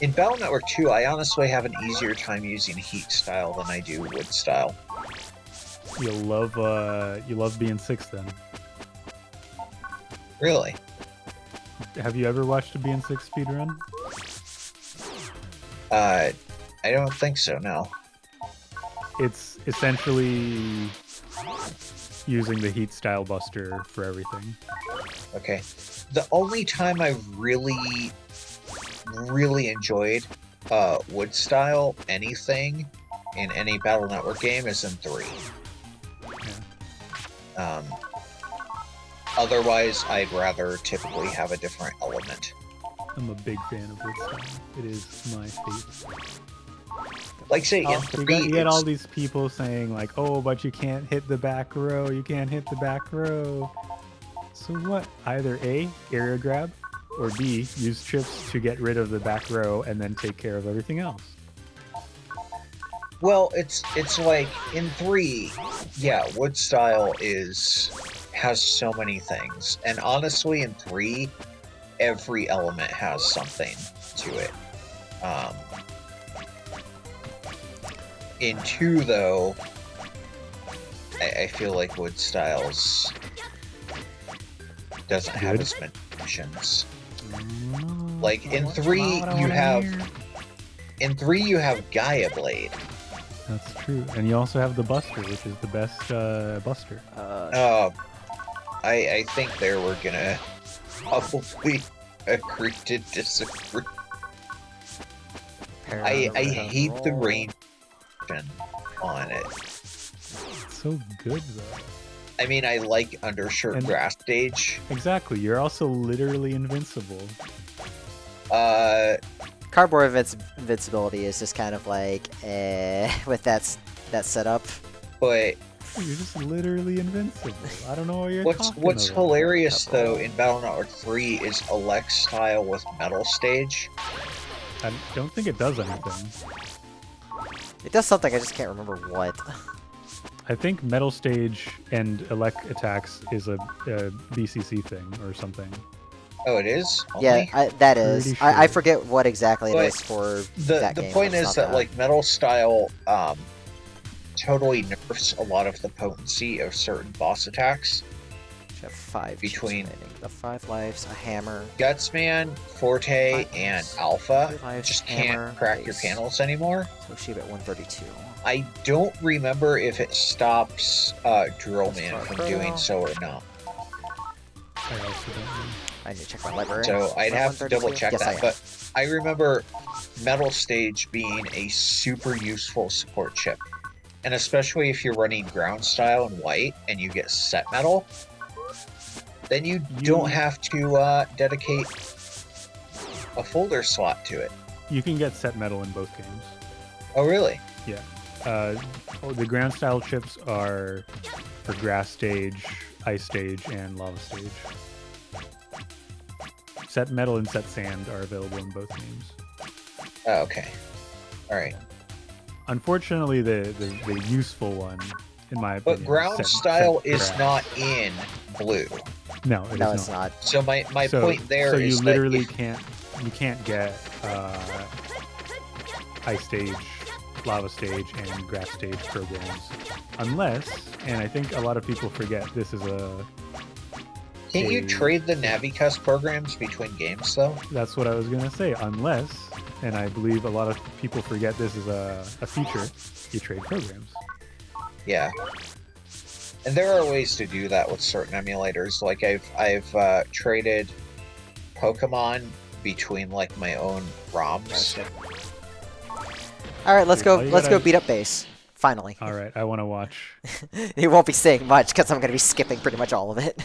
A: In Battle Network 2, I honestly have an easier time using Heat style than I do Wood style.
C: You love BN6 then.
A: Really?
C: Have you ever watched a BN6 speedrun?
A: I don't think so, no.
C: It's essentially using the Heat style buster for everything.
A: Okay. The only time I really enjoyed Wood style anything in any Battle Network game is in 3.
C: Yeah.
A: Otherwise, I'd rather typically have a different element.
C: I'm a big fan of Wood style. It is my favorite.
A: Like, say, in 3,
C: you get all these people saying, like, oh, but you can't hit the back row, you can't hit the back row. So what? Either A, area grab, or B, use chips to get rid of the back row and then take care of everything else.
A: Well, it's like, in 3, yeah, Wood style has so many things. And honestly, in 3, every element has something to it. In 2, though, I feel like Wood styles doesn't have as many options. Like in 3, you have Gaia Blade.
C: That's true, and you also have the Buster, which is the best Buster.
A: I think there we're gonna probably agree to disagree. I hate the range on it.
C: It's so good though.
A: I mean, I like undershirt
C: And-
A: grass stage.
C: Exactly. You're also literally invincible.
B: Cardboard invincibility is just kind of like, with that setup.
A: But
C: You're just literally invincible. I don't know what you're
A: what's
C: talking about.
A: hilarious though in Battle Network 3 is Elect style with metal stage.
C: I don't think it does anything.
B: It does something, I just can't remember what.
C: I think Metal Stage and Elect attacks is a BCC thing or something.
A: Oh, it is?
B: Yeah,
A: Only?
B: that is.
C: Pretty
B: I
C: sure.
B: forget what exactly it
A: But
B: is for
A: The
B: game,
A: point
B: but it's
A: is
B: not
A: that like metal style totally nerfs a lot of the potency of certain boss attacks.
B: You have 5
A: between-
B: chips remaining. The 5 lives, a hammer.
A: Gutsman, Forte,
B: 5
A: and
B: lives,
A: Alpha
B: 3 lives,
A: just
B: hammer,
A: can't crack your
B: base.
A: panels anymore.
B: So Shiva at 132.
A: I don't remember if it stops Drill Man
B: Let's
A: from
B: try
A: doing
B: Drill.
A: so or not.
C: I also don't know.
B: I need to check my library.
A: So I'd
B: Am I
A: have to
B: 132?
A: double check
B: Yes,
A: that. But I remember Metal Stage being a super useful support chip. And especially if you're running ground style and white and you get set metal, then you don't have to dedicate a folder slot to it.
C: You can get set metal in both games.
A: Oh, really?
C: Yeah. The ground style chips are for grass stage, ice stage, and lava stage. Set metal and set sand are available in both games.
A: Oh, okay. All right.
C: Unfortunately, the useful one, in my opinion,
A: But ground style is not in blue.
C: No,
B: it's not.
A: So my point there
C: so
A: is
C: you literally can't get ice stage, lava stage, and grass stage programs unless, and I think a lot of people forget this is
A: Can't you trade the Navicus programs between games though?
C: That's what I was gonna say. Unless, and I believe a lot of people forget this is a feature, you trade programs.
A: Yeah. And there are ways to do that with certain emulators. Like I've traded Pokemon between like my own ROMs.
B: All right, let's go beat up base. Finally.
C: All right, I want to watch.
B: You won't be saying much because I'm gonna be skipping pretty much all of it.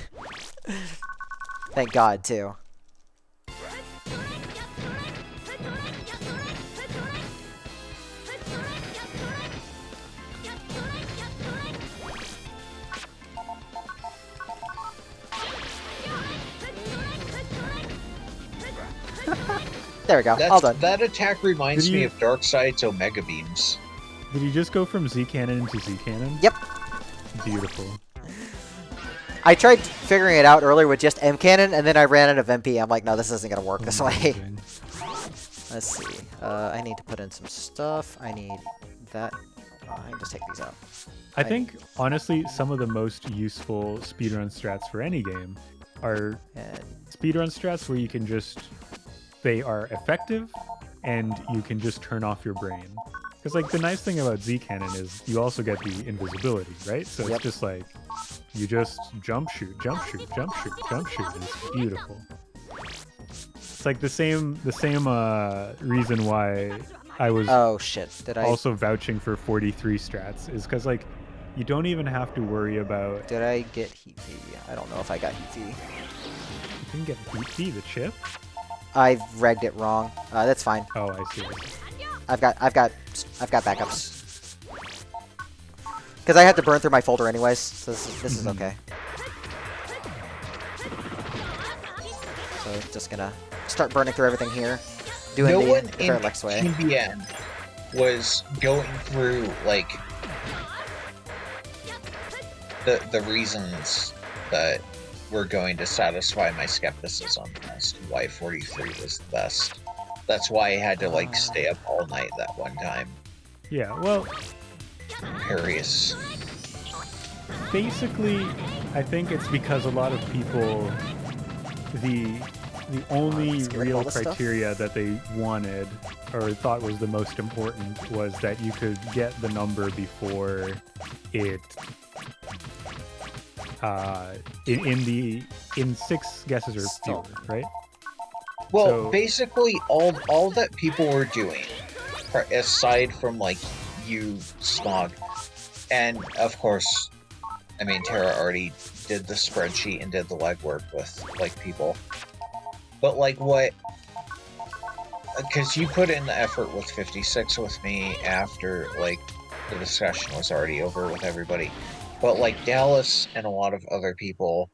B: Thank God too. There we go. All done.
A: That attack reminds me of Darkseid's Omega Beams.
C: Did you just go from Z Cannon to Z Cannon?
B: Yep.
C: Beautiful.
B: I tried figuring it out earlier with just M Cannon, and then I ran out of MP. I'm like, no, this isn't gonna work this way. Let's see. I need to put in some stuff. I need that. I can just take these out.
C: I think, honestly, some of the most useful speedrun strats for any game are speedrun strats where you can just... They are effective, and you can just turn off your brain. Because, like, the nice thing about Z Cannon is you also get the invisibility, right? So it's just like, you just jump shoot, jump shoot, jump shoot, jump shoot. It's beautiful. It's like the same reason why I was also vouching for 43 strats is because, like, you don't even have to worry about...
B: Did I get Heat V? I don't know if I got Heat V.
C: You didn't get Heat V, the chip?
B: I've regged it wrong. That's fine.
C: Oh, I see.
B: I've got backups. Because I had to burn through my folder anyways, so this is okay. So just gonna start burning through everything here, doing
A: no
B: the
A: one in
B: Fairlex way.
A: TBN was going through like the reasons that were going to satisfy my skepticism as to why 43 was the best. That's why I had to like stay up all night that one time.
C: Yeah, well,
A: Harrius.
C: Basically, I think it's because a lot of people, the only real criteria that they wanted or thought was the most important was that you could get the number before it in 6 guesses or fewer, right?
A: Well,
C: so,
A: basically all that people were doing, aside from like you, Smog, and of course, I mean Tara already did the spreadsheet and did the legwork with like people, but like what? Because you put in the effort with 56 with me after like the discussion was already over with everybody. But like Dallas and a lot of other people,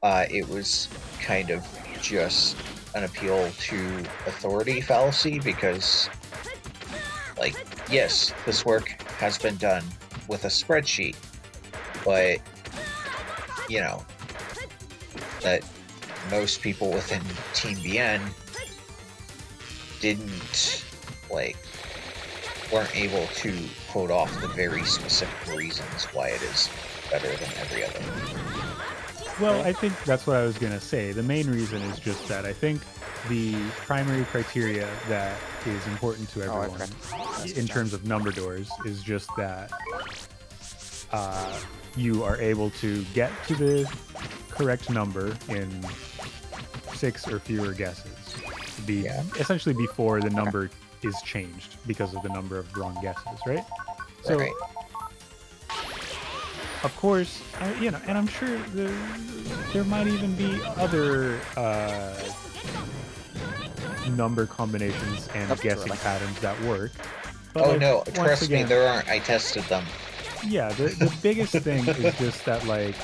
A: it was kind of just an appeal to authority fallacy because, like, yes, this work has been done with a spreadsheet, but, you know, that most people within Team BN didn't, like, weren't able to quote off the very specific reasons why it is better than every other.
C: Well, I think that's what I was going to say. The main reason is just that I think the primary criteria that is important to everyone in terms of number doors is just that you are able to get to the correct number in 6 or fewer guesses. Be
A: Yeah.
C: essentially before the number is changed because of the number of wrong guesses, right? So,
A: Right.
C: of course, you know, and I'm sure there might even be other number combinations and
B: Nope,
C: guessing
B: really.
C: patterns that work. But
A: Oh
C: like,
A: no,
C: once
A: trust me,
C: again,
A: there aren't. I tested them.
C: yeah, the biggest thing is just that like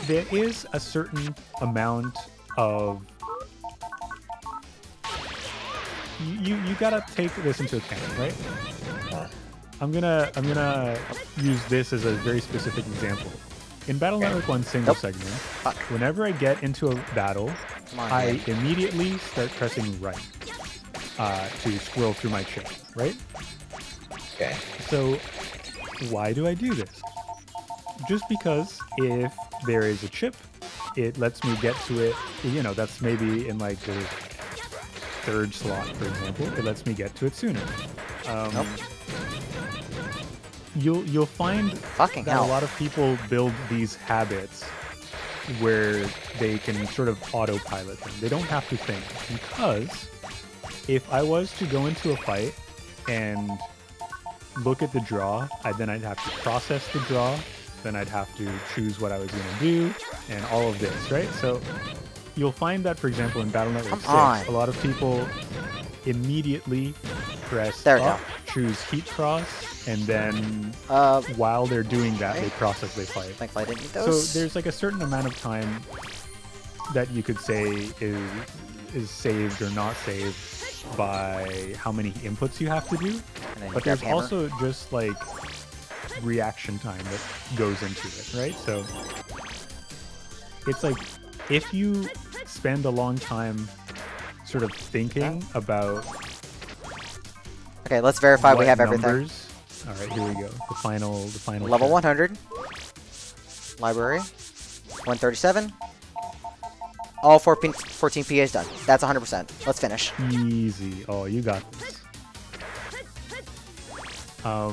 C: there is a certain amount of you gotta take this into account, right?
A: Uh,
C: I'm gonna use this as a very specific example. In Battle
A: Okay.
C: Network 1 single segment, whenever I get into a battle,
B: Come on,
C: I
B: man.
C: immediately start pressing right to scroll through my chip, right?
A: okay.
C: So why do I do this? Just because if there is a chip, it lets me get to it, you know, that's maybe in like the third slot, for example, it lets me get to it sooner.
B: Nope.
C: You'll find
B: Fucking
C: that
B: hell.
C: a lot of people build these habits where they can sort of autopilot them. They don't have to think, because if I was to go into a fight and look at the draw, then I'd have to process the draw, then I'd have to choose what I was going to do, and all of this, right? So you'll find that, for example, in Battle Network 6,
B: on.
C: a lot of people immediately press
B: There we
C: up,
B: go.
C: choose heat cross, and then while they're doing that, they process they fight.
B: Thankfully I didn't need
C: So
B: those.
C: there's like a certain amount of time that you could say is saved or not saved by how many inputs you have to do.
B: And then
C: But
B: grab
C: there's
B: hammer.
C: also just like reaction time that goes into it, right? So it's like if you spend a long time sort of thinking about
B: Okay, let's verify we
C: what
B: have everything.
C: numbers. All right, here we go. The final
B: Level
C: check.
B: 100. Library. 137. All 14 PAs done. That's 100%. Let's finish.
C: Easy. Oh, you got this.
B: Now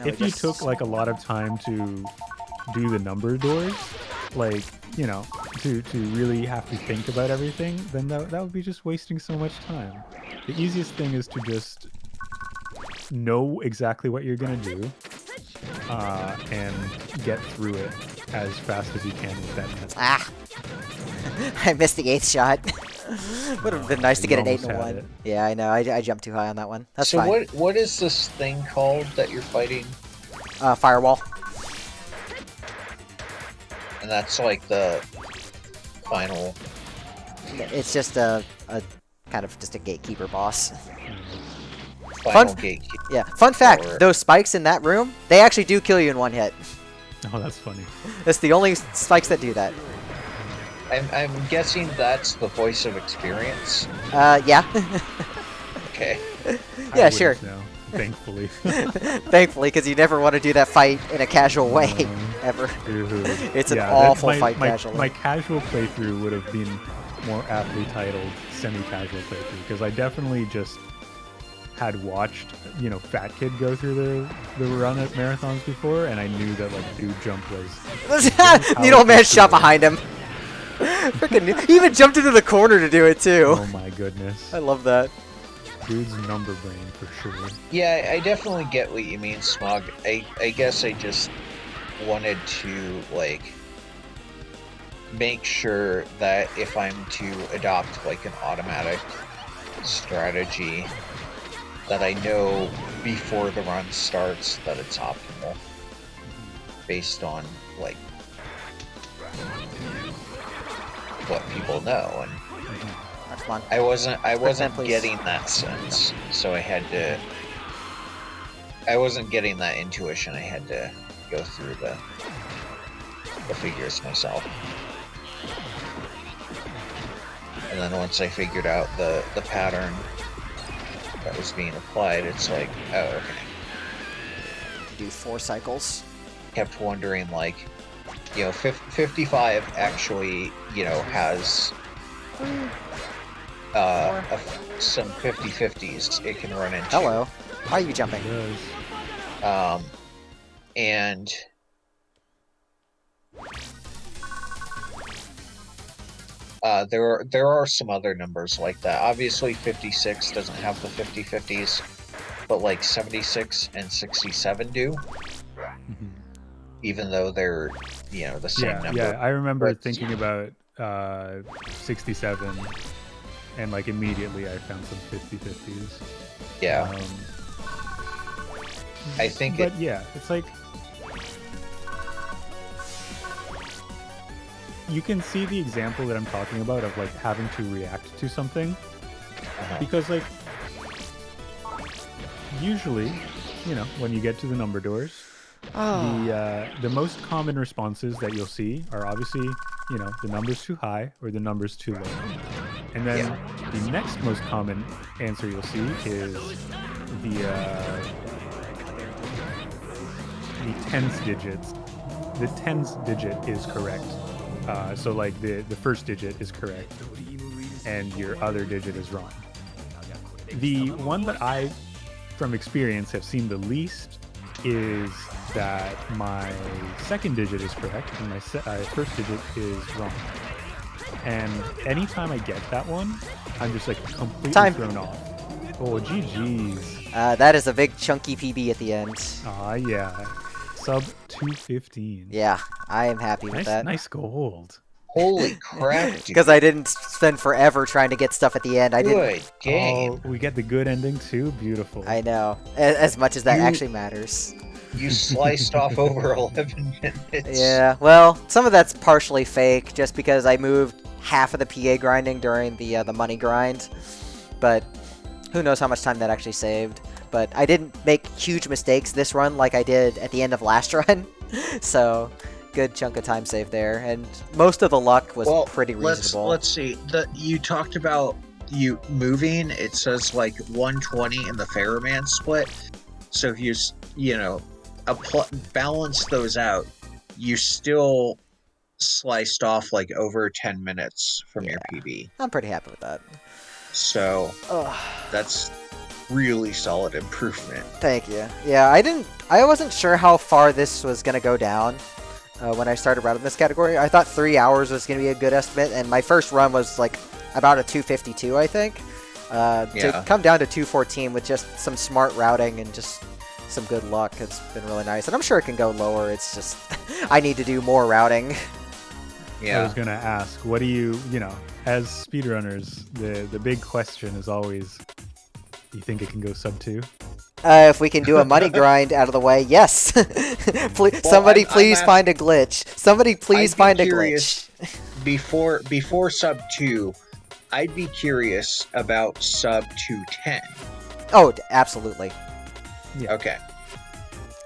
B: we
C: If you
B: just-
C: took like a lot of time to do the number doors, like, you know, to really have to think about everything, then that would be just wasting so much time. The easiest thing is to just know exactly what you're gonna do and get through it as fast as you can with that method.
B: Ah! I missed the 8th shot. Would have been nice to
C: You
B: get an 8
C: almost
B: and a
C: had
B: 1.
C: it.
B: Yeah, I know. I jumped too high on that one. That's
A: So
B: fine.
A: what is this thing called that you're fighting?
B: Firewall.
A: And that's like the final.
B: It's just a kind of just a gatekeeper boss.
A: Final
B: Fun-
A: gatekeeper.
B: Yeah. Fun fact:
A: Or-
B: those spikes in that room, they actually do kill you in one hit.
C: Oh, that's funny.
B: That's the only spikes that do that.
A: I'm guessing that's the voice of experience.
B: Yeah.
A: Okay.
B: Yeah,
C: I
B: sure.
C: wouldn't know, thankfully.
B: Thankfully, because you never want to do that fight in a casual way, ever.
C: Dude.
B: It's an
C: Yeah,
B: awful
C: my,
B: fight
C: my,
B: casually.
C: my casual playthrough would have been more aptly titled semi-casual playthrough, because I definitely just had watched, you know, Fat Kid go through the run at marathons before, and I knew that like dude jump was
B: Needle Man shot behind him. Freaking, he even jumped into the corner to do it too.
C: oh my goodness,
B: I love that.
C: dude's number brain for sure.
A: Yeah, I definitely get what you mean, Smug. I guess I just wanted to, like, make sure that if I'm to adopt, like, an automatic strategy, that I know before the run starts that it's optimal. Based on, like, what people know, and
B: Alright, come on.
A: I wasn't
B: please.
A: getting that sense, so I had to. I wasn't getting that intuition. I had to go through the figures myself, and then once I figured out the pattern that was being applied, it's like, oh, okay.
B: Do 4 cycles.
A: Kept wondering, like, you know, 55 actually, you know, has some 50-50s it can run into.
B: Hello. Why are you jumping?
C: It does.
A: And There are some other numbers like that. Obviously, 56 doesn't have the 50/50s, but like 76 and 67 do,
C: Mhm.
A: even though they're the same
C: Yeah,
A: number.
C: yeah. I remember
A: But
C: thinking about 67, and like immediately I found some 50/50s.
A: yeah,
C: Um,
A: I think it.
C: but yeah, it's like you can see the example that I'm talking about of like having to react to something
A: Uh-huh.
C: because like usually, when you get to the number doors, the most common responses that you'll see are obviously the number's too high or the number's too low, and then
A: Yeah.
C: the next most common answer you'll see is the tens digits. The tens digit is correct. So like the first digit is correct, and your other digit is wrong. The one that I, from experience, have seen the least is that my second digit is correct and my first digit is wrong. And anytime I get that one, I'm just like completely
B: Time.
C: thrown off. Oh, GG's.
B: That is a big chunky PB at the end.
C: Ah, yeah. Sub 215.
B: Yeah, I am happy with
C: Nice,
B: that.
C: nice gold.
A: Holy crap, dude!
B: Because I didn't spend forever trying to get stuff at the end. I didn't.
A: Good game.
C: Oh, we get the good ending too. Beautiful.
B: I know. As much as that
A: You-
B: actually matters.
A: You sliced off over 11 minutes.
B: Yeah, well, some of that's partially fake, just because I moved half of the PA grinding during the money grind. But who knows how much time that actually saved. But I didn't make huge mistakes this run like I did at the end of last run. So, good chunk of time saved there. And most of the luck was pretty reasonable.
A: Let's see. You talked about you moving. It says like 120 in the Fairman split. So if you balance those out, you still sliced off like over 10 minutes from your PB.
B: I'm pretty happy with that.
A: So
B: Ugh.
A: that's really solid improvement.
B: Thank you. Yeah, I wasn't sure how far this was gonna go down when I started running this category. I thought 3 hours was gonna be a good estimate, and my first run was like about a 252, I think. To come down to 214 with just some smart routing and just some good luck, it's been really nice. And I'm sure it can go lower. It's just I need to do more routing.
C: I was gonna ask, what do you as speedrunners, the big question is always, do you think it can go sub 2?
B: If we can do a money grind out of the way, yes. Somebody please find a glitch. Somebody please find a glitch.
A: Before sub 2, I'd be curious about sub 210.
B: Oh, absolutely.
C: Yeah.
A: Okay.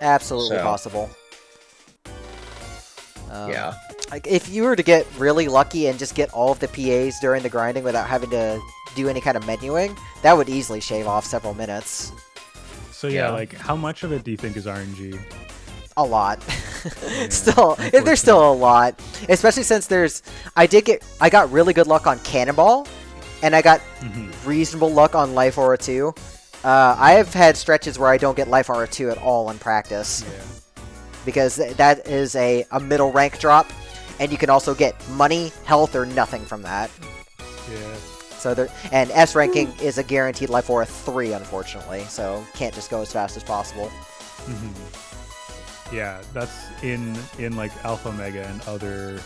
B: Absolutely
A: So-
B: possible.
A: Yeah.
B: Like if you were to get really lucky and just get all of the PAs during the grinding without having to do any kind of menuing, that would easily shave off several minutes.
C: So yeah,
A: Yeah.
C: like how much of it do you think is RNG?
B: A lot.
C: Yeah,
B: Still, there's still a lot. Especially since I got really good luck on Cannonball, and I got reasonable luck on Life Aura 2. I have had stretches where I don't get Life Aura 2 at all in practice.
C: Yeah.
B: Because that is a middle rank drop, and you can also get money, health, or nothing from that.
C: Yeah.
B: So and S ranking is a guaranteed Life Aura 3, unfortunately, so can't just go as fast as possible.
C: Yeah, that's in like Alpha Mega and other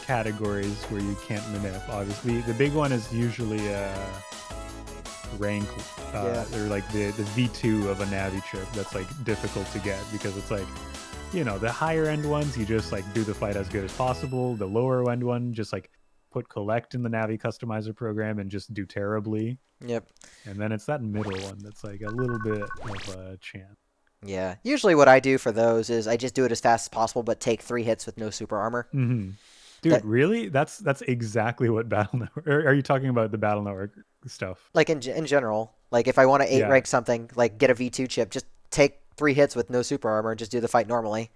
C: categories where you can't manip. Obviously, the big one is usually rank or like the V2 of a Navi chip that's like difficult to get because it's like the higher end ones you just like do the fight as good as possible. The lower end one just like put collect in the Navi customizer program and just do terribly.
B: Yep.
C: And then it's that middle one that's like a little bit of a chance.
B: Yeah. Usually what I do for those is I just do it as fast as possible, but take 3 hits with no super armor.
C: Dude, really? That's exactly what Battle Network... Or are you talking about the Battle Network stuff?
B: Like in general, like if I want to 8 rank something, like get a V2 chip, just take 3 hits with no super armor and just do the fight normally.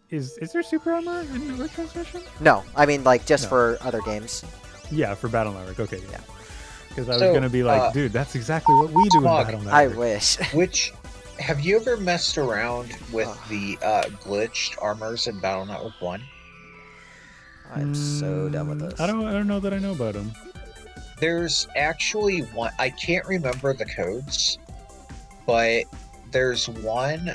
C: Is there super armor in Network Transmission?
B: No, I mean like just for other games.
C: Yeah, for Battle Network. Okay, yeah. Because I was
A: So,
C: gonna be like, dude, that's exactly what we do in
A: Smog,
C: Battle Network.
B: I wish.
A: Have you ever messed around with the glitched armors in Battle Network 1?
B: I'm so done with this.
C: I don't know that I know about them.
A: There's actually one, I can't remember the codes, but there's one